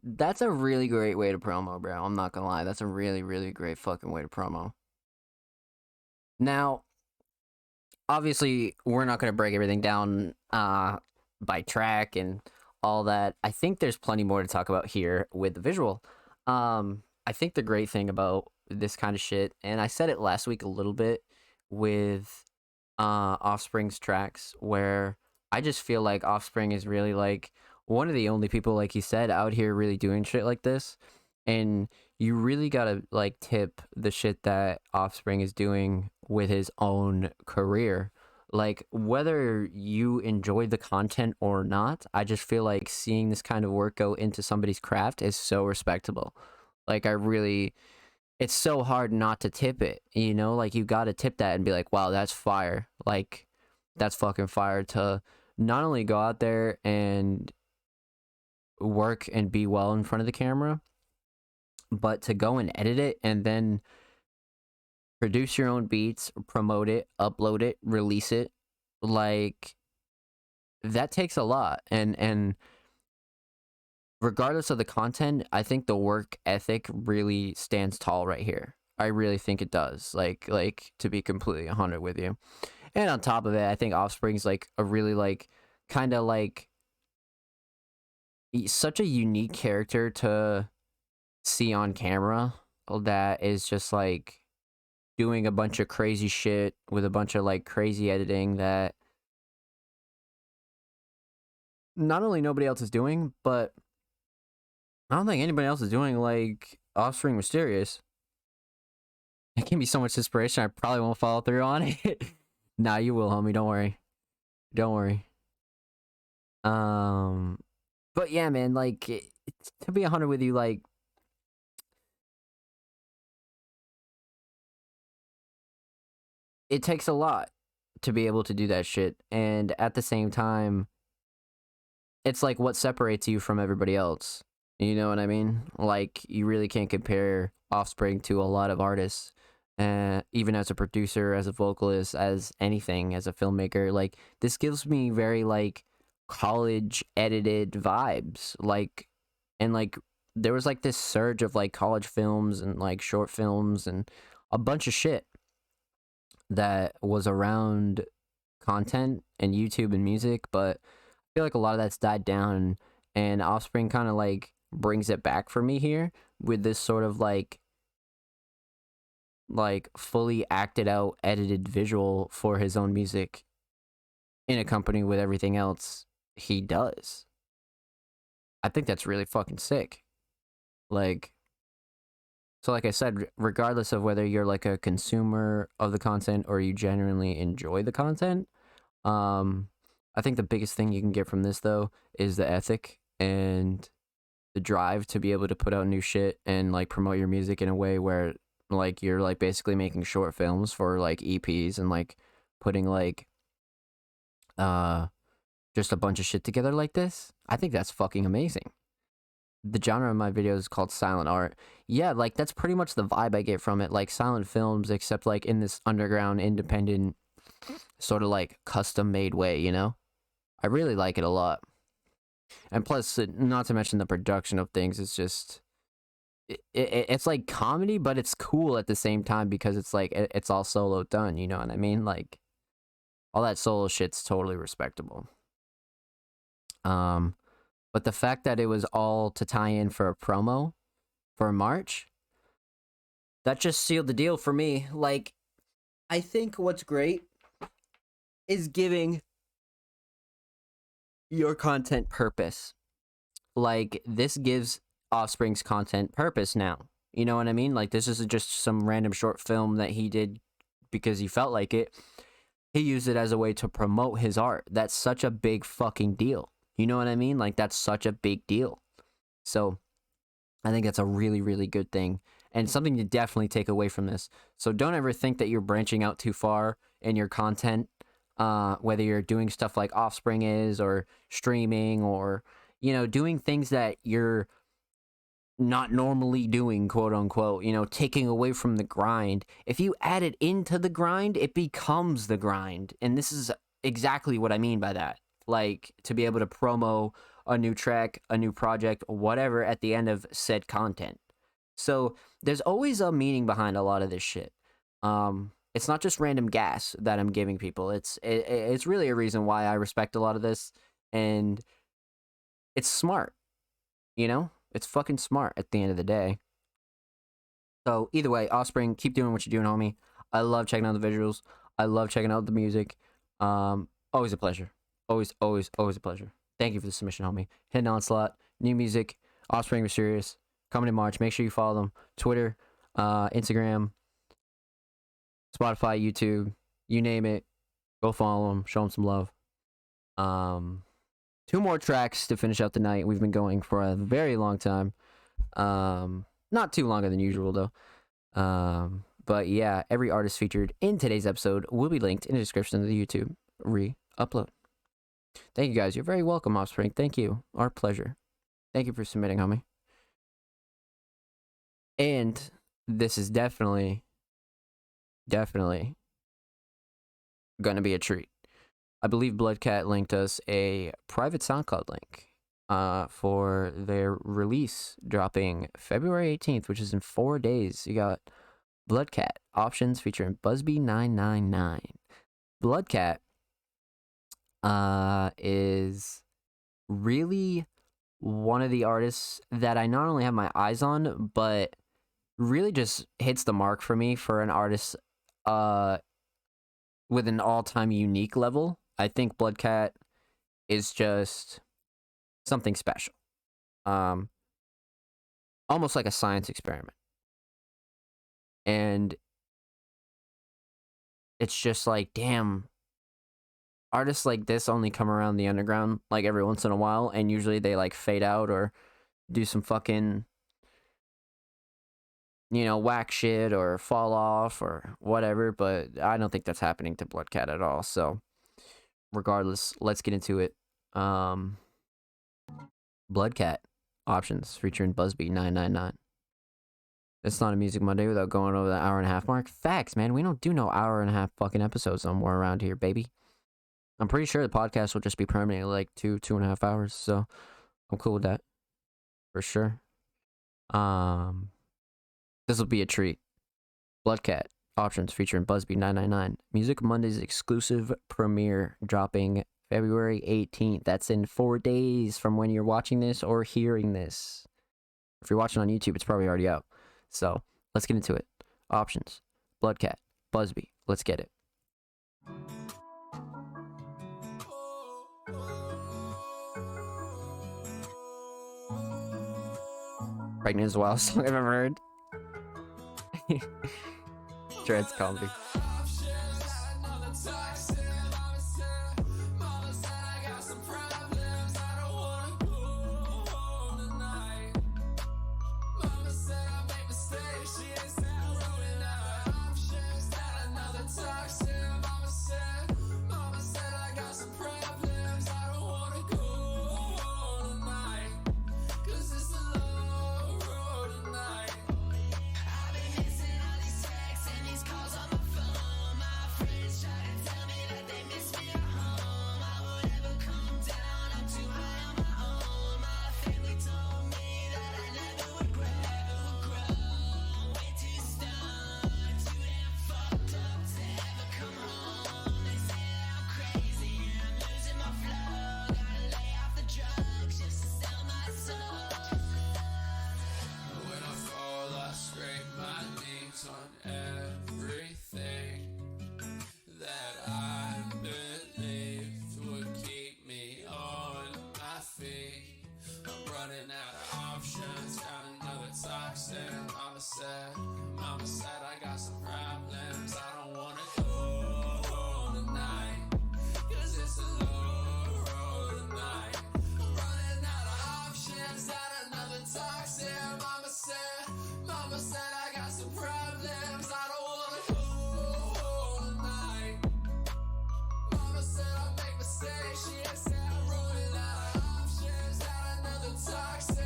that's a really great way to promo, bro. I'm not gonna lie. That's a really, really great fucking way to promo. Now, obviously, we're not gonna break everything down by track and all that. I think there's plenty more to talk about here with the visual. I think the great thing about this kind of shit, and I said it last week a little bit with Offspring's tracks, where I just feel like Offspring is really like one of the only people, like you said, out here really doing shit like this. And you really gotta like tip the shit that Offspring is doing with his own career. Like, whether you enjoy the content or not, I just feel like seeing this kind of work go into somebody's craft is so respectable. Like, it's so hard not to tip it, you know? Like, you gotta tip that and be like, wow, that's fire. Like, that's fucking fire to not only go out there and work and be well in front of the camera, but to go and edit it and then produce your own beats, promote it, upload it, release it, like that takes a lot. And regardless of the content, I think the work ethic really stands tall right here. I really think it does. Like to be completely 100 with you. And on top of it, I think Offspring's like a really like kind of like such a unique character to see on camera that is just like doing a bunch of crazy shit with a bunch of like crazy editing that not only nobody else is doing, but I don't think anybody else is doing like Offspring Mysterious. It gave me so much inspiration, I probably won't follow through on it. Nah, you will, homie. Don't worry. Don't worry. But yeah, man, like, to be 100 with you, like, it takes a lot to be able to do that shit. And at the same time, it's like what separates you from everybody else. You know what I mean? Like, you really can't compare Offspring to a lot of artists. Even as a producer, as a vocalist, as anything, as a filmmaker. Like, this gives me very, like, college edited vibes. Like, and, like, there was, like, this surge of, like, college films and, like, short films and a bunch of shit that was around content and YouTube and music, but I feel like a lot of that's died down, and Offspring kind of like brings it back for me here with this sort of like fully acted out edited visual for his own music in a company with everything else he does. I think that's really fucking sick. Like, so like I said, regardless of whether you're like a consumer of the content or you genuinely enjoy the content, I think the biggest thing you can get from this though is the ethic and the drive to be able to put out new shit and like promote your music in a way where like you're like basically making short films for like EPs and like putting like just a bunch of shit together like this. I think that's fucking amazing. The genre of my videos is called silent art. Yeah, like that's pretty much the vibe I get from it, like silent films, except like in this underground, independent, sort of like custom made way, you know? I really like it a lot. And plus, not to mention the production of things, it's just, it's like comedy, but it's cool at the same time because it's like, it's all solo done, you know what I mean? Like, all that solo shit's totally respectable. But the fact that it was all to tie in for a promo for March, that just sealed the deal for me. Like, I think what's great is giving your content purpose. Like, this gives Offspring's content purpose now. You know what I mean? Like, this isn't just some random short film that he did because he felt like it. He used it as a way to promote his art. That's such a big fucking deal. You know what I mean? Like, that's such a big deal. So, I think that's a really, really good thing. And something to definitely take away from this. So, don't ever think that you're branching out too far in your content. Whether you're doing stuff like Offspring is, or streaming, or, you know, doing things that you're not normally doing, quote unquote, you know, taking away from the grind. If you add it into the grind, it becomes the grind. And this is exactly what I mean by that. Like, to be able to promo a new track, a new project, whatever at the end of said content. So there's always a meaning behind a lot of this shit. It's not just random gas that I'm giving people. It's really a reason why I respect a lot of this, and it's smart. You know, it's fucking smart at the end of the day. So either way, Offspring, keep doing what you're doing, homie. I love checking out the visuals. I love checking out the music. Always a pleasure. Always a pleasure. Thank you for the submission, homie. Hidden Onslaught, new music, Offspring Mysterious, coming in March. Make sure you follow them. Twitter, Instagram, Spotify, YouTube, you name it. Go follow them. Show them some love. 2 more tracks to finish out the night. We've been going for a very long time. Not too longer than usual, though. But yeah, every artist featured in today's episode will be linked in the description of the YouTube re-upload. Thank you, guys. You're very welcome, Offspring. Thank you. Our pleasure. Thank you for submitting, homie. And this is definitely going to be a treat. I believe Bloodcat linked us a private SoundCloud link for their release dropping February 18th, which is in 4 days. You got Bloodcat Options featuring Busby 999. Bloodcat is really one of the artists that I not only have my eyes on, but really just hits the mark for me for an artist with an all-time unique level. I think Bloodcat is just something special. Almost like a science experiment. And it's just like, damn, artists like this only come around the underground like every once in a while, and usually they like fade out or do some fucking, whack shit or fall off or whatever, but I don't think that's happening to Bloodcat at all. So regardless, let's get into it. Bloodcat Options featuring Busby 999. It's not a Music Monday without going over the hour and a half mark. Facts, man. We don't do no hour and a half fucking episodes no more around here, baby. I'm pretty sure the podcast will just be permanently like 2.5 hours. So I'm cool with that. For sure. This will be a treat. Bloodcat Options featuring Busby 999. Music Monday's exclusive premiere dropping February 18th. That's in 4 days from when you're watching this or hearing this. If you're watching on YouTube, it's probably already out. So let's get into it. Options, Bloodcat, Busby. Let's get it. Pregnant is the wildest song I've ever heard. Dread's comedy. Mama said I got some problems. I don't wanna go tonight, 'cause it's a low road tonight. I'm running out of options, got another toxic. Mama said I got some problems. I don't wanna go tonight. Mama said I make mistakes. She ain't said I'm running out of options, got another toxic.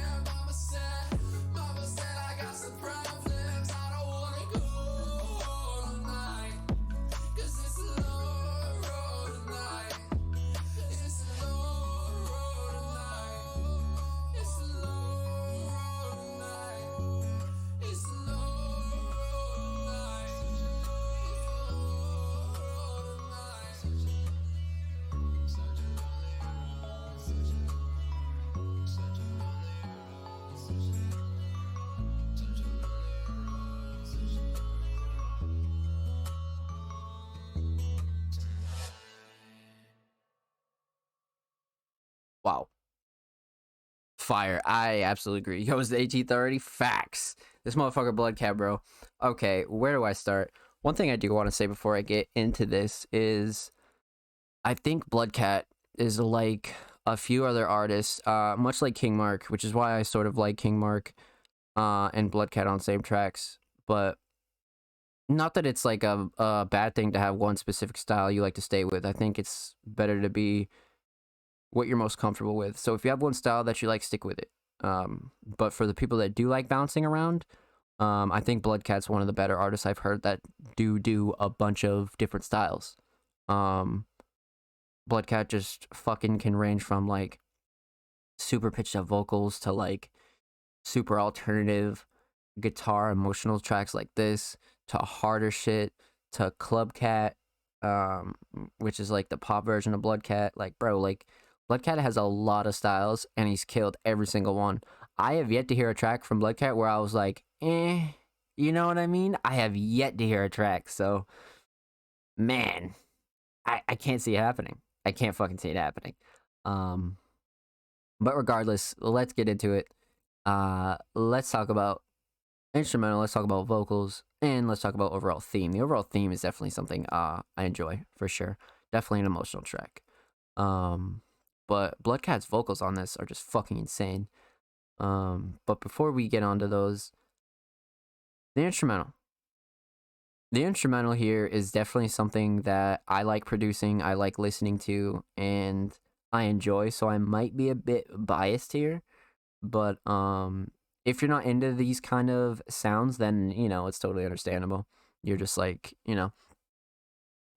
Mama said I got some problems. I don't wanna go tonight, 'cause it's a long road tonight. It's a long road tonight. It's a long road tonight. It's a long road Wow. Fire. I absolutely agree. Yo, is the AT30? Facts. This motherfucker Bloodcat, bro. Okay, where do I start? One thing I do want to say before I get into this is I think Bloodcat is like a few other artists, much like King Mark, which is why I sort of like King Mark and Bloodcat on same tracks. But not that it's like a bad thing to have one specific style you like to stay with. I think it's better to be what you're most comfortable with. So if you have one style that you like, stick with it. But for the people that do like bouncing around, I think Bloodcat's one of the better artists I've heard that do a bunch of different styles. Um, Bloodcat just fucking can range from like super pitched up vocals to like super alternative guitar emotional tracks like this to harder shit to Club Cat, which is like the pop version of Bloodcat. Like, bro, like Bloodcat has a lot of styles and he's killed every single one. I have yet to hear a track from Bloodcat where I was like, you know what I mean? I have yet to hear a track. So, man, I can't see it happening. I can't fucking see it happening. But regardless, let's get into it. Let's talk about instrumental, let's talk about vocals, and let's talk about overall theme. The overall theme is definitely something I enjoy for sure. Definitely an emotional track. But Bloodcat's vocals on this are just fucking insane. But before we get onto those, the instrumental. The instrumental here is definitely something that I like producing, I like listening to, and I enjoy, so I might be a bit biased here. But if you're not into these kind of sounds, then, you know, it's totally understandable. You're just like, you know,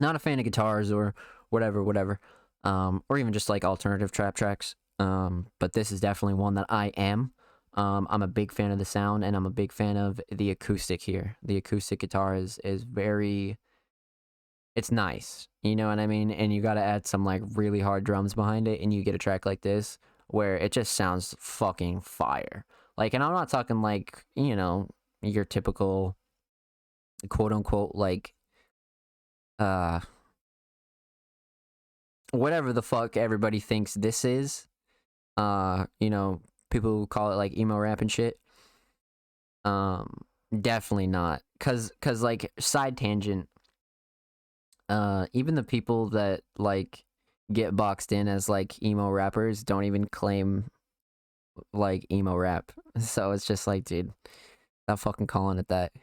not a fan of guitars or whatever. Or even just like alternative trap tracks. But this is definitely one that I am. I'm a big fan of the sound, and I'm a big fan of the acoustic here. The acoustic guitar is very, it's nice, you know what I mean? And you got to add some like really hard drums behind it, and you get a track like this where it just sounds fucking fire. Like, and I'm not talking like, you know, your typical quote unquote like whatever the fuck everybody thinks this is. You know, people call it like emo rap and shit. Definitely not. Cause like, side tangent, even the people that like get boxed in as like emo rappers don't even claim like emo rap. So it's just like, dude, stop fucking calling it that.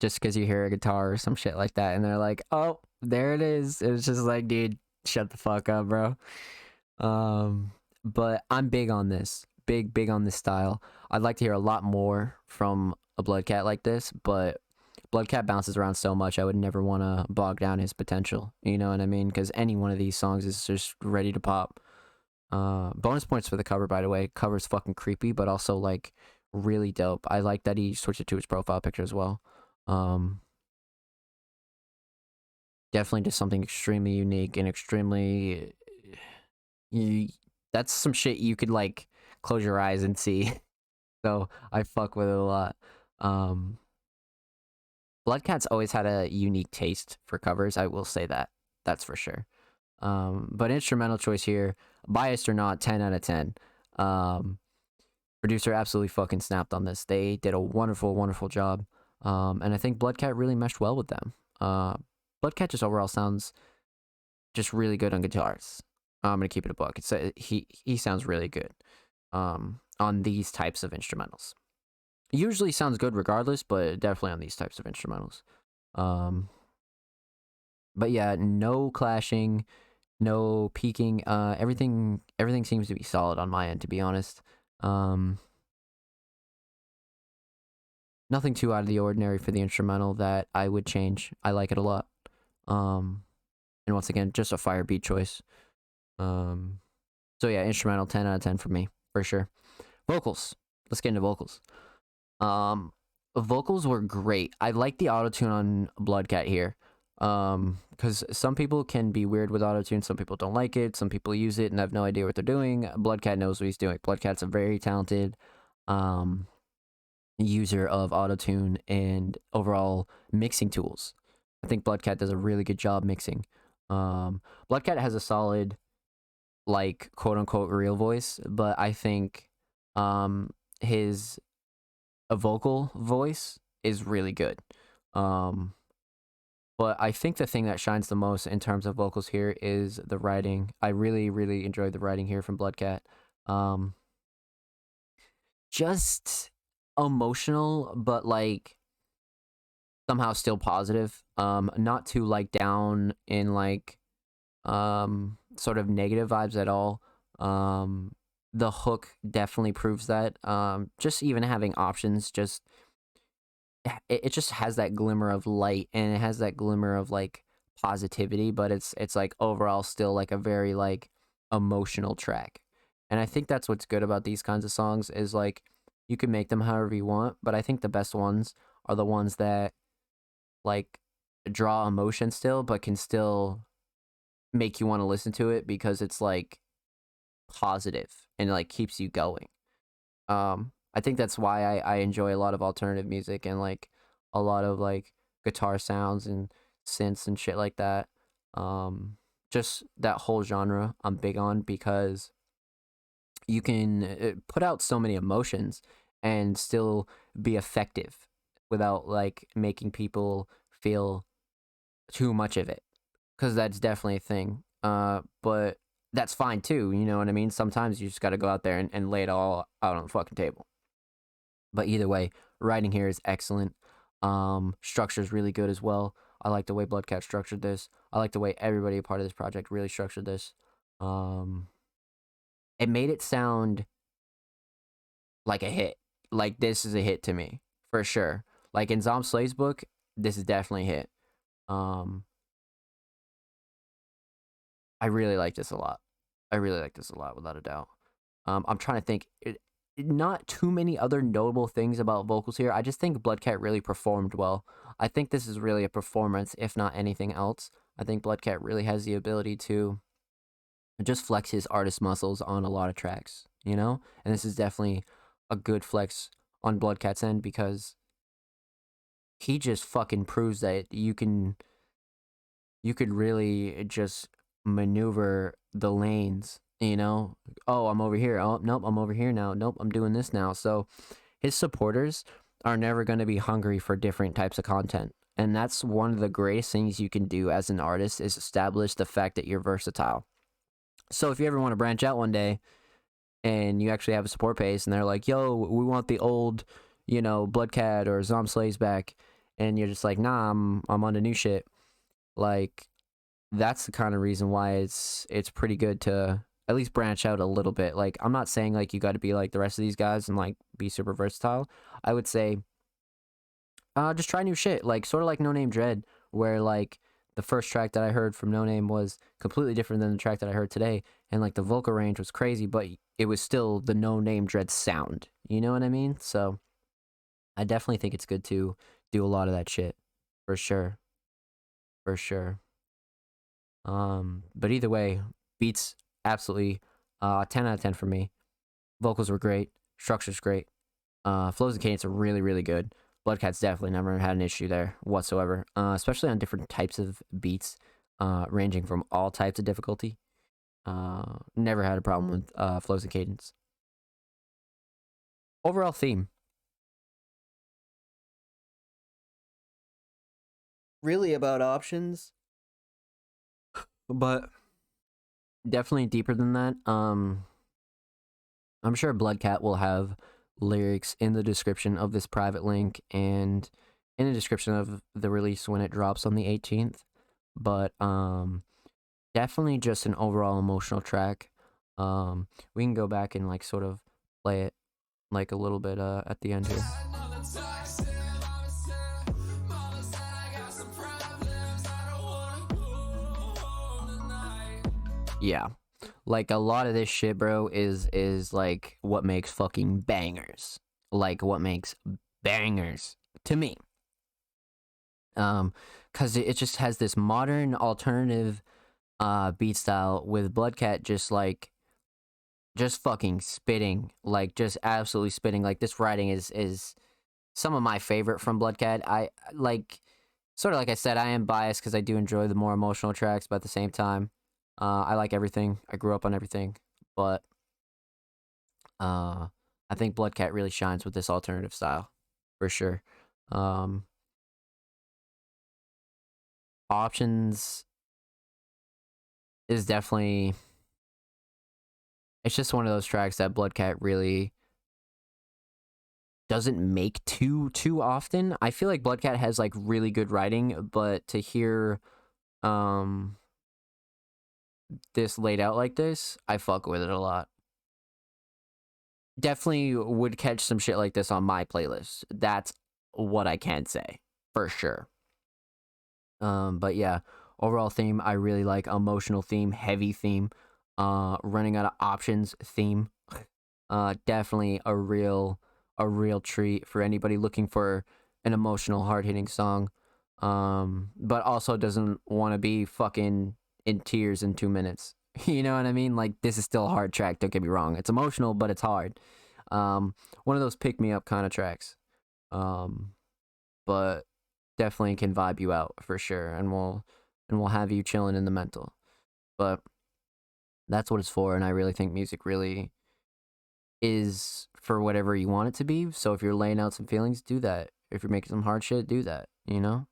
Just because you hear a guitar or some shit like that, and they're like, oh, there it is. It was just like, dude, shut the fuck up, bro. But I'm big on this. Big on this style. I'd like to hear a lot more from a Bloodcat like this, but Bloodcat bounces around so much, I would never want to bog down his potential. You know what I mean? Because any one of these songs is just ready to pop. Bonus points for the cover, by the way. Cover's fucking creepy, but also like really dope. I like that he switched it to his profile picture as well. Definitely just something extremely unique and extremely, that's some shit you could like close your eyes and see. So I fuck with it a lot. Bloodcat's always had a unique taste for covers, I will say that. That's for sure. But instrumental choice here, biased or not, 10 out of 10. Producer absolutely fucking snapped on this. They did a wonderful job. And I think Bloodcat really meshed well with them. Bloodcat just overall sounds just really good on guitars. I'm gonna keep it a buck. It's he sounds really good on these types of instrumentals. Usually sounds good regardless, but definitely on these types of instrumentals. But yeah, no clashing, no peaking. Everything seems to be solid on my end, to be honest. Nothing too out of the ordinary for the instrumental that I would change. I like it a lot. And once again, just a fire beat choice. So yeah, instrumental 10 out of 10 for me, for sure. Vocals. Let's get into vocals. Vocals were great. I like the autotune on Bloodcat here. Because some people can be weird with autotune, some people don't like it, some people use it and have no idea what they're doing. Bloodcat knows what he's doing. Bloodcat's a very talented user of autotune and overall mixing tools. I think Bloodcat does a really good job mixing. Bloodcat has a solid, like, quote unquote real voice, but I think his vocal voice is really good. But I think the thing that shines the most in terms of vocals here is the writing. I really enjoyed the writing here from Bloodcat. Just emotional, but like somehow still positive. Not too like down in like sort of negative vibes at all. The hook definitely proves that. Just even having options, just it just has that glimmer of light, and it has that glimmer of like positivity, but it's like overall still like a very like emotional track. And I think that's what's good about these kinds of songs is like you can make them however you want, but I think the best ones are the ones that like draw emotion still, but can still make you want to listen to it because it's like positive and like keeps you going. I think that's why I enjoy a lot of alternative music and like a lot of like guitar sounds and synths and shit like that. Just that whole genre I'm big on because you can put out so many emotions and still be effective without like making people feel too much of it, because that's definitely a thing. But that's fine too, you know what I mean? Sometimes you just got to go out there and lay it all out on the fucking table. But either way, writing here is excellent. Structure is really good as well. I like the way Bloodcat structured this. I like the way everybody a part of this project really structured this. It made it sound like a hit. Like this is a hit to me for sure. Like in Zom Slay's book, this is definitely a hit. I really like this a lot. I really like this a lot, without a doubt. I'm trying to think. Not too many other notable things about vocals here. I just think Bloodcat really performed well. I think this is really a performance, if not anything else. I think Bloodcat really has the ability to just flex his artist muscles on a lot of tracks, you know? And this is definitely a good flex on Bloodcat's end because he just fucking proves that you could really just maneuver the lanes, you know? Oh, I'm over here. Oh, nope, I'm over here now. Nope, I'm doing this now. So his supporters are never going to be hungry for different types of content. And that's one of the greatest things you can do as an artist is establish the fact that you're versatile. So if you ever want to branch out one day and you actually have a support base and they're like, yo, we want the old, you know, Bloodcat or Zom Slays back, and you're just like, nah, I'm on the new shit. Like, that's the kind of reason why it's pretty good to at least branch out a little bit. Like, I'm not saying like you got to be like the rest of these guys and like be super versatile. I would say just try new shit, like sort of like No Name Dread, where like the first track that I heard from No Name was completely different than the track that I heard today, and like the vocal range was crazy, but it was still the No Name Dread sound. You know what I mean? So I definitely think it's good to do a lot of that shit, for sure, for sure. But either way, beats absolutely 10 out of 10 for me. Vocals were great, structure's great. Flows and cadence are really, really good. Bloodcat's definitely never had an issue there whatsoever, especially on different types of beats, ranging from all types of difficulty. Never had a problem with flows and cadence. Overall theme. Really about options, but definitely deeper than that. I'm sure Bloodcat will have lyrics in the description of this private link and in the description of the release when it drops on the 18th. But definitely just an overall emotional track. We can go back and like sort of play it like a little bit at the end here. Yeah. Like a lot of this shit, bro, is like what makes fucking bangers. Like what makes bangers to me. Cause it just has this modern alternative beat style with Bloodcat just fucking spitting, like just absolutely spitting. Like this writing is some of my favorite from Bloodcat. I like sort of like I said, I am biased because I do enjoy the more emotional tracks, but at the same time, I like everything. I grew up on everything, but I think Bloodcat really shines with this alternative style, for sure. Options is definitely, it's just one of those tracks that Bloodcat really doesn't make too often. I feel like Bloodcat has like really good writing, but to hear this laid out like this, I fuck with it a lot. Definitely would catch some shit like this on my playlist. That's what I can say for sure. But yeah, overall theme I really like. Emotional theme, heavy theme, running out of options theme. Definitely a real treat for anybody looking for an emotional, hard-hitting song. But also doesn't want to be fucking in tears in 2 minutes. You know what I mean? Like, this is still a hard track, don't get me wrong. It's emotional, but it's hard. One of those pick-me-up kind of tracks. But definitely can vibe you out for sure, and we'll have you chilling in the mental. But that's what it's for, and I really think music really is for whatever you want it to be. So if you're laying out some feelings, do that. If you're making some hard shit, do that, you know?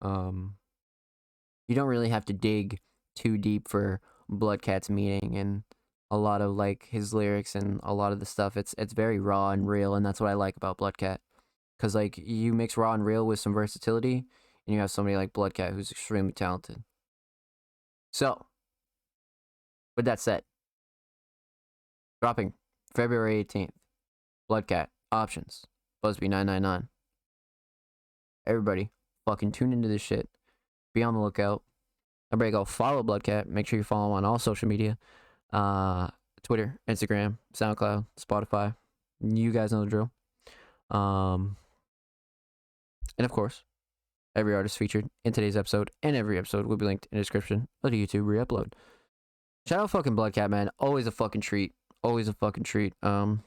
You don't really have to dig too deep for Bloodcat's meaning and a lot of like his lyrics and a lot of the stuff. It's very raw and real, and that's what I like about Bloodcat. Cause like you mix raw and real with some versatility, and you have somebody like Bloodcat who's extremely talented. So, with that said, dropping February 18th, Bloodcat, Options, Busby 999. Everybody, fucking tune into this shit. Be on the lookout. Everybody go follow Bloodcat. Make sure you follow him on all social media. Twitter, Instagram, SoundCloud, Spotify. You guys know the drill. And of course, every artist featured in today's episode and every episode will be linked in the description of the YouTube re-upload. Shout out fucking Bloodcat, man. Always a fucking treat. Always a fucking treat. I'm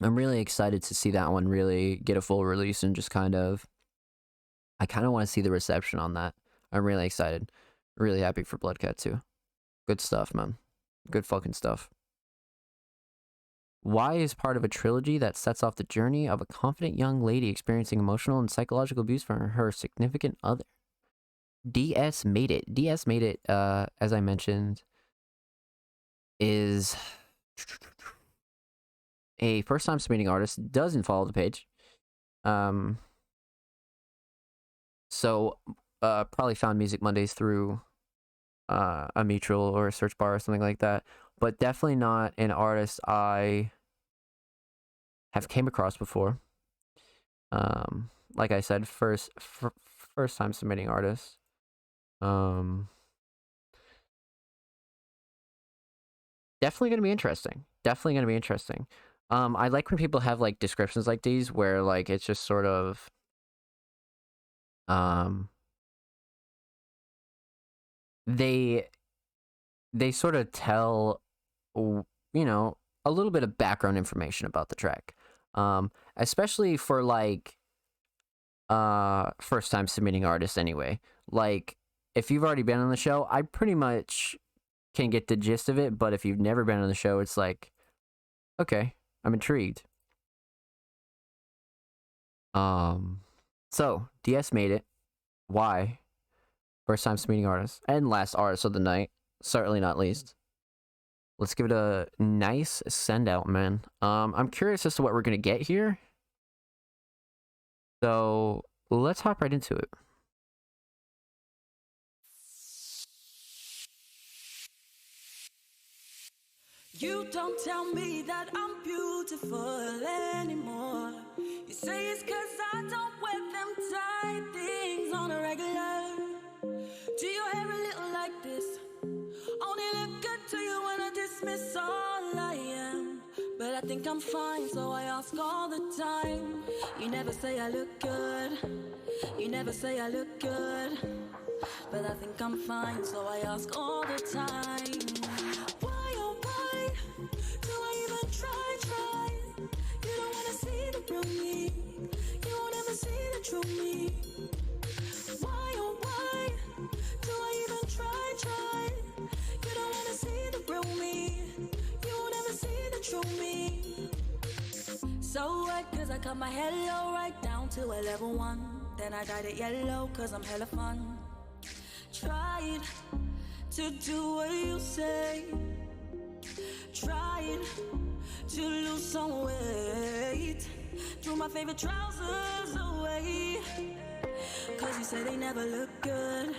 really excited to see that one really get a full release and just I kind of want to see the reception on that. I'm really excited. Really happy for Bloodcat too. Good stuff, man. Good fucking stuff. Why is part of a trilogy that sets off the journey of a confident young lady experiencing emotional and psychological abuse from her significant other. DS Made It. DS Made It, as I mentioned, is a first-time submitting artist. Doesn't follow the page. So, probably found Music Mondays through a mutual or a search bar or something like that. But definitely not an artist I have came across before. Like I said, first time submitting artist. Definitely gonna be interesting. Definitely gonna be interesting. I like when people have like descriptions like these where like it's just sort of they sort of tell, you know, a little bit of background information about the track. Especially for like first time submitting artists anyway. Like if you've already been on the show, I pretty much can get the gist of it, but if you've never been on the show, it's like, okay, I'm intrigued. So DS Made It. Why? First time submitting artist and last artist of the night, certainly not least. Let's give it a nice send out, man. I'm curious as to what we're gonna get here. So let's hop right into it. You don't tell me that I'm beautiful anymore. You say it's 'cause I don't wear them tight things on a regular. Do your hair a little like this? Only look good to you when I dismiss all I am. But I think I'm fine, so I ask all the time. You never say I look good. You never say I look good. But I think I'm fine, so I ask all the time. Why, oh why, do I even try? You don't wanna see the real me. You won't ever see the true me. Why, oh why, do I even try? You don't wanna see the real me. You won't ever see the true me. So what, 'cause I cut my hair low right down to a level 1. Then I dyed it yellow 'cause I'm hella fun. Tried to do what you say. Tried to lose some weight. Threw my favorite trousers away. 'Cause you say they never look good.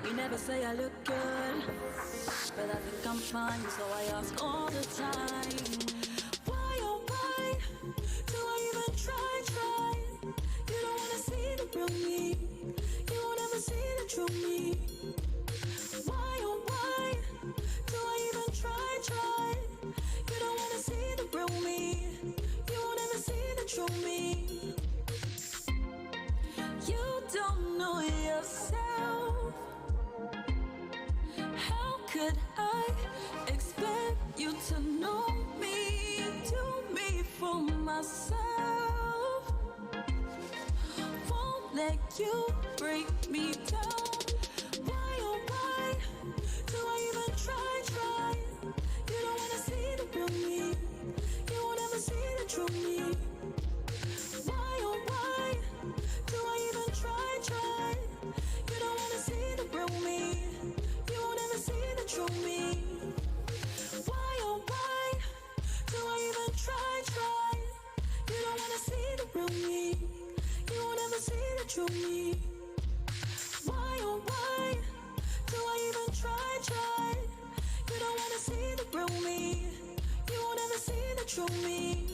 You never say I look good. But I think I'm fine, so I ask all the time. Why, oh why, do I even try? true me? Why, oh why, do I even try? You don't wanna see the real me. You won't ever see the true me. You don't know yourself. How could I expect you to know me? Do me for myself. Won't let you break me down. Why, oh why, do I even try? You don't wanna see the real me. You won't ever see the true me. Why, oh why, do I even try? You don't wanna see the real me. You won't ever see the true me. Why, oh why, do I even try? You don't wanna see the real me. You won't ever see the true me. Why, oh why, do I even try? You don't wanna see the real me. You won't ever see the true me.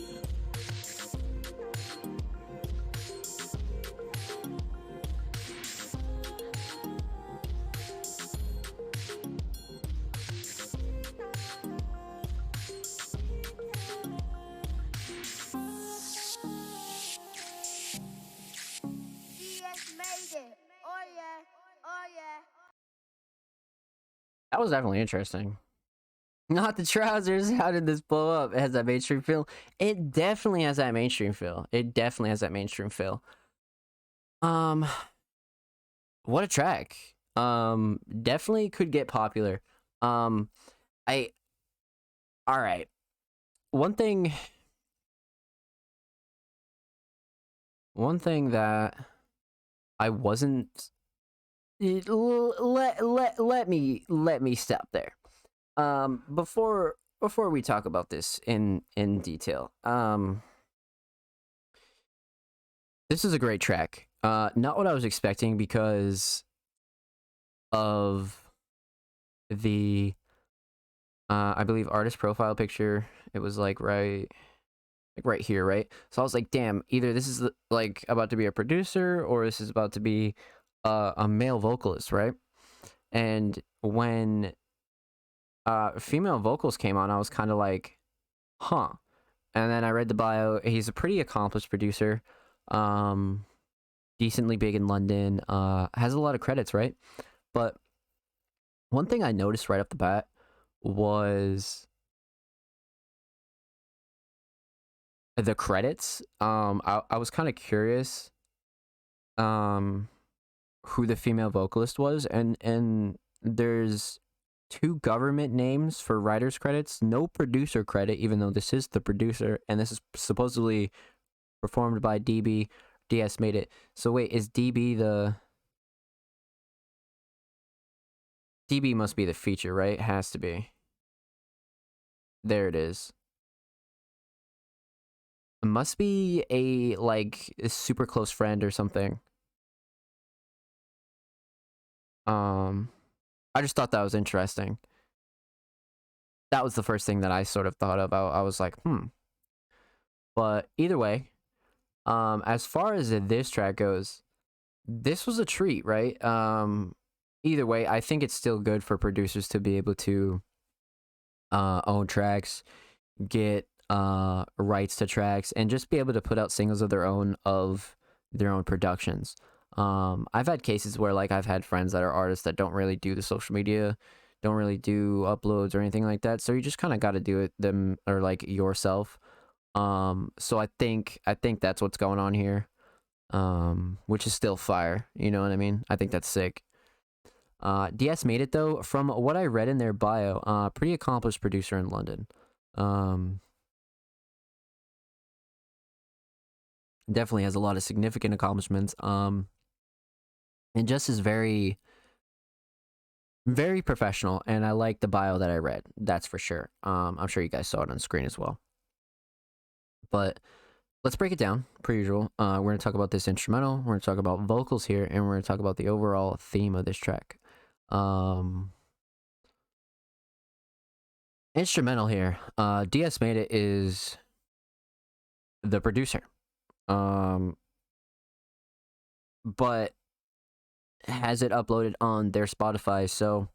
DS made it. Oh yeah. Oh yeah. That was definitely interesting. Not the trousers. How did this blow up? It has that mainstream feel. It definitely has that mainstream feel. It definitely has that mainstream feel. What a track. Definitely could get popular. All right. One thing that I wasn't let me stop there. Before we talk about this in detail. This is a great track. Not what I was expecting because of the I believe artist profile picture. It was like right here, right? So I was like, damn, either this is like about to be a producer or this is about to be a male vocalist, right? And when female vocals came on, I was kind of like, huh. And then I read the bio. He's a pretty accomplished producer, decently big in London, has a lot of credits, right? But one thing I noticed right off the bat was the credits. I was kind of curious who the female vocalist was, and there's 2 government names for writer's credits, no producer credit, even though this is the producer, and this is supposedly performed by DB. DS made it. So wait, is DB the... DB must be the feature, right? Has to be. There it is. It must be a super close friend or something. I just thought that was interesting. That was the first thing that I sort of thought about. I was like, But either way, as far as this track goes, this was a treat, right? Either way, I think it's still good for producers to be able to own tracks, get rights to tracks, and just be able to put out singles of their own productions. I've had cases where like I've had friends that are artists that don't really do the social media, don't really do uploads or anything like that. So you just kind of got to do it them or like yourself. So I think that's what's going on here. Which is still fire. You know what I mean? I think that's sick. DS made it though. From what I read in their bio, pretty accomplished producer in London. Definitely has a lot of significant accomplishments. And just is very, very professional. And I like the bio that I read. That's for sure. I'm sure you guys saw it on screen as well. But let's break it down, per usual. We're going to talk about this instrumental. We're going to talk about vocals here. And we're going to talk about the overall theme of this track. Instrumental here. DS Made It is the producer. But has it uploaded on their Spotify. So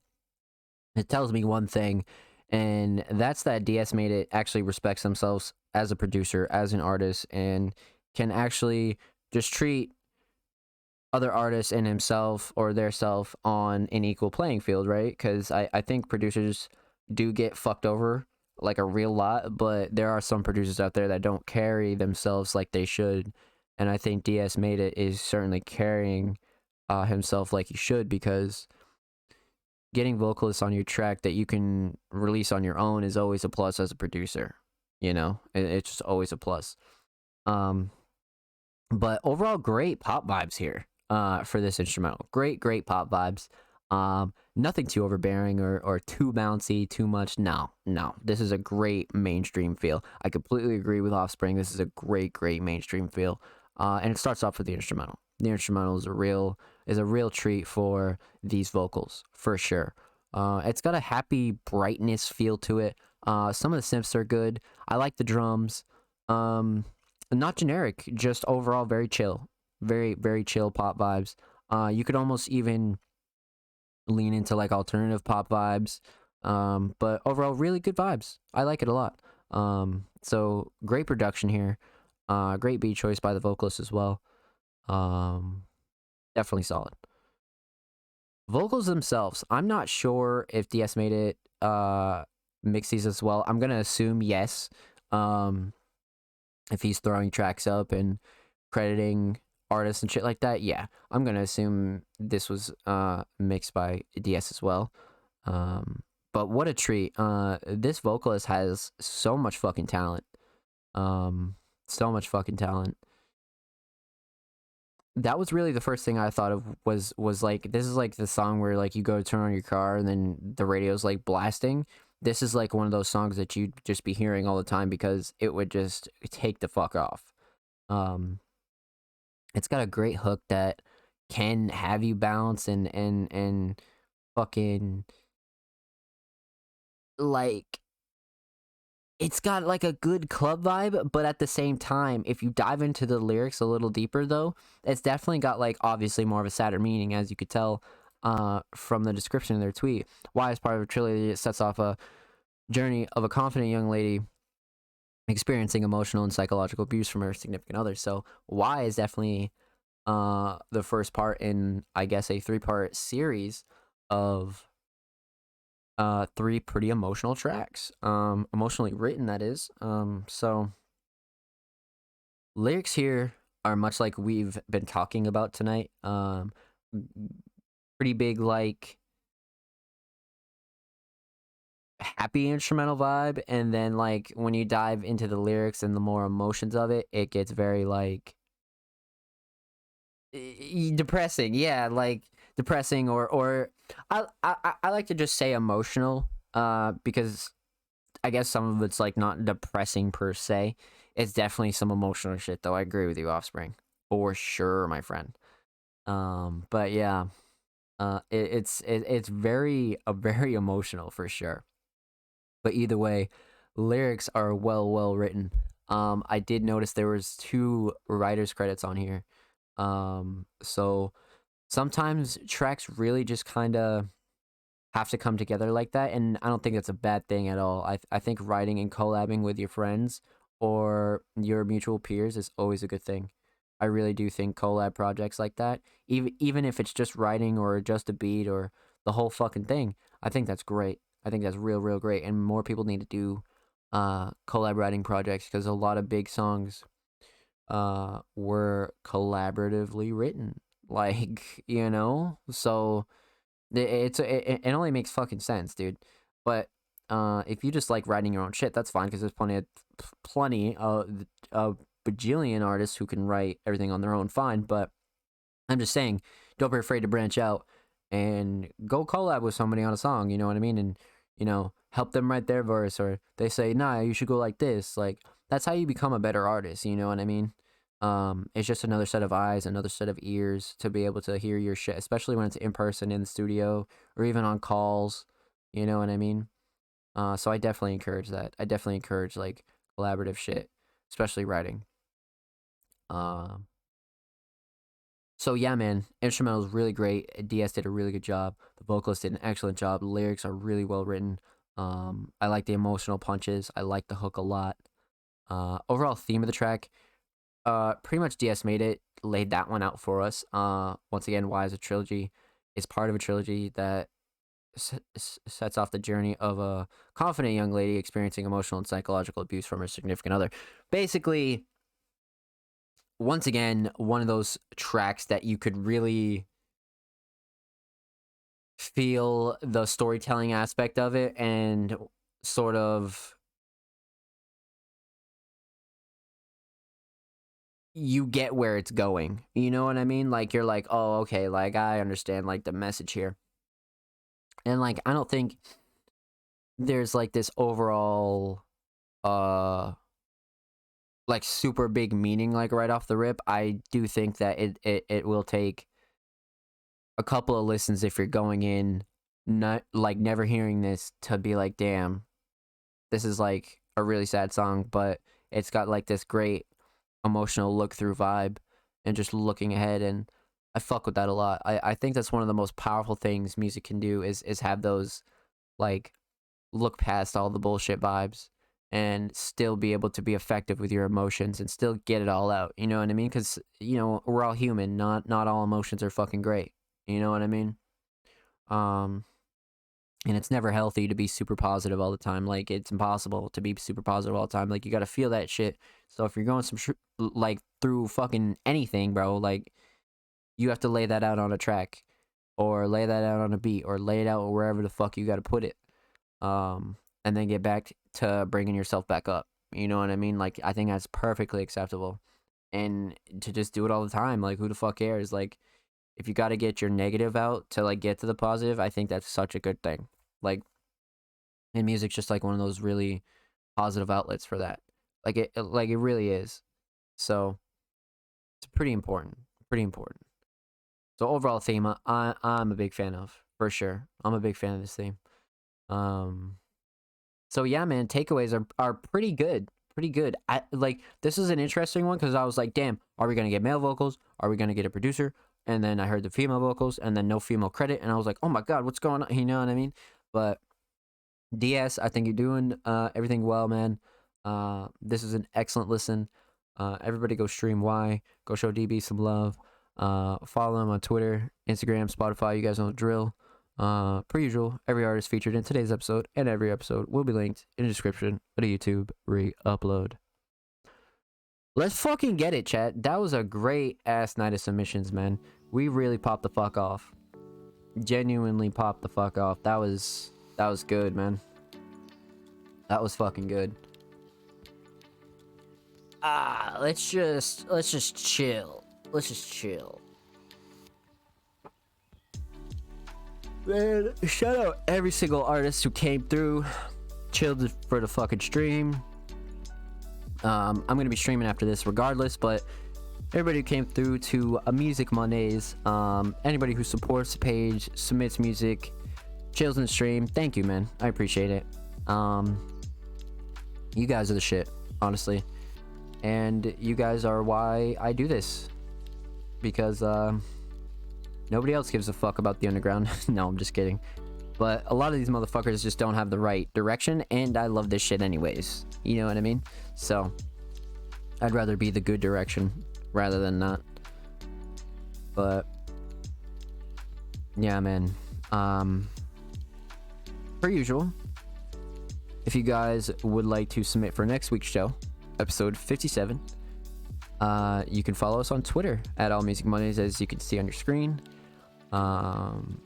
it tells me one thing, and that's that DS Made It actually respects themselves as a producer, as an artist, and can actually just treat other artists and himself or their self on an equal playing field, right? Because I think producers do get fucked over like a real lot, but there are some producers out there that don't carry themselves like they should. And I think DS Made It is certainly carrying himself like he should, because getting vocalists on your track that you can release on your own is always a plus as a producer. You know, it's just always a plus. But overall, great pop vibes here for this instrumental. Great pop vibes. Nothing too overbearing or too bouncy, too much. No. This is a great mainstream feel. I completely agree with Offspring. This is a great mainstream feel. And it starts off with the instrumental. The instrumental is a real treat for these vocals, for sure. It's got a happy brightness feel to it. Some of the synths are good. I like the drums. Not generic, just overall very chill. Very chill pop vibes. You could almost even lean into like alternative pop vibes. But overall, really good vibes. I like it a lot. So great production here. Great beat choice by the vocalist as well. Definitely solid. Vocals themselves, I'm not sure if DS Made It mix these as well. I'm gonna assume yes. If he's throwing tracks up and crediting artists and shit like that, yeah, I'm gonna assume this was mixed by DS as well. But what a treat. This vocalist has so much fucking talent. That was really the first thing I thought of was like, this is like the song where like you go to turn on your car and then the radio's like blasting. This is like one of those songs that you'd just be hearing all the time because it would just take the fuck off. It's got a great hook that can have you bounce and fucking like, it's got like a good club vibe, but at the same time, if you dive into the lyrics a little deeper though, it's definitely got like obviously more of a sadder meaning, as you could tell from the description of their tweet. Why is part of a trilogy. It sets off a journey of a confident young lady experiencing emotional and psychological abuse from her significant other. So Why is definitely the first part in, I guess, a 3-part series of 3 pretty emotional tracks, emotionally written, that is. So lyrics here are much like we've been talking about tonight. Pretty big, like, happy instrumental vibe, and then like when you dive into the lyrics and the more emotions of it, it gets very like depressing. Yeah, like depressing, or I like to just say emotional, because I guess some of it's like not depressing per se. It's definitely some emotional shit though. I agree with you, Offspring, for sure, my friend. But yeah, it's very emotional for sure. But either way, lyrics are well written. I did notice there was 2 writers credits on here. So sometimes tracks really just kind of have to come together like that, and I don't think that's a bad thing at all. I think writing and collabing with your friends or your mutual peers is always a good thing. I really do think collab projects like that, even if it's just writing or just a beat or the whole fucking thing, I think that's great. I think that's real great, and more people need to do collab writing projects, because a lot of big songs were collaboratively written, like, you know. So it only makes fucking sense, dude. But if you just like writing your own shit, that's fine, because there's plenty of bajillion artists who can write everything on their own, fine. But I'm just saying, don't be afraid to branch out and go collab with somebody on a song, you know what I mean? And, you know, help them write their verse, or they say, nah, you should go like this. Like, that's how you become a better artist, you know what I mean? It's just another set of eyes, another set of ears to be able to hear your shit, especially when it's in person in the studio or even on calls, you know what I mean? So I definitely encourage that. I definitely encourage like collaborative shit, especially writing. So yeah, man, instrumental is really great. DS did a really good job. The vocalist did an excellent job. The lyrics are really well written. I like the emotional punches. I like the hook a lot. Overall theme of the track, pretty much DS made it, laid that one out for us. Once again, Why is a trilogy is part of a trilogy that sets off the journey of a confident young lady experiencing emotional and psychological abuse from her significant other. Basically, once again, one of those tracks that you could really feel the storytelling aspect of it and sort of you get where it's going. You know what I mean? Like, you're like, oh, okay, like, I understand, like, the message here. And, like, I don't think there's, like, this overall, like, super big meaning, like, right off the rip. I do think that it will take a couple of listens if you're going in, not, like, never hearing this to be like, damn, this is, like, a really sad song, but it's got, like, this great emotional look through vibe and just looking ahead, and I fuck with that a lot. I think that's one of the most powerful things music can do is have those, like, look past all the bullshit vibes and still be able to be effective with your emotions and still get it all out. You know what I mean? Because, you know, we're all human. Not all emotions are fucking great. You know what I mean? And it's never healthy to be super positive all the time. Like, it's impossible to be super positive all the time. Like, you got to feel that shit. So if you're going like through fucking anything, bro, like, you have to lay that out on a track or lay that out on a beat or lay it out wherever the fuck you got to put it. And then get back to bringing yourself back up. You know what I mean? Like, I think that's perfectly acceptable. And to just do it all the time, like, who the fuck cares? Like, if you got to get your negative out to, like, get to the positive, I think that's such a good thing. Like, and music's just, like, one of those really positive outlets for that. Like, it really is. So, it's pretty important. Pretty important. So, overall theme, I'm a big fan of, for sure. I'm a big fan of this theme. So yeah, man, takeaways are pretty good. Pretty good. I like, this is an interesting one because I was like, damn, are we gonna get male vocals? Are we gonna get a producer? And then I heard the female vocals and then no female credit, and I was like, oh my god, what's going on? You know what I mean? But DS, I think you're doing everything well, man. This is an excellent listen. Everybody go stream Y. Go show DB some love. Follow him on Twitter, Instagram, Spotify. You guys know the drill. Per usual, every artist featured in today's episode and every episode will be linked in the description of the YouTube re-upload. Let's fucking get it, chat. That was a great ass night of submissions, man. We really popped the fuck off. Genuinely popped the fuck off. That was good, man. That was fucking good. Let's just chill. Let's just chill. Man, shout out every single artist who came through, chilled for the fucking stream. I'm gonna be streaming after this regardless, but everybody who came through to Music Mondays, anybody who supports the page, submits music, chills in the stream, thank you, man. I appreciate it. You guys are the shit, honestly. And you guys are why I do this. Because, nobody else gives a fuck about the underground. No, I'm just kidding. But a lot of these motherfuckers just don't have the right direction, and I love this shit anyways. You know what I mean? So, I'd rather be the good direction rather than not. But, yeah, man. Per usual, if you guys would like to submit for next week's show, episode 57, you can follow us on Twitter at All Music Mondays, as you can see on your screen.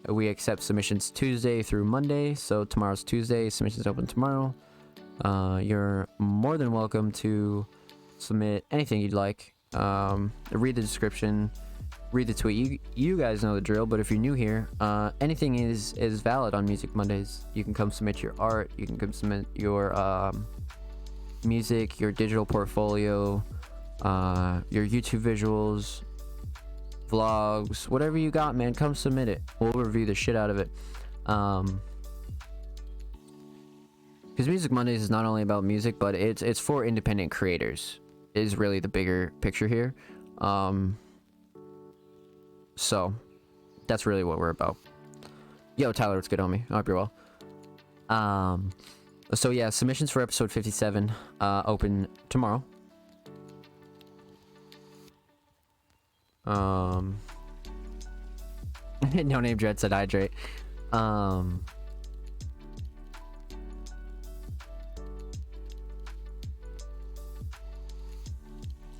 We accept submissions Tuesday through Monday, so tomorrow's Tuesday, submissions open tomorrow. You're more than welcome to submit anything you'd like. Read the description, read the tweet. You guys know the drill, but if you're new here, anything is valid on Music Mondays. You can come submit your art, you can come submit your music, your digital portfolio, your YouTube visuals, vlogs, whatever you got, man, come submit it. We'll review the shit out of it. Because Music Mondays is not only about music, but it's for independent creators, is really the bigger picture here. So that's really what we're about. Yo, Tyler, what's good, homie? I hope you're well. So yeah, submissions for episode 57 open tomorrow. No Name Dread said hydrate.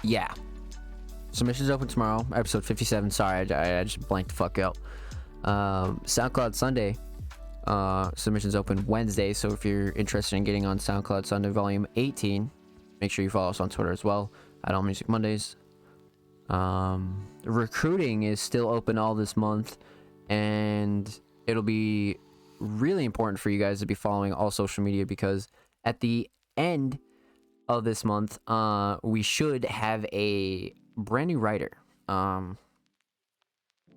Yeah. Submissions open tomorrow, episode 57. Sorry, I just blanked the fuck out. SoundCloud Sunday. Submissions open Wednesday, so if you're interested in getting on SoundCloud Sunday Volume 18, make sure you follow us on Twitter as well, at All Music Mondays. Recruiting is still open all this month, and it'll be really important for you guys to be following all social media, because at the end of this month, we should have a brand new writer,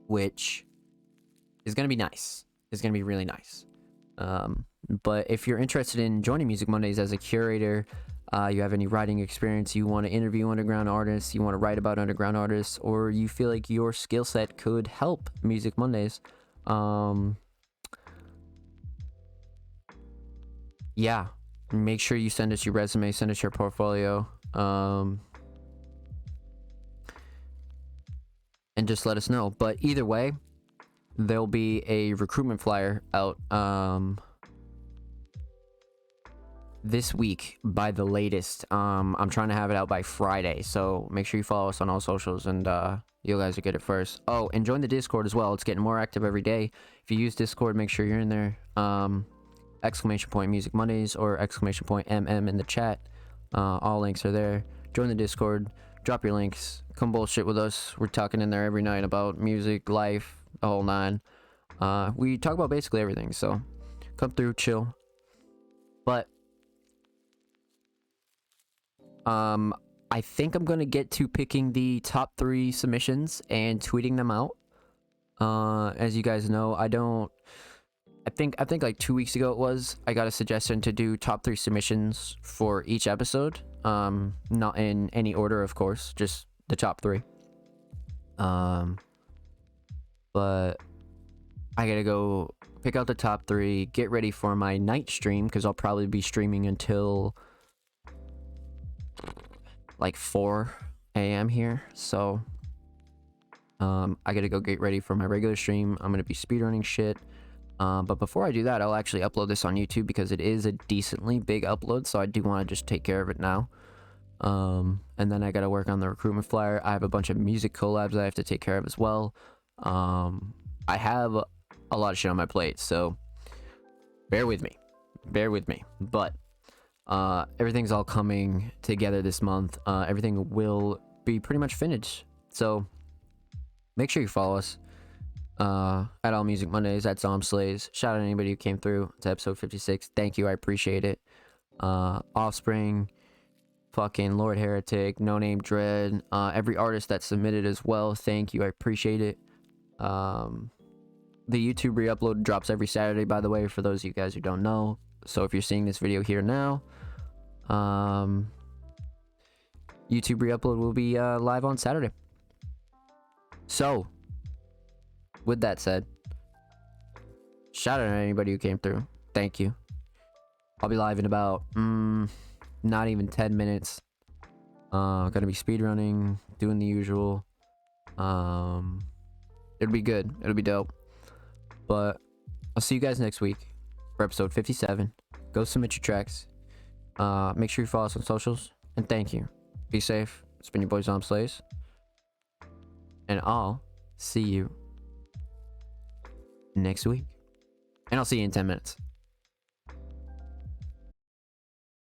which is going to be nice. It's going to be really nice. But if you're interested in joining Music Mondays as a curator, you have any writing experience, you want to interview underground artists, you want to write about underground artists, or you feel like your skill set could help Music Mondays, yeah, make sure you send us your resume, send us your portfolio, and just let us know. But either way, there'll be a recruitment flyer out this week by the latest. I'm trying to have it out by Friday, so make sure you follow us on all socials, and you guys will get it first. Oh, and join the Discord as well. It's getting more active every day. If you use Discord, make sure you're in there. !Music Mondays or !MM in the chat. All links are there. Join the Discord, drop your links, come bullshit with us. We're talking in there every night about music, life, the whole nine. We talk about basically everything, so come through, chill. But I think I'm gonna get to picking the top 3 submissions and tweeting them out. As you guys know, I think like 2 weeks ago I got a suggestion to do top 3 submissions for each episode. Not in any order, of course, just the top 3. But I gotta go pick out the top 3, get ready for my night stream, because I'll probably be streaming until like 4 a.m. here. So I gotta go get ready for my regular stream. I'm gonna be speedrunning shit. But before I do that, I'll actually upload this on YouTube, because it is a decently big upload, so I do want to just take care of it now. And then I gotta work on the recruitment flyer. I have a bunch of music collabs I have to take care of as well. I have a lot of shit on my plate, so bear with me. But everything's all coming together this month. Everything will be pretty much finished, so make sure you follow us at All Music Mondays, at Zom Slays. Shout out to anybody who came through to episode 56. Thank you, I appreciate it. Offspring, fucking Lord Heretic, No Name Dread, every artist that submitted as well, thank you, I appreciate it. The YouTube re-upload drops every Saturday, by the way, for those of you guys who don't know. So if you're seeing this video here now, YouTube re-upload will be live on Saturday. So with that said, shout out to anybody who came through. Thank you. I'll be live in about not even 10 minutes. Gonna be speedrunning, doing the usual. It'll be good. It'll be dope. But I'll see you guys next week for episode 57. Go submit your tracks. Make sure you follow us on socials. And thank you. Be safe. It's been your boy Zom Slays. And I'll see you next week. And I'll see you in 10 minutes.